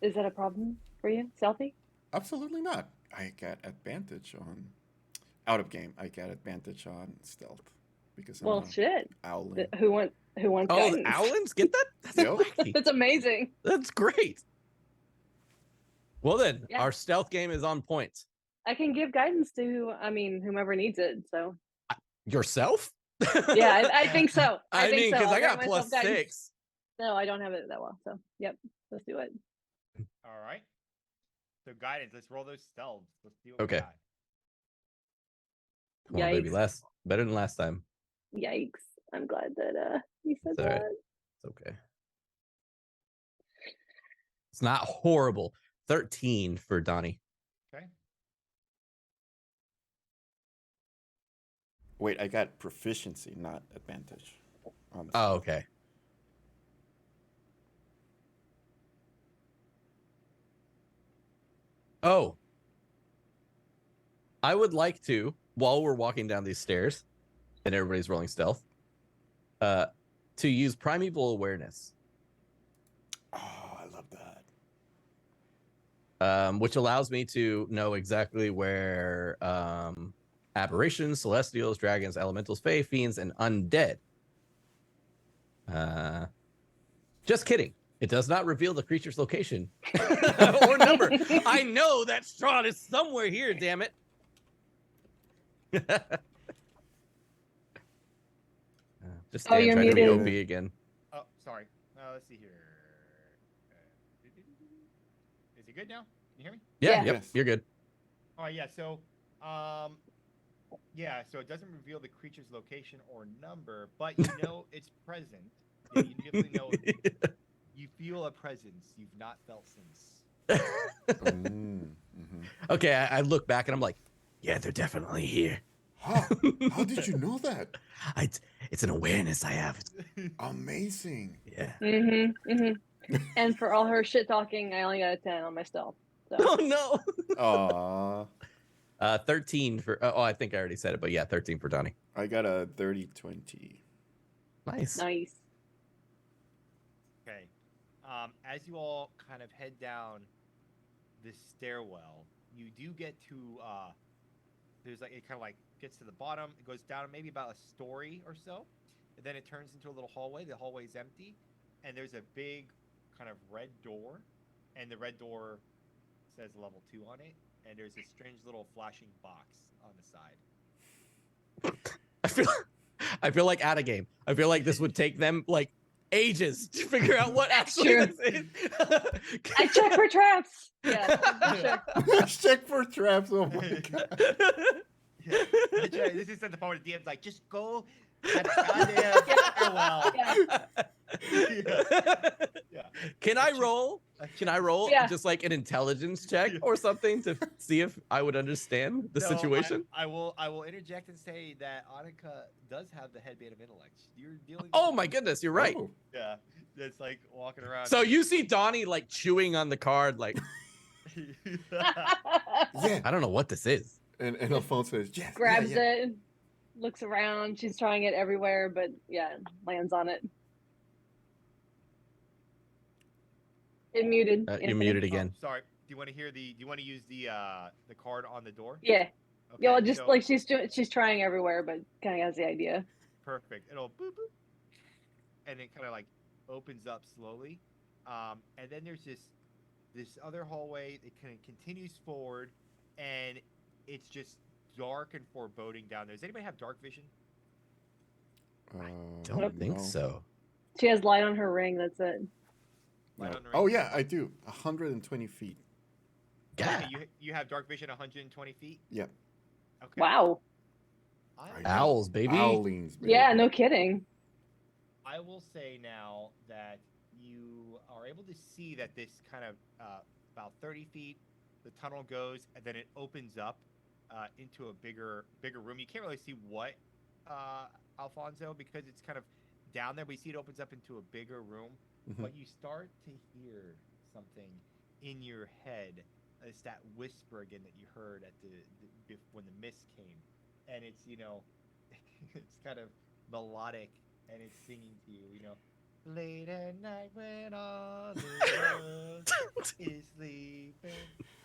Is that a problem for you, stealthy? Absolutely not. I got advantage on out of game. I got advantage on stealth because I'm Well, shit. owling. Who wants Oh, guidance? the Owlins get that? That's Yep. wacky. That's amazing. That's great. Well, then Yeah. our stealth game is on point. I can give guidance to whomever needs it. So Yourself? yeah, I think so. I think mean, so. because I'll I got grant myself plus guidance. 6. No, I don't have it that well. So yep, let's do it. All right. So guidance. Let's roll those stealths. Let's see what Okay. we got. Come on, baby. Yikes. Better than last time. Yikes! I'm glad that you said It's all that. right. It's okay. It's not horrible. 13 for Donnie. Okay. Wait, I got proficiency, not advantage. Oh, okay. Oh. I would like to, while we're walking down these stairs and everybody's rolling stealth, to use primeval awareness. Oh, I love that. Which allows me to know exactly where aberrations, celestials, dragons, elementals, fae, fiends, and undead. Just kidding. It does not reveal the creature's location or number. I know that Strahd is somewhere here, damn it. Just Oh, you're trying to be muted. OP again. Oh, sorry. Let's see here. Is it good now? Can you hear me? Yeah, Yeah. yep, Yes. you're good. Oh yeah. So, so it doesn't reveal the creature's location or number, but you know it's present. Yeah, you definitely know. You feel a presence you've not felt since. Okay, I look back and I'm like, yeah, they're definitely here. How did you know that? It's an awareness I have. Amazing. Yeah. And for all her shit talking, I only got a 10 on my stealth. So. Oh no. Aw. 13 for. Oh, I think I already said it, but yeah, 13 for Donnie. I got a 30-20. Nice. Nice. Okay. As you all kind of head down this stairwell, you do get to there's like it kind of like gets to the bottom. It goes down maybe about a story or so, and then it turns into a little hallway. The hallway is empty, and there's a big kind of red door, and the red door says level 2 on it, and there's a strange little flashing box on the side. I feel like at a game. I feel like this would take them like ages to figure out what actually Sure. this is. I check for traps. Yeah, sure. Check for traps. Oh my god. Yeah. This is at the point where DM's like, just go at the goddamn stairwell. Yeah. Can I roll? Can I roll Yeah. just like an intelligence check or something to see if I would understand the No, situation? I will interject and say that Annika does have the headband of intellect. You're dealing. Oh with my goodness, you're right. Oh. Yeah, it's like walking around. So you see Donnie like chewing on the card, like Yeah. I don't know what this is. And Alphonse says, yes. Grabs yeah. it, looks around. She's trying it everywhere, but yeah, lands on it. It muted. You're Anthony. muted Oh, again. sorry. Do you want to hear the? Do you want to use the card on the door? Yeah. Okay, Yeah, well, just so- like she's trying everywhere, but kind of has the idea. Perfect. It'll boop boop. and it kind of like opens up slowly. And then there's this other hallway that kind of continues forward, and it's just dark and foreboding down there. Does anybody have dark vision? Don't think no. so. She has light on her ring. That's it. Light No. on the Oh ring? yeah, I do. 120 feet. Yeah. Okay, you have dark vision 120 feet. Yeah. Okay. Wow. Owls, baby. Owlings, baby. Yeah, no kidding. I will say now that you are able to see that this kind of about 30 feet, the tunnel goes, and then it opens up into a bigger room. You can't really see what Alfonso, because it's kind of down there. But you see it opens up into a bigger room, Mhm. but you start to hear something in your head. It's that whisper again that you heard at when the mist came, and it's it's kind of melodic, and it's singing to you, late at night when all the world is sleeping,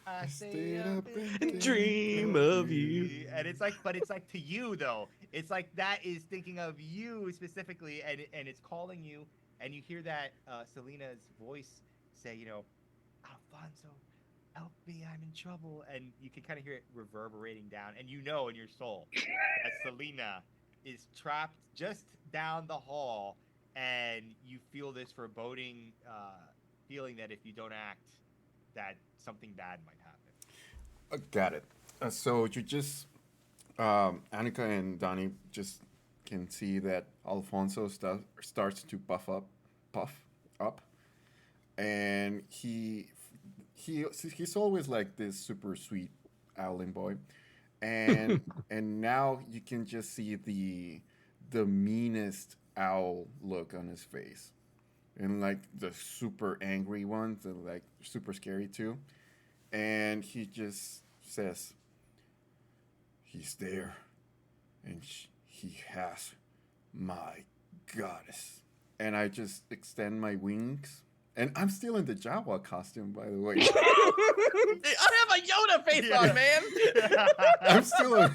I stay up and dream of you. And it's like, but it's like to you though. It's like that is thinking of you specifically, and it's calling you, and you hear that Selena's voice say, Alfonso, help me, I'm in trouble, and you can kind of hear it reverberating down, and in your soul that Selena is trapped just down the hall, and you feel this foreboding feeling that if you don't act, that something bad might happen. Got it. So you just, Annika and Donnie just can see that Alfonso starts to puff up, and he's always like this super sweet owling boy, and and now you can just see the meanest owl look on his face, and like the super angry ones, and like super scary too, and he just says, "He's there, and he has my goddess." And I just extend my wings, and I'm still in the Jawa costume, by the way. I have a Yoda face on, man. I'm still a,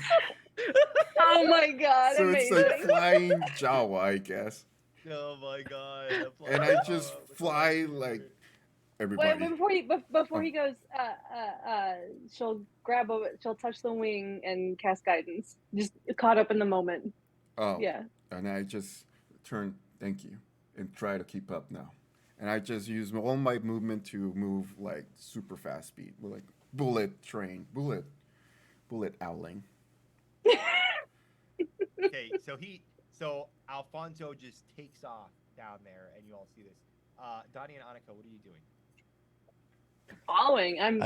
Oh my god, so it's amazing. like flying Jawa, I guess. Oh my god! And I just fly like everybody. Wait, before he goes, she'll she'll touch the wing and cast guidance. Just caught up in the moment. Oh, Yeah. and I just turn, thank you, and try to keep up now. And I just use all my movement to move like super fast speed, like bullet owling. Okay, so Alfonso just takes off down there, and you all see this. Donnie and Annika, what are you doing? Following. I'm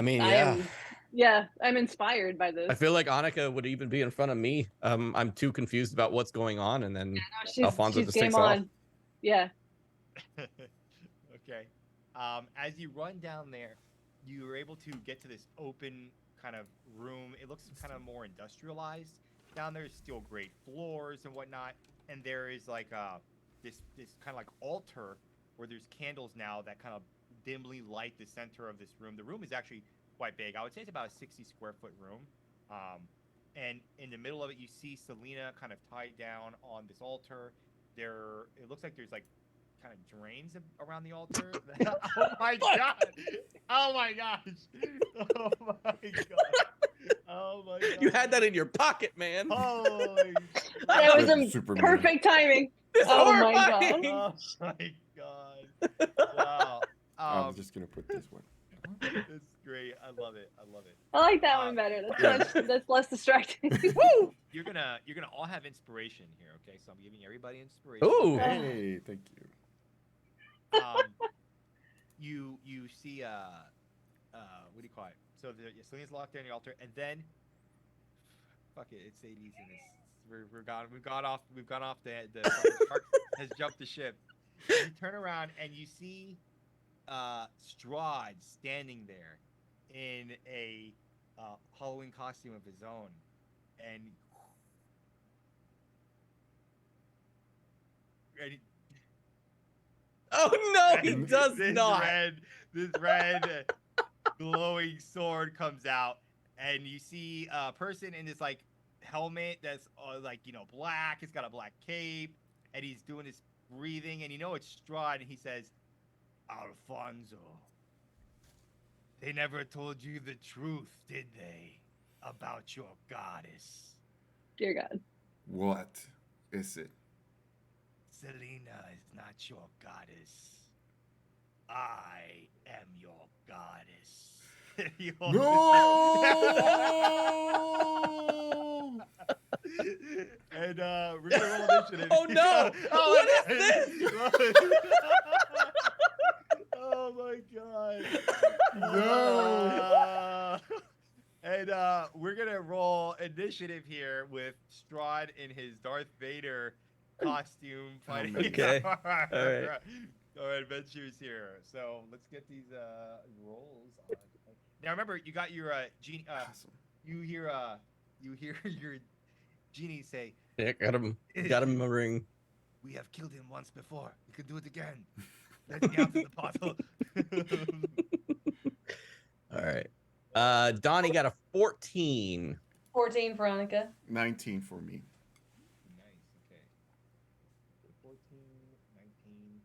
inspired by this. I feel like Annika would even be in front of me. I'm too confused about what's going on, and then Alfonso she's just game takes off. on. Yeah. Okay. As you run down there, you are able to get to this open kind of room. It looks kind of more industrialized. Down there's steel grate floors and whatnot, and there is like this kind of like altar where there's candles now that kind of dimly light the center of this room. The room is actually quite big. I would say it's about a 60 square foot room. And in the middle of it, you see Selena kind of tied down on this altar. It looks like there's like kind of drains around the altar. Oh my god! Oh my gosh! Oh my god! Oh my god! You had that in your pocket, man. Holy! That was That's a super perfect timing. It's Oh my horrifying. god. Oh my god! Wow. I'm just gonna put this one. It's great. I love it. I love it. I like that one better. That's less distracting. Woo! You're gonna all have inspiration here, okay? So I'm giving everybody inspiration. Ooh. Hey, thank you. You see what do you call it? So Selena's locked there in the altar, and then fuck it, it's 80s and we've gone off the shark has jumped the ship. You turn around and you see Strahd standing there in a Halloween costume of his own, and Oh no, he does this not. This red glowing sword comes out, and you see a person in this like helmet that's like black. It's got a black cape, and he's doing this breathing, and you know it's Strahd, and he says, Alfonso, they never told you the truth, did they, about your goddess? Dear God. What is it? Selena is not your goddess. I am your goddess. You all No! And we're gonna roll initiative. Oh, no! What is this? Oh my god. No. And we're gonna roll initiative here with Strahd in his Darth Vader costume fighting. man. Okay. All right. Our adventures here. So let's get these rolls on. Now remember, you got your genie. Awesome. You hear your genie say, Yeah, got him a ring. "We have killed him once before. We can do it again. Let me out of the bottle." All right. Donnie got a 14. 14, Veronica. 19 for me. Nice. Okay. 14, 19,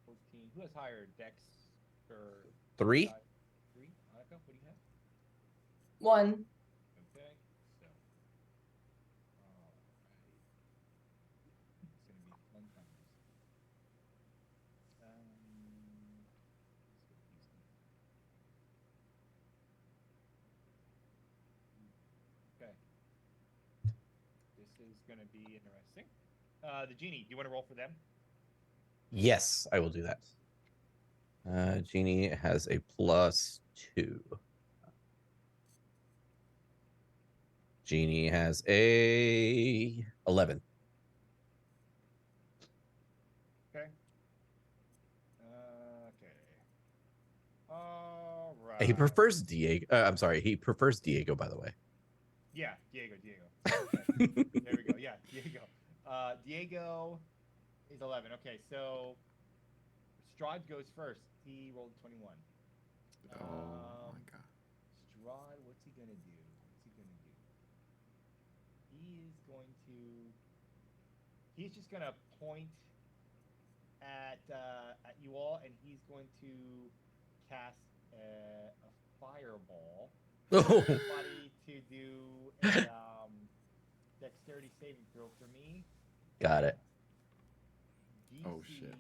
14. Who has higher Dex or 3. 3? Monica, what do you have? 1. Okay. So, all right. It's gonna be fun times. Let's get these going. Okay. This is gonna be interesting. The genie. Do you want to roll for them? Yes, I will do that. Genie has a +2. Genie has a 11. Okay. Okay. All right. He prefers Diego. I'm sorry. He prefers Diego, by the way. Yeah, Diego. Okay. There we go. Yeah, Diego. Diego is 11. Okay, so Strahd goes first. He rolled 21. Oh my god. Strahd, what's he gonna do? He's just gonna point at you all, and he's going to cast a fireball. Oh. Everybody to do a dexterity saving throw for me. Got it. DC, Oh, shit.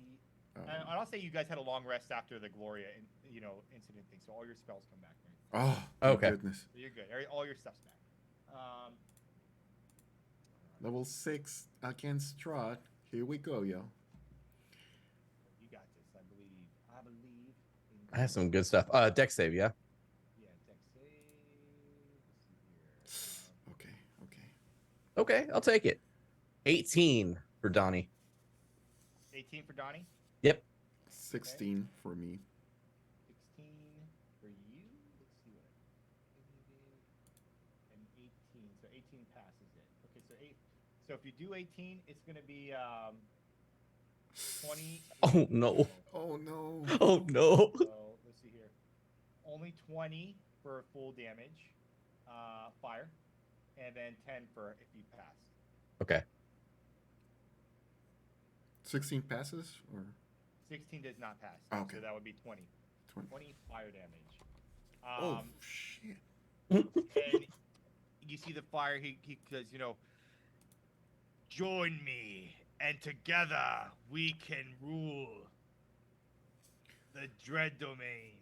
and I'll say you guys had a long rest after the Gloria, incident thing, so all your spells come back. Right? Oh, thank Okay. goodness. So you're good. All your stuff's back. Level 6 against Strahd. Here we go, yo. You got this. I believe. In I have some good stuff. Dex save, yeah. Yeah, dex save. Let's see here. Okay, okay. Okay, I'll take it. 18 for Donnie. 18 for Donnie. Yep. 16 for me. 16 for you. Let's see what and 18. So 18 passes it. Okay, so 8. So if you do 18, it's gonna be 20. Oh no. Oh no. Oh no. So let's see here. Only 20 for full damage, fire, and then 10 for if you pass. Okay. 16 passes or 16 does not pass. Okay. So that would be 20. 20? 20 fire damage. Oh shit. And you see the fire. He says, join me, and together we can rule the Dread Domain.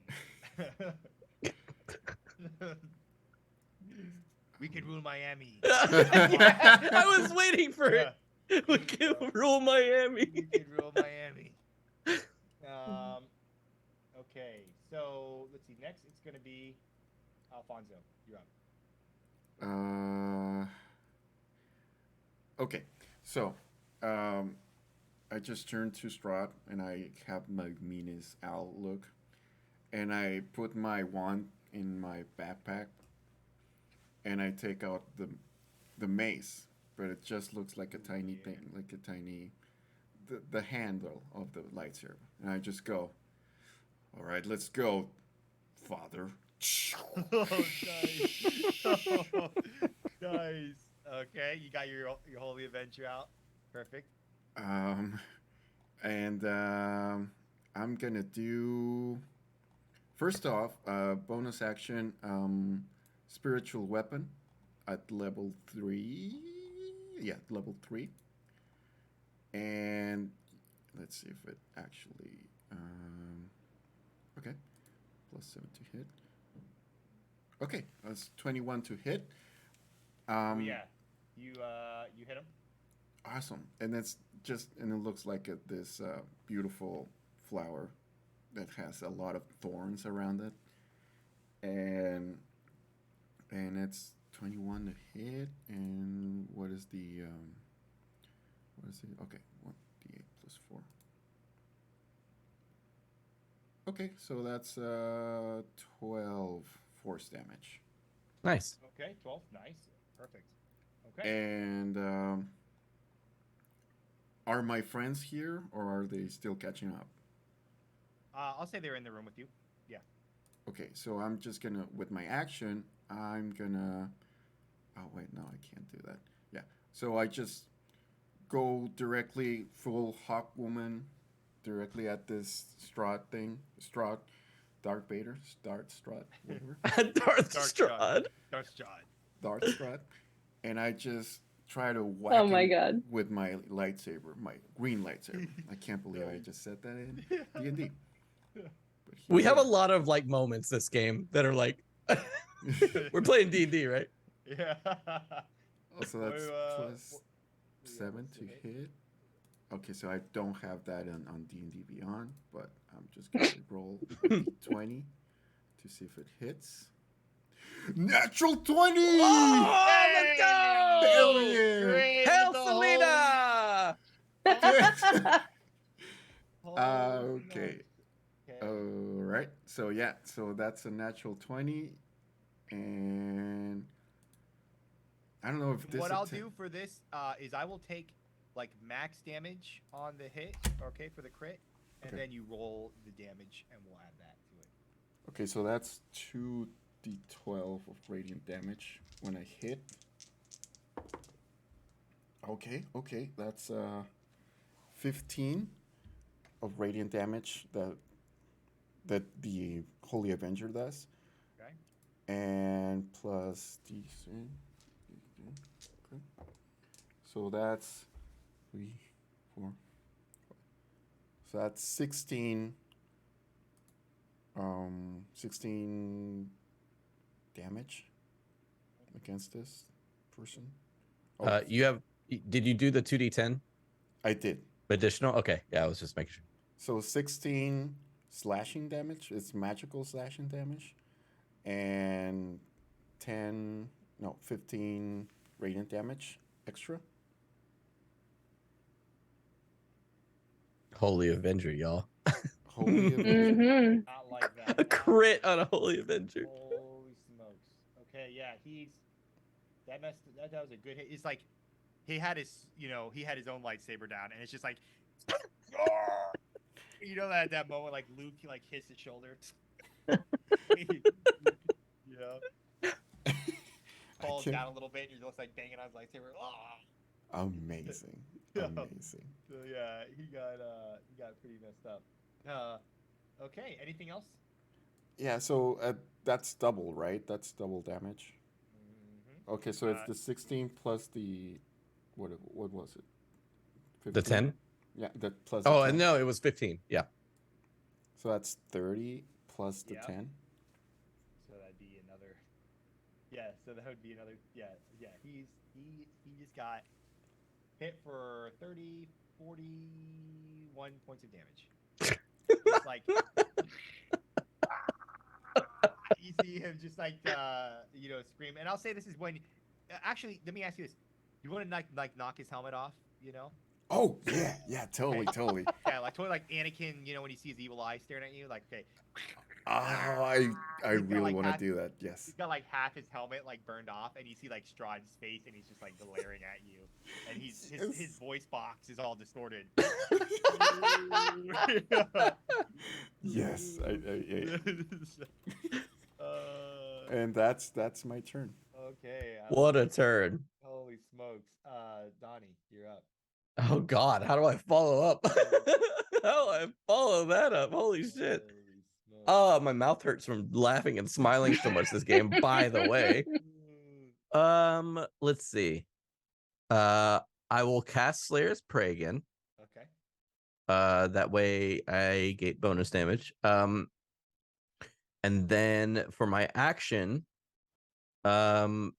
We can rule Miami. Yeah, I was waiting for it. Yeah. We can rule Miami. We can rule Miami. Okay, so let's see. Next, it's gonna be Alfonso. You're up. Okay. So, I just turned to Strahd and I have my meanest outlook, and I put my wand in my backpack, and I take out the mace, but it just looks like a tiny thing, like a tiny the handle of the lightsaber, and I just go, all right, let's go, Father. Oh, nice. Oh, nice. Okay, you got your holy adventure out. Perfect. Um, and I'm gonna do first off bonus action spiritual weapon at level 3. Yeah, level 3. And let's see if it actually okay, +7 to hit. Okay, that's 21 to hit. Oh yeah, you hit him. Awesome. And it's just and it looks like this beautiful flower that has a lot of thorns around it, and it's 21 to hit. And what is it? Okay, 1d8 plus 4. Okay, so that's 12 force damage. Nice. Okay, 12. Nice, perfect. Okay. And are my friends here, or are they still catching up? I'll say they're in the room with you. Yeah. Okay, so I'm just gonna, with my action, I'm gonna. Oh wait, no, I can't do that. Yeah, so I just go directly full Hawk Woman, directly at this Strahd thing, Strahd, Darth Vader, Strahd, whatever, Darth Dark Strahd. Dark Strahd. Darth Strahd, and I just try to whack Oh my him god. with my lightsaber, my green lightsaber. I can't believe I just said that in D&D. We have a lot of like moments this game that are like we're playing D&D, right? Yeah. Also, that's yeah, +7 what's to the hit. Okay, so I don't have that on D&D Beyond, but I'm just going to roll d20 to see if it hits. Natural 20! Oh, let's go! Hell yeah! Great Hail with the Selena! whole- Okay. Okay. All right. So yeah, so that's a natural 20, and I don't know if this. What I'll do for this is I will take like max damage on the hit, okay, for the crit, and Okay. then you roll the damage, and we'll add that to it. Okay, so that's 2d12 of radiant damage when I hit. Okay, that's 15 of radiant damage that the Holy Avenger does, Okay. and plus d6. Okay. So that's 3, 4. So that's 16. 16 damage against this person. Oh, You have did you do the 2d10 I did. additional? Okay, yeah, I was just making sure. So 16 slashing damage. It's magical slashing damage, and 15 radiant damage extra. Holy Avenger, y'all. Holy Avenger. hmm Not like that. A crit on a Holy Avenger. Holy smokes. Okay, yeah, that was a good hit. It's like he had his own lightsaber down, and it's just like that moment like Luke like hits his shoulder. you know, falls can't- down a little bit, and you're just like banging on his lightsaber. Amazing. Yeah. Amazing. So yeah, he got pretty messed up. Okay, anything else? Yeah, so that's double, right? That's double damage. Mm-hmm. Okay, so it's the 16 plus the what was it? 15? The 10? Yeah, that plus Oh, the 10. and no, it was 15. Yeah. So that's 30 plus the Yep. 10. So that'd be another. Yeah, so that would be another. Yeah. He just got hit for 30, 41 points of damage. It's like you see him just like scream. And I'll say this is when. Actually, let me ask you this: you want to like knock his helmet off? Oh, yeah, totally. Yeah, like totally like Anakin. When he sees evil eye staring at you, like okay. Oh, I He's got, really like, want to half- do that. Yes. He's got like half his helmet like burned off, and you see like Strahd's face, and he's just like glaring at you, and his Yes. voice box is all distorted. Yes, I uh, and that's my turn. okay. What a turn. Holy smokes. Donnie, you're up. Oh God, how do I follow up? How do I follow that up? Holy shit. Oh, my mouth hurts from laughing and smiling so much this game, by the way. Let's see. I will cast Slayer's Prey again. Okay. That way I get bonus damage. And then for my action, I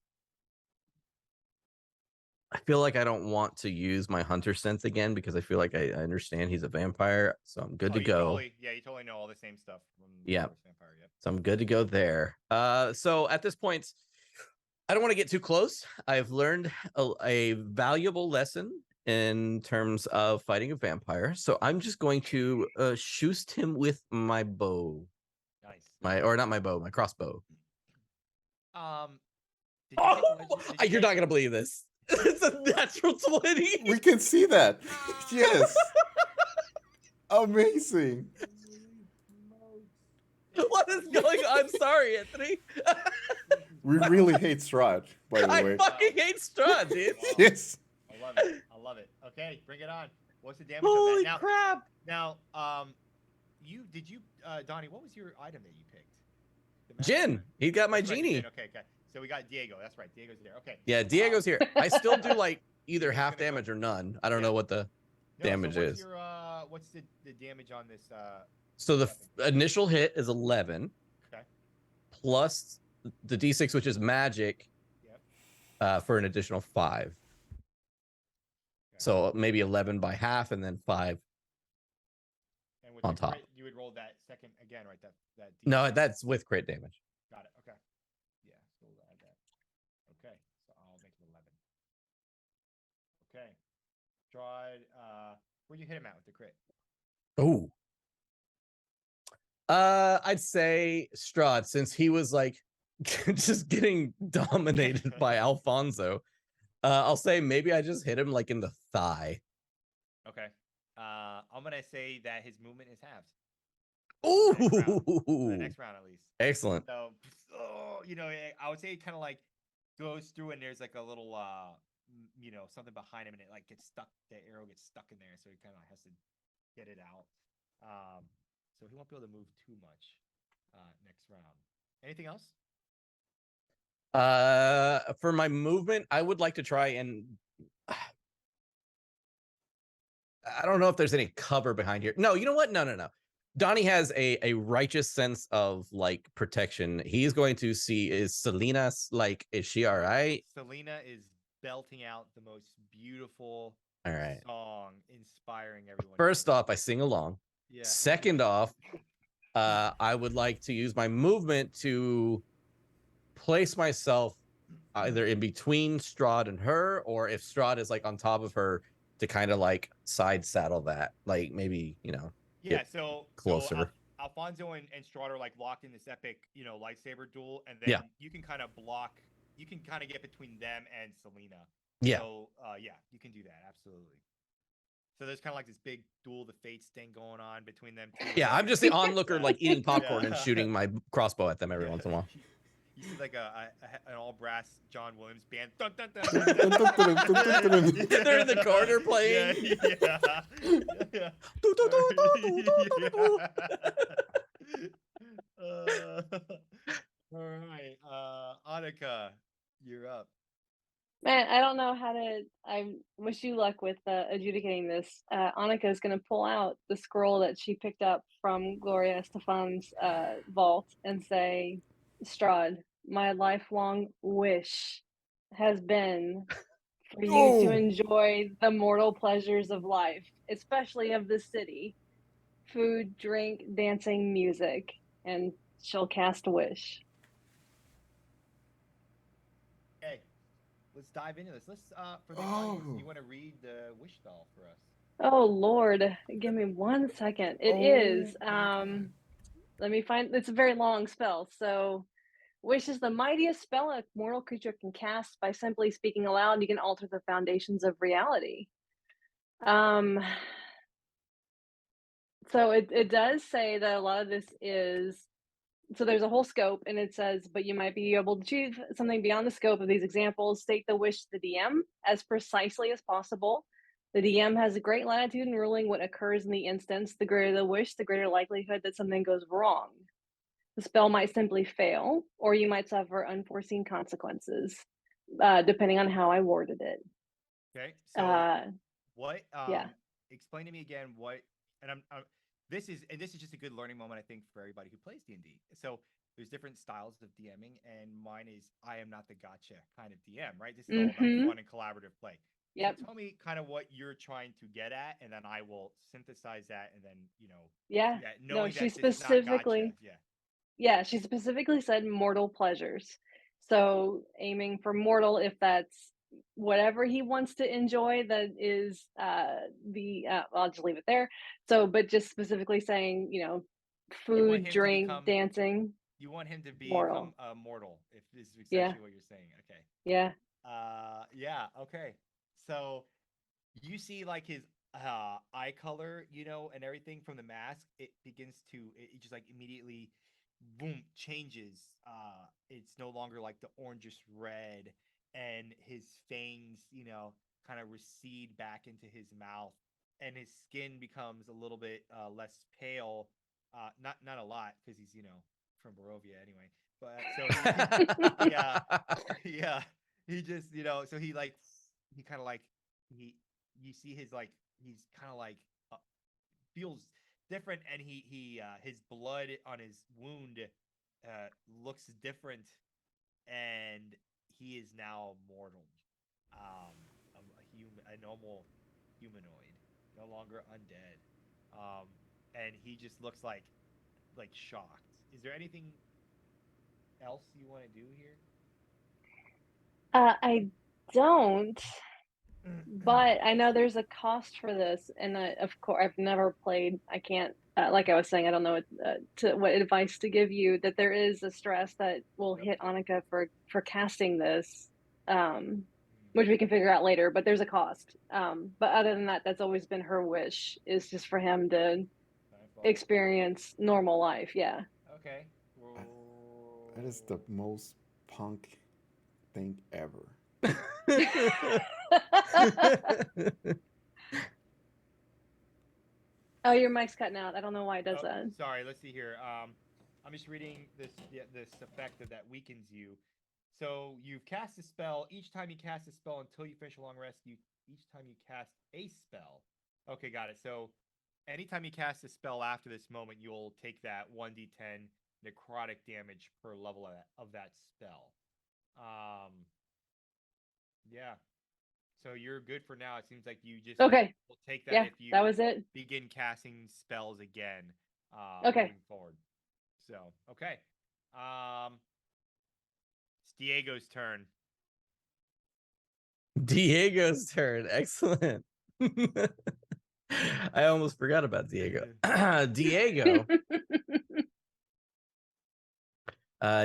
feel like I don't want to use my hunter sense again because I feel like I understand he's a vampire, so I'm good to go. You totally know all the same stuff from Yeah. Vampire, yep. So I'm good to go there. So at this point, I don't want to get too close. I've learned a valuable lesson in terms of fighting a vampire. So I'm just going to shoot him with my bow. Nice. Not my bow, my crossbow. Did you take You're not gonna believe this. It's a natural 20. We can see that. Yes. Amazing. What is going on? I'm sorry, Anthony. We really hate Strahd, by the I way. fucking hate Strahd, dude. Yes. I love it. I love it. Okay, bring it on. What's the damage Holy on that? crap. Now, Donnie, what was your item that you picked? Jin. He got my That's right, genie. Jin. Okay. So we got Diego. That's right. Diego's there. Okay. Yeah, Diego's here. I still do like either half damage or none. I don't know what the damage so is. What's the damage on this? So the initial hit is 11. Okay. Plus the D6, which is magic, for an additional 5. Okay. So maybe 11 by half, and then 5 and with on top. Crit, you would roll that second again, right? That D6. No, that's with crit damage. Got it. Okay. Yeah. So we'll add that. Okay. So I'll make it 11. Okay. Strahd, where'd you hit him at with the crit? Oh. I'd say Strahd, since he was like just getting dominated by Alfonso. I'll say maybe I just hit him like in the thigh. Okay. I'm gonna say that his movement is halved. Ooh. For the next round at least. Excellent. So, I would say it kind of like goes through and there's like a little, something behind him and it like gets stuck. The arrow gets stuck in there, so he kind of has to get it out. So he won't be able to move too much next round. Anything else? For my movement, I would like to try and I don't know if there's any cover behind here. No, you know what? No. Donnie has a righteous sense of like protection. He's going to see, is Selena is she all right? Selena is belting out the most beautiful song, inspiring everyone. First off, I sing along. Yeah. Second off, I would like to use my movement to place myself either in between Strahd and her, or if Strahd is like on top of her, to kind of like side saddle that, like maybe closer. Alfonso and Strahd are like locked in this epic lightsaber duel, and then you can kind of block. You can kind of get between them and Selena. Yeah. So you can do that absolutely. So there's kind of like this big duel the fates thing going on between them two. Yeah, I'm just the onlooker, like eating popcorn and shooting my crossbow at them every once in a while. You see like an all brass John Williams band. They're in the corner playing. All right, Annika, you're up. Man, I don't know how to. I wish you luck with adjudicating this. Annika is going to pull out the scroll that she picked up from Gloria Estefan's vault and say, Strahd, my lifelong wish has been for you to enjoy the mortal pleasures of life, especially of the city. Food, drink, dancing, music. And she'll cast a wish. Okay, let's dive into this. Let's for the audience, you want to read the wish spell for us? Oh Lord, give me 1 second. It is let me find. It's a very long spell. So wish is the mightiest spell a mortal creature can cast. By simply speaking aloud, you can alter the foundations of reality. So it does say that a lot of this is, so there's a whole scope, and it says, but you might be able to achieve something beyond the scope of these examples. State the wish to the DM as precisely as possible. The DM has a great latitude in ruling what occurs in the instance. The greater the wish, the greater likelihood that something goes wrong. The spell might simply fail, or you might suffer unforeseen consequences, depending on how I worded it. Okay. So what? Yeah. Explain to me again what. And this is just a good learning moment, I think, for everybody who plays D&D. So there's different styles of DMing, and mine is I am not the gotcha kind of DM, right? This is all about fun and collaborative play. Yep. So tell me kind of what you're trying to get at, and then I will synthesize that, and then Yeah. knowing She that this is not gotcha. Yeah, she specifically said mortal pleasures. So aiming for mortal, if that's whatever he wants to enjoy, that is I'll just leave it there. So, but just specifically saying, You want food, him to drink, become. dancing, You want him to become mortal. mortal. If this is Yeah. essentially what you're saying. Okay. Yeah. Yeah. Okay. So you see like his eye color, and everything from the mask. It begins to. It just like immediately, boom, changes. It's no longer like the orangish red, and his fangs, kind of recede back into his mouth, and his skin becomes a little bit less pale. Not a lot because he's from Barovia anyway. But so yeah, yeah, he just so he kind of like he you see his like he's kind of like feels different, and he his blood on his wound looks different, and he is now mortal, a normal humanoid, no longer undead, and he just looks like shocked. Is there anything else you want to do here? I don't, but I know there's a cost for this, and of course, I've never played. I can't, like I was saying, I don't know what advice to give you. That there is a stress that will hit Annika for casting this, which we can figure out later. But there's a cost. But other than that, that's always been her wish, is just for him to experience normal life. Yeah. Okay. That is the most punk thing ever. Oh, your mic's cutting out. I don't know why it does that. Sorry. Let's see here. I'm just reading this effect that weakens you. So you've cast a spell. Each time you cast a spell until you finish a long rest, each time you cast a spell. Okay, got it. So anytime you cast a spell after this moment, you'll take that 1d10 necrotic damage per level of that spell. Yeah. So you're good for now. It seems like you just Okay. will take that if you that was it. begin casting spells again Okay. moving forward. So, okay. It's Diego's turn. Diego's turn. Excellent. I almost forgot about Diego. Diego.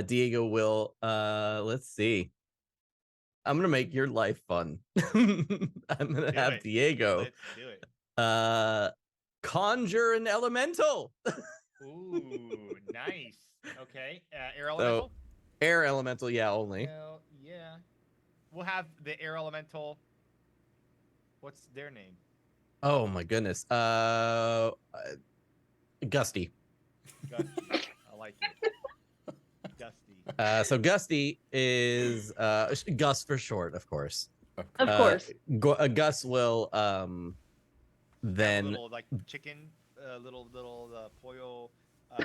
Diego will let's see. I'm gonna make your life fun. I'm gonna have Diego. Let's do it. Conjure an elemental. Ooh, nice. Okay. Air elemental? So, air elemental, yeah, only. Hell yeah. We'll have the air elemental. What's their name? Oh my goodness. Gusty. Gusty. I like it. Gusty. So Gusty is Gus for short, of course. Of course. Gus will then little like chicken, little pollo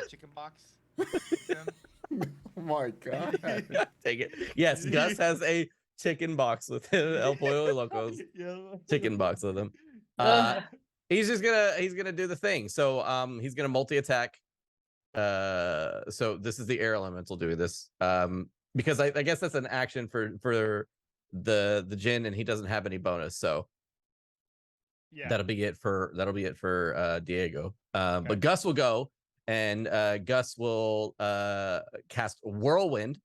chicken box. Oh my god. Take it. Yes, Gus has a chicken box with him. El Pollo Locos chicken box with him. He's gonna do the thing. So he's gonna multi-attack. So this is the air elemental doing this. Because I guess that's an action for the Jinn, and he doesn't have any bonus, so yeah, that'll be it for Diego. Okay. But Gus will go, and Gus will cast Whirlwind.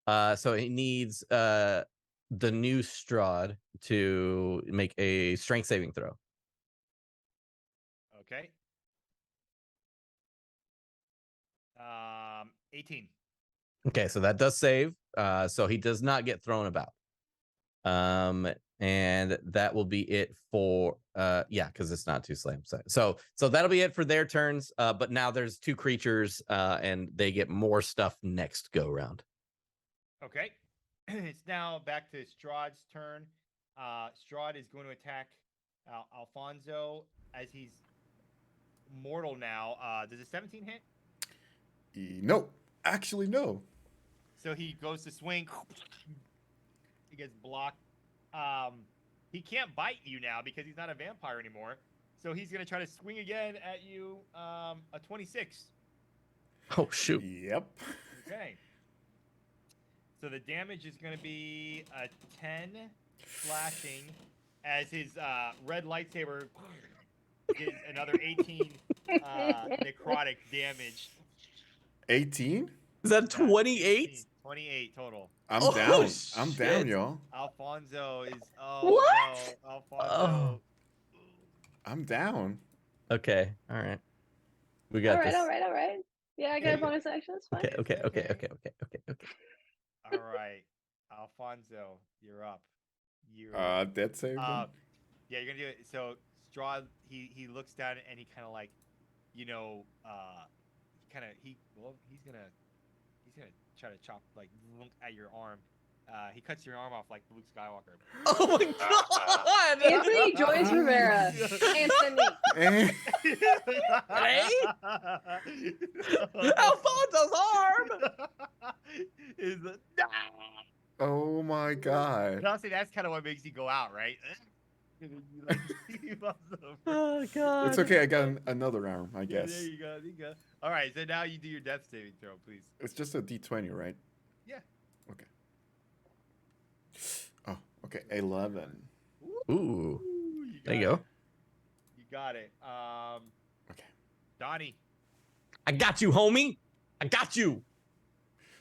So he needs the new Strahd to make a strength saving throw. Okay. 18. Okay, so that does save. So he does not get thrown about. And that will be it for yeah, because it's not 2 slams. So that'll be it for their turns. But now there's 2 creatures, and they get more stuff next go round. Okay. It's now back to Strahd's turn. Strahd is going to attack Alfonso as he's mortal now. Does a 17 hit? No, actually, no. So he goes to swing. He gets blocked. He can't bite you now because he's not a vampire anymore. So he's gonna try to swing again at you. A 26. Oh shoot. Yep. Okay. So the damage is gonna be a 10 slashing as his red lightsaber is another 18 necrotic damage. 18? Is that 28? 28 total. I'm Oh, down. I'm shit. down, y'all. Alfonso is What? no. Alfonso. I'm down. Okay. All right. We All got right, this. all right, all right. Yeah, I got a bonus action. It's fine. Okay. All right. Alfonso, you're up. You're Dead save. Then? yeah, you're gonna do it. So Strahd, he looks down and he kind of like, he's gonna try to chop like at your arm. He cuts your arm off like Luke Skywalker. Oh my god! Anthony Joyce Rivera. Anthony. Alfonso's arm! Is Oh my god. honestly, that's kind of what makes you go out, right? Oh god. It's okay. I got another arm, I Yeah, guess. there you go. There you go. All right, so now you do your death saving throw, please. It's just a D20, right? Yeah. Okay. Oh, okay. 11. Ooh. There you got go. it. You got it. Okay. Donnie. I got you, homie. I got you.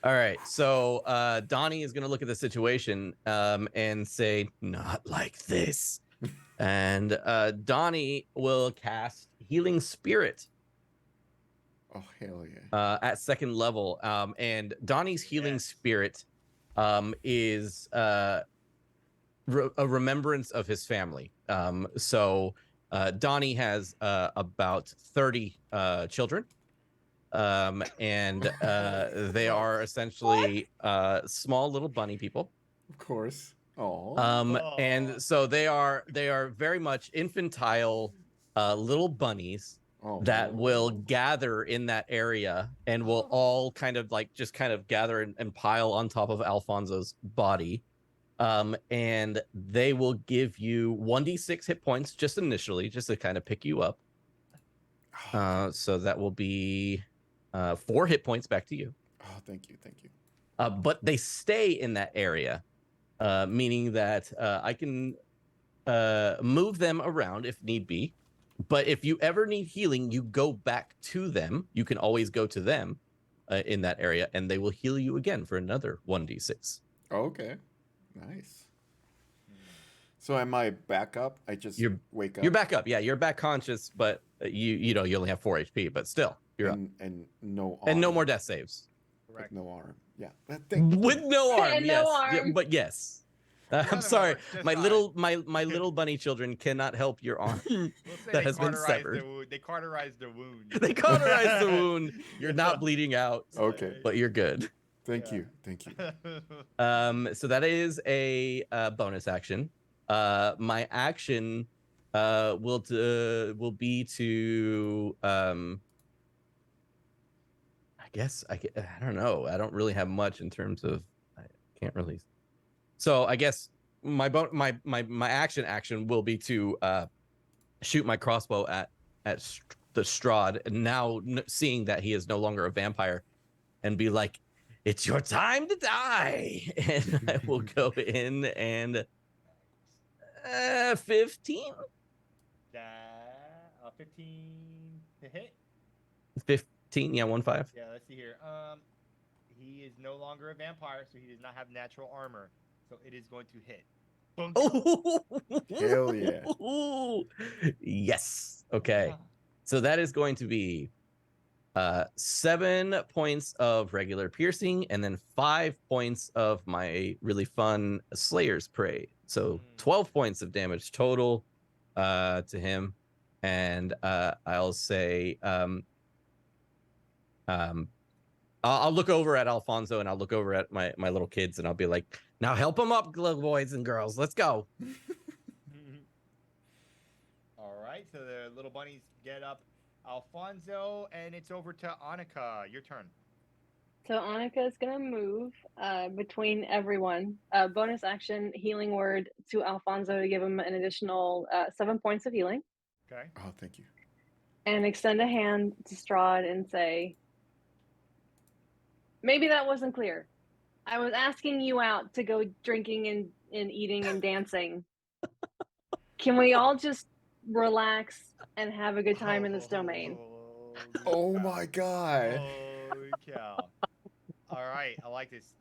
All right. So Donnie is going to look at the situation and say, not like this. And Donnie will cast Healing Spirit Oh, hell yeah. at 2nd level. And Donnie's Healing Yes. Spirit is a remembrance of his family. So Donnie has about 30 children. And they are essentially small little bunny people. Of course. Oh. And so they are very much infantile little bunnies that will gather in that area and will all kind of like just kind of gather and pile on top of Alfonso's body. And they will give you 1d6 hit points just initially, just to kind of pick you up. So that will be 4 hit points back to you. Oh, thank you. Thank you. But they stay in that area, meaning that I can move them around if need be. But if you ever need healing, you go back to them. You can always go to them in that area, and they will heal you again for another 1d6. Okay. Nice. So am I back up? I just wake up. You're back up. Yeah, you're back conscious, but you know you only have 4 HP, but still you're up. And no arm. And no more death saves. Correct. No arm. Yeah. With no arm. And yes. no arm. Yeah, but yes. I'm other sorry. one works just My fine. little my little bunny children cannot help your arm. We'll say That they has been cauterized severed. the wound. They cauterized the wound. They cauterized the wound. You're not bleeding out. Okay. But you're good. Thank you. Thank you. So that is a bonus action. My action will be to I don't know. I don't really have much in terms of I can't really. So I guess my action will be to shoot my crossbow at the Strahd, and now seeing that he is no longer a vampire, and be like, "It's your time to die," and I will go in and 15. 15 to hit. 15, yeah, 1-5. Yeah, let's see here. He is no longer a vampire, so he does not have natural armor. So it is going to hit. Boom. Oh, Hell yeah. Yes. Okay. So that is going to be 7 points of regular piercing, and then 5 points of my really fun Slayer's Prey. So 12 points of damage total to him. And I'll say, I'll look over at Alfonso and I'll look over at my little kids and I'll be like, now help them up, little boys and girls. Let's go. All right, so the little bunnies get up Alfonso, and it's over to Annika. Your turn. So Annika is gonna move between everyone. Bonus action healing word to Alfonso to give him an additional 7 points of healing, Okay. Oh, thank you. and extend a hand to Strahd and say, maybe that wasn't clear. I was asking you out to go drinking and eating and dancing. Can we all just relax and have a good time in this domain? Oh my god. Holy cow! All right, I like this.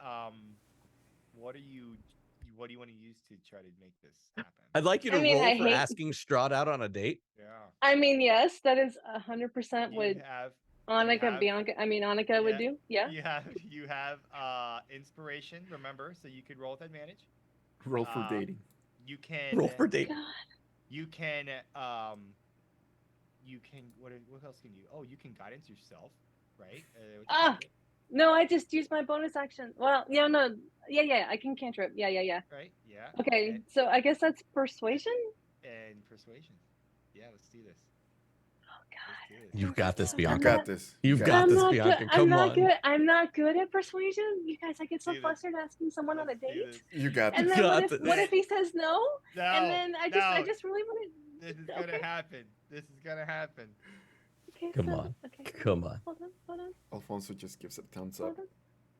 What do you want to use to try to make this happen? I'd like you to I mean, roll I for hate- asking Strahd out on a date. Yeah. I mean, yes, that is 100% You what have Annika would do. Yeah. you have inspiration. Remember, so you could roll with advantage. Roll for dating. You can Roll for date. God. You can what else can you? Oh, you can guidance yourself, right? With the Ah. cantrip, No, I just used my bonus action. Well, yeah, no, yeah, I can cantrip. Yeah. right? Yeah. Okay, so I guess that's persuasion. And persuasion. Yeah, let's do this. Oh God. Let's do this. You've got this, I'm You Bianca. not- got this. You've You got I'm this, not Bianca. good. Come I'm not on. good. I'm not good at persuasion. You guys, I get so Do this. flustered asking someone on a Let's do date. this. You got And this. then got what this. if he says no? No, And then I no, just really want to. this is gonna happen. This is gonna happen. Okay, Come so, on. Okay. Come on. Hold on. Alfonso just gives a thumbs up.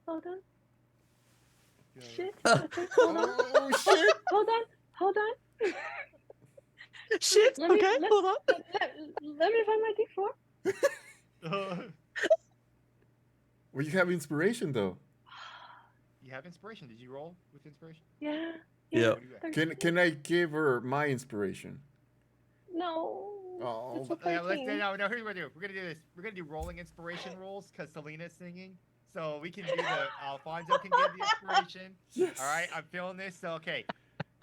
Hold on. Yeah. Shit. Okay. Hold on. Oh shit! Hold on. Shit. Let me- Okay, let- hold on. Let me find my D4. Well, you have inspiration though. You have inspiration. Did you roll with inspiration? Yeah. Yeah. What do you have? 13. Can I give her my inspiration? No. Oh. It's a Yeah, let's 13. no. Here's what we're gonna do. We're gonna do this. We're gonna do rolling inspiration rolls because Selena's singing. So we can do the Alfonso can give the inspiration. Yes. All right, I'm feeling this. So okay,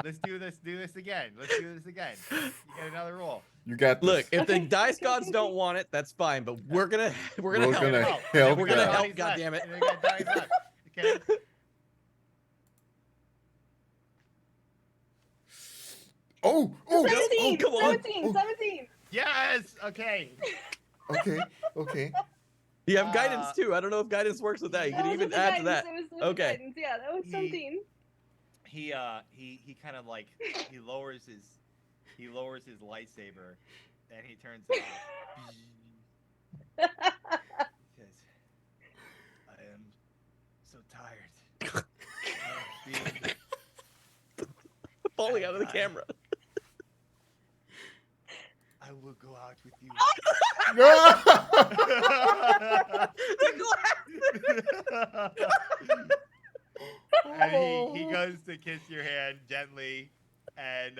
let's do this. Do this again. Let's do this again. You get another roll. You got this. Look, if the Okay, dice okay, gods okay, don't okay. want it, that's fine. But we're gonna We're help. gonna No, help We're gonna God. help. Goddammit. And then we got Donnie's left. Okay. Oh. 17. come on. 17. Yes. Okay. Okay. You have guidance too. I don't know if guidance works with that. You can was even with the add to guidance. that. It was with the Okay. guidance. Yeah, that was 17. He kind of like he lowers his lightsaber, and he turns it off. He says, "I am so tired of being Falling out of the camera. I will go out with you." No! And he goes to kiss your hand gently, and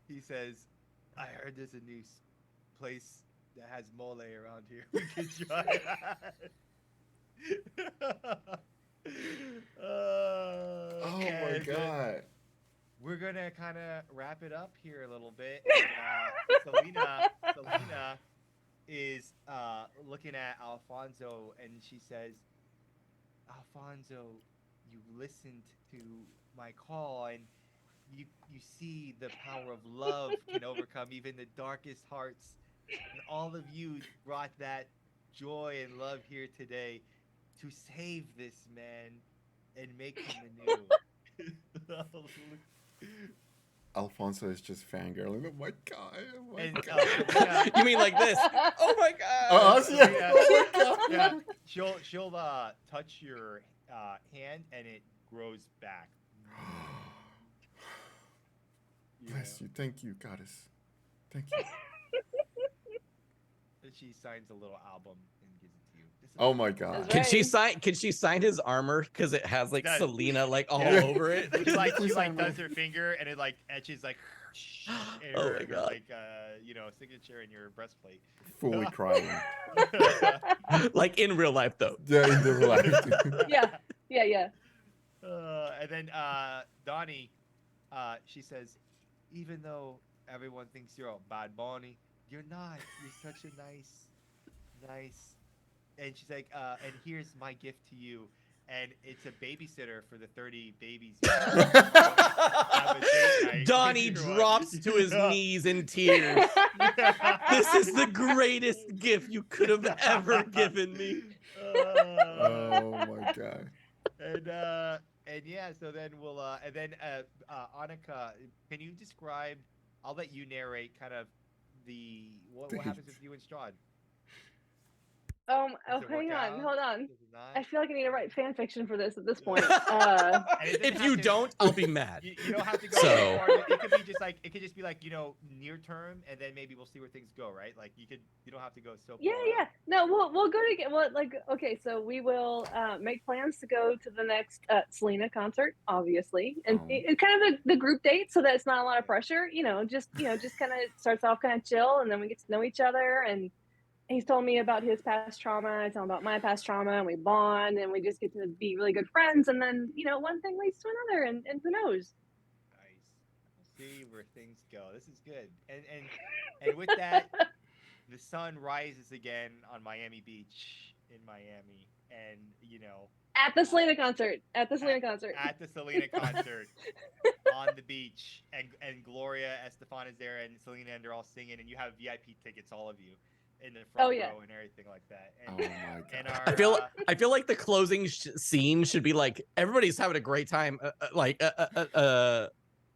he says, "I heard there's a new place that has mole around here. We could try that." Oh my and then god. We're gonna kind of wrap it up here a little bit. And, Selena is looking at Alfonso, and she says, "Alfonso, you listened to my call, and you see the power of love can overcome even the darkest hearts, and all of you brought that joy and love here today to save this man and make him anew." Alfonso is just fangirling. Oh my god. Oh my And, god. yeah. You mean like this? Oh my god. Oh, yeah. Yeah. Oh my god. Yeah, she'll touch your hand and it grows back. Bless you. Thank you, goddess. Thank you. And she signs a little album and gives it to you. This is Oh my god. That's right. Can she sign his armor because it has like Does. Selena like all Yeah. over it? She like Please sign does mine. her finger and it like etches like and Oh her, my her, God. like signature in your breastplate. Fully crying. Like in real life, though. Yeah, in the life. Yeah. And then Donnie, she says, even though everyone thinks you're a bad bunny, you're not. You're such a nice. And she's like, and here's my gift to you. And it's a babysitter for the 30 babies. You have a date night Donnie if you want. drops to his Yeah. knees in tears. This is the greatest gift you could have ever given me. Oh my god. And yeah, so then we'll Annika, can you describe? I'll let you narrate kind of what happens with you and Strahd. Does it Hang work on, out? hold on. Does it not? I feel like I need to write fan fiction for this at this point. And it doesn't If have you to- don't, I'll be mad. You don't have to go So- so far. It could be just like near term, and then maybe we'll see where things go, right? Like you don't have to go so far. Yeah. No, we'll go to get okay, so we will make plans to go to the next Selena concert, obviously. And Oh. it's kind of the group date so that it's not a lot of pressure, just kind of starts off kind of chill and then we get to know each other and he's told me about his past trauma, I tell him about my past trauma and we bond and we just get to be really good friends and then, one thing leads to another and who knows. Nice. We'll see where things go. This is good. And with that, the sun rises again on Miami Beach in Miami, and At the Selena concert. at the Selena concert on the beach, and Gloria Estefan is there, and Selena, and they're all singing, and you have VIP tickets, all of you, in the front row and everything like that. And, Oh my god. and our, I feel like the closing scene should be like everybody's having a great time.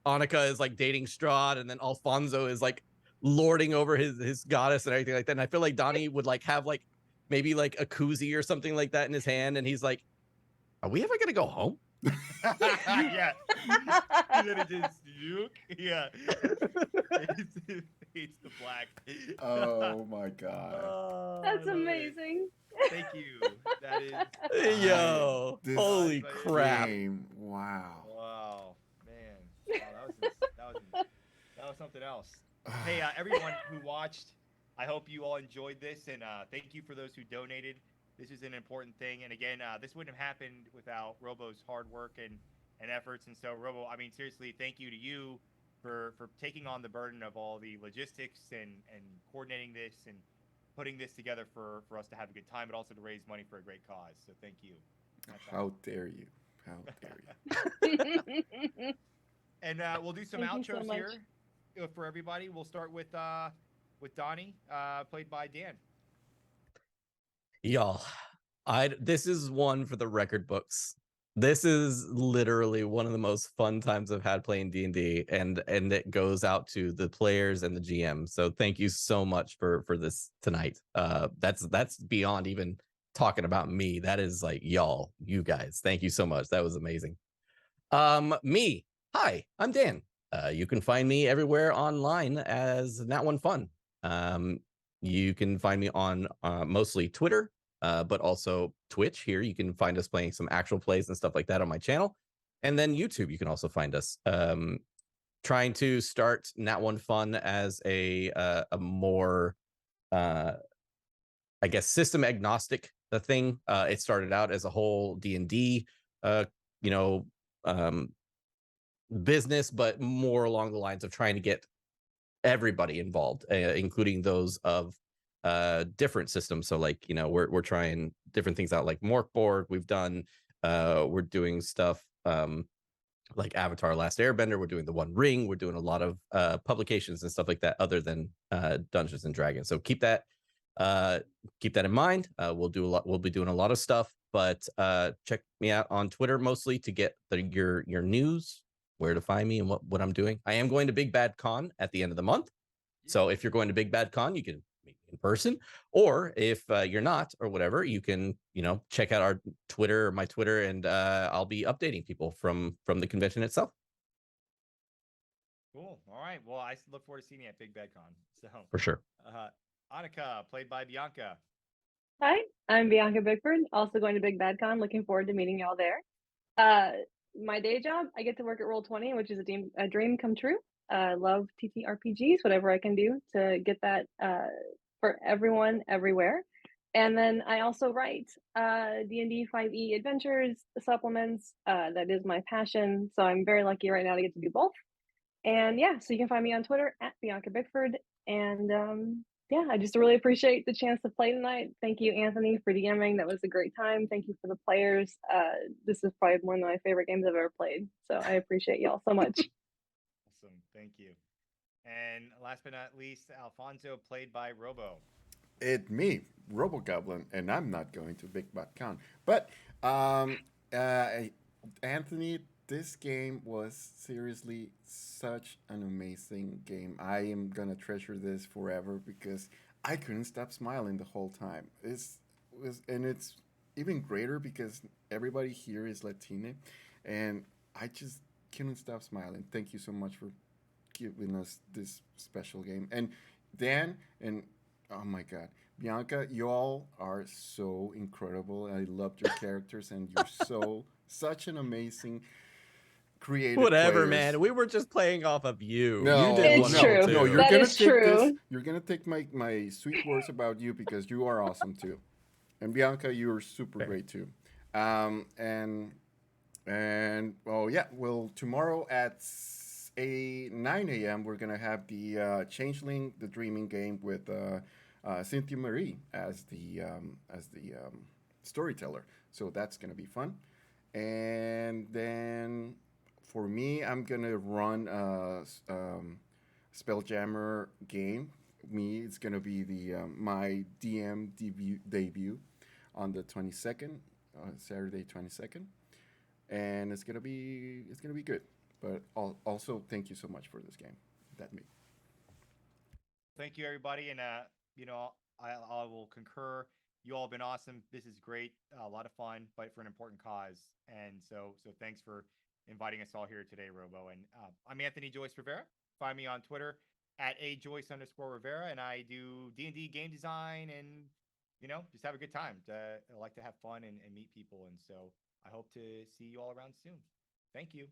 Annika is like dating Strahd, and then Alfonso is like lording over his goddess and everything like that. And I feel like Donnie would like have like maybe like a koozie or something like that in his hand, and he's like, "Are we ever gonna go home?" yeah. And then it just yeah. It's the black. Oh my god. That's I love it. amazing. Thank you. That is. Yo, This holy Nice. crap! Game. Wow. Wow, man. Wow, that was something else. Hey, everyone who watched, I hope you all enjoyed this, and thank you for those who donated. This is an important thing, and again, this wouldn't have happened without Robo's hard work and efforts. And so, Robo, I mean, seriously, thank you to you for taking on the burden of all the logistics and coordinating this and putting this together for us to have a good time, but also to raise money for a great cause. So, thank you. How dare you? How dare you? And we'll do some Thank you so outros much. here for everybody. We'll start with Donnie, played by Dan. Y'all, this is one for the record books. This is literally one of the most fun times I've had playing D&D, and it goes out to the players and the GM. So thank you so much for this tonight. That's beyond even talking about me. That is like y'all, you guys. Thank you so much. That was amazing. Me. Hi, I'm Dan. You can find me everywhere online as Nat One Fun. You can find me on mostly Twitter, but also Twitch. Here you can find us playing some actual plays and stuff like that on my channel. And then YouTube, you can also find us. Trying to start Nat One Fun as a more, I guess, system agnostic thing. It started out as a whole D&D, business, but more along the lines of trying to get everybody involved, including those of different systems. So like, we're trying different things out, like Morkborg. We're doing stuff like Avatar Last Airbender. We're doing the One Ring. We're doing a lot of publications and stuff like that other than Dungeons and Dragons. So keep that in mind. We'll be doing a lot of stuff, but check me out on Twitter mostly to get your news, where to find me and what I'm doing. I am going to Big Bad Con at the end of the month. So if you're going to Big Bad Con, you can meet me in person, or if you're not or whatever, you can, check out our Twitter or my Twitter, and I'll be updating people from the convention itself. Cool. All right. Well, I look forward to seeing you at Big Bad Con. So For sure. Annika, played by Bianca. Hi, I'm Bianca Bickford, also going to Big Bad Con. Looking forward to meeting y'all there. My day job, I get to work at Roll20, which is a dream come true. love TTRPGs, whatever I can do to get that for everyone everywhere. And then I also write D&D 5e adventures, supplements. That is my passion. So I'm very lucky right now to get to do both. And yeah, so you can find me on Twitter at Bianca Bickford. And yeah, I just really appreciate the chance to play tonight. Thank you, Anthony, for DMing. That was a great time. Thank you for the players. This is probably one of my favorite games I've ever played. So I appreciate y'all so much. Awesome. Thank you. And last but not least, Alfonso, played by Robo. It me, RoboGoblin, and I'm not going to Big Bot Con. But um, uh, Anthony, this game was seriously such an amazing game. I am gonna treasure this forever because I couldn't stop smiling the whole time. It's even greater because everybody here is Latina, and I just couldn't stop smiling. Thank you so much for giving us this special game. And Dan and oh my god, Bianca, you all are so incredible. I loved your characters, and you're so such an amazing creative Whatever, players. man. We were just playing off of you. No, You did It's wonderful true. too. no, you're That gonna is take this. true. You're gonna take my sweet words about you because you are awesome too, and Bianca, you're super Fair. great too. Um, and oh yeah, well tomorrow at a 9 a.m. we're gonna have the Changeling, the Dreaming game with Cynthia Marie as the storyteller. So that's gonna be fun. And then for me, I'm gonna run Spelljammer game. Me, it's gonna be the my debut on the 22nd, Saturday 22nd, and it's gonna be good. But also, thank you so much for this game. That me. Thank you, everybody. And, I will concur. You all have been awesome. This is great. A lot of fun, but for an important cause. And so thanks for inviting us all here today, Robo. And I'm Anthony Joyce Rivera. Find me on Twitter at @ajoyce_Rivera. And I do D&D game design and, just have a good time. I like to have fun and meet people. And so I hope to see you all around soon. Thank you.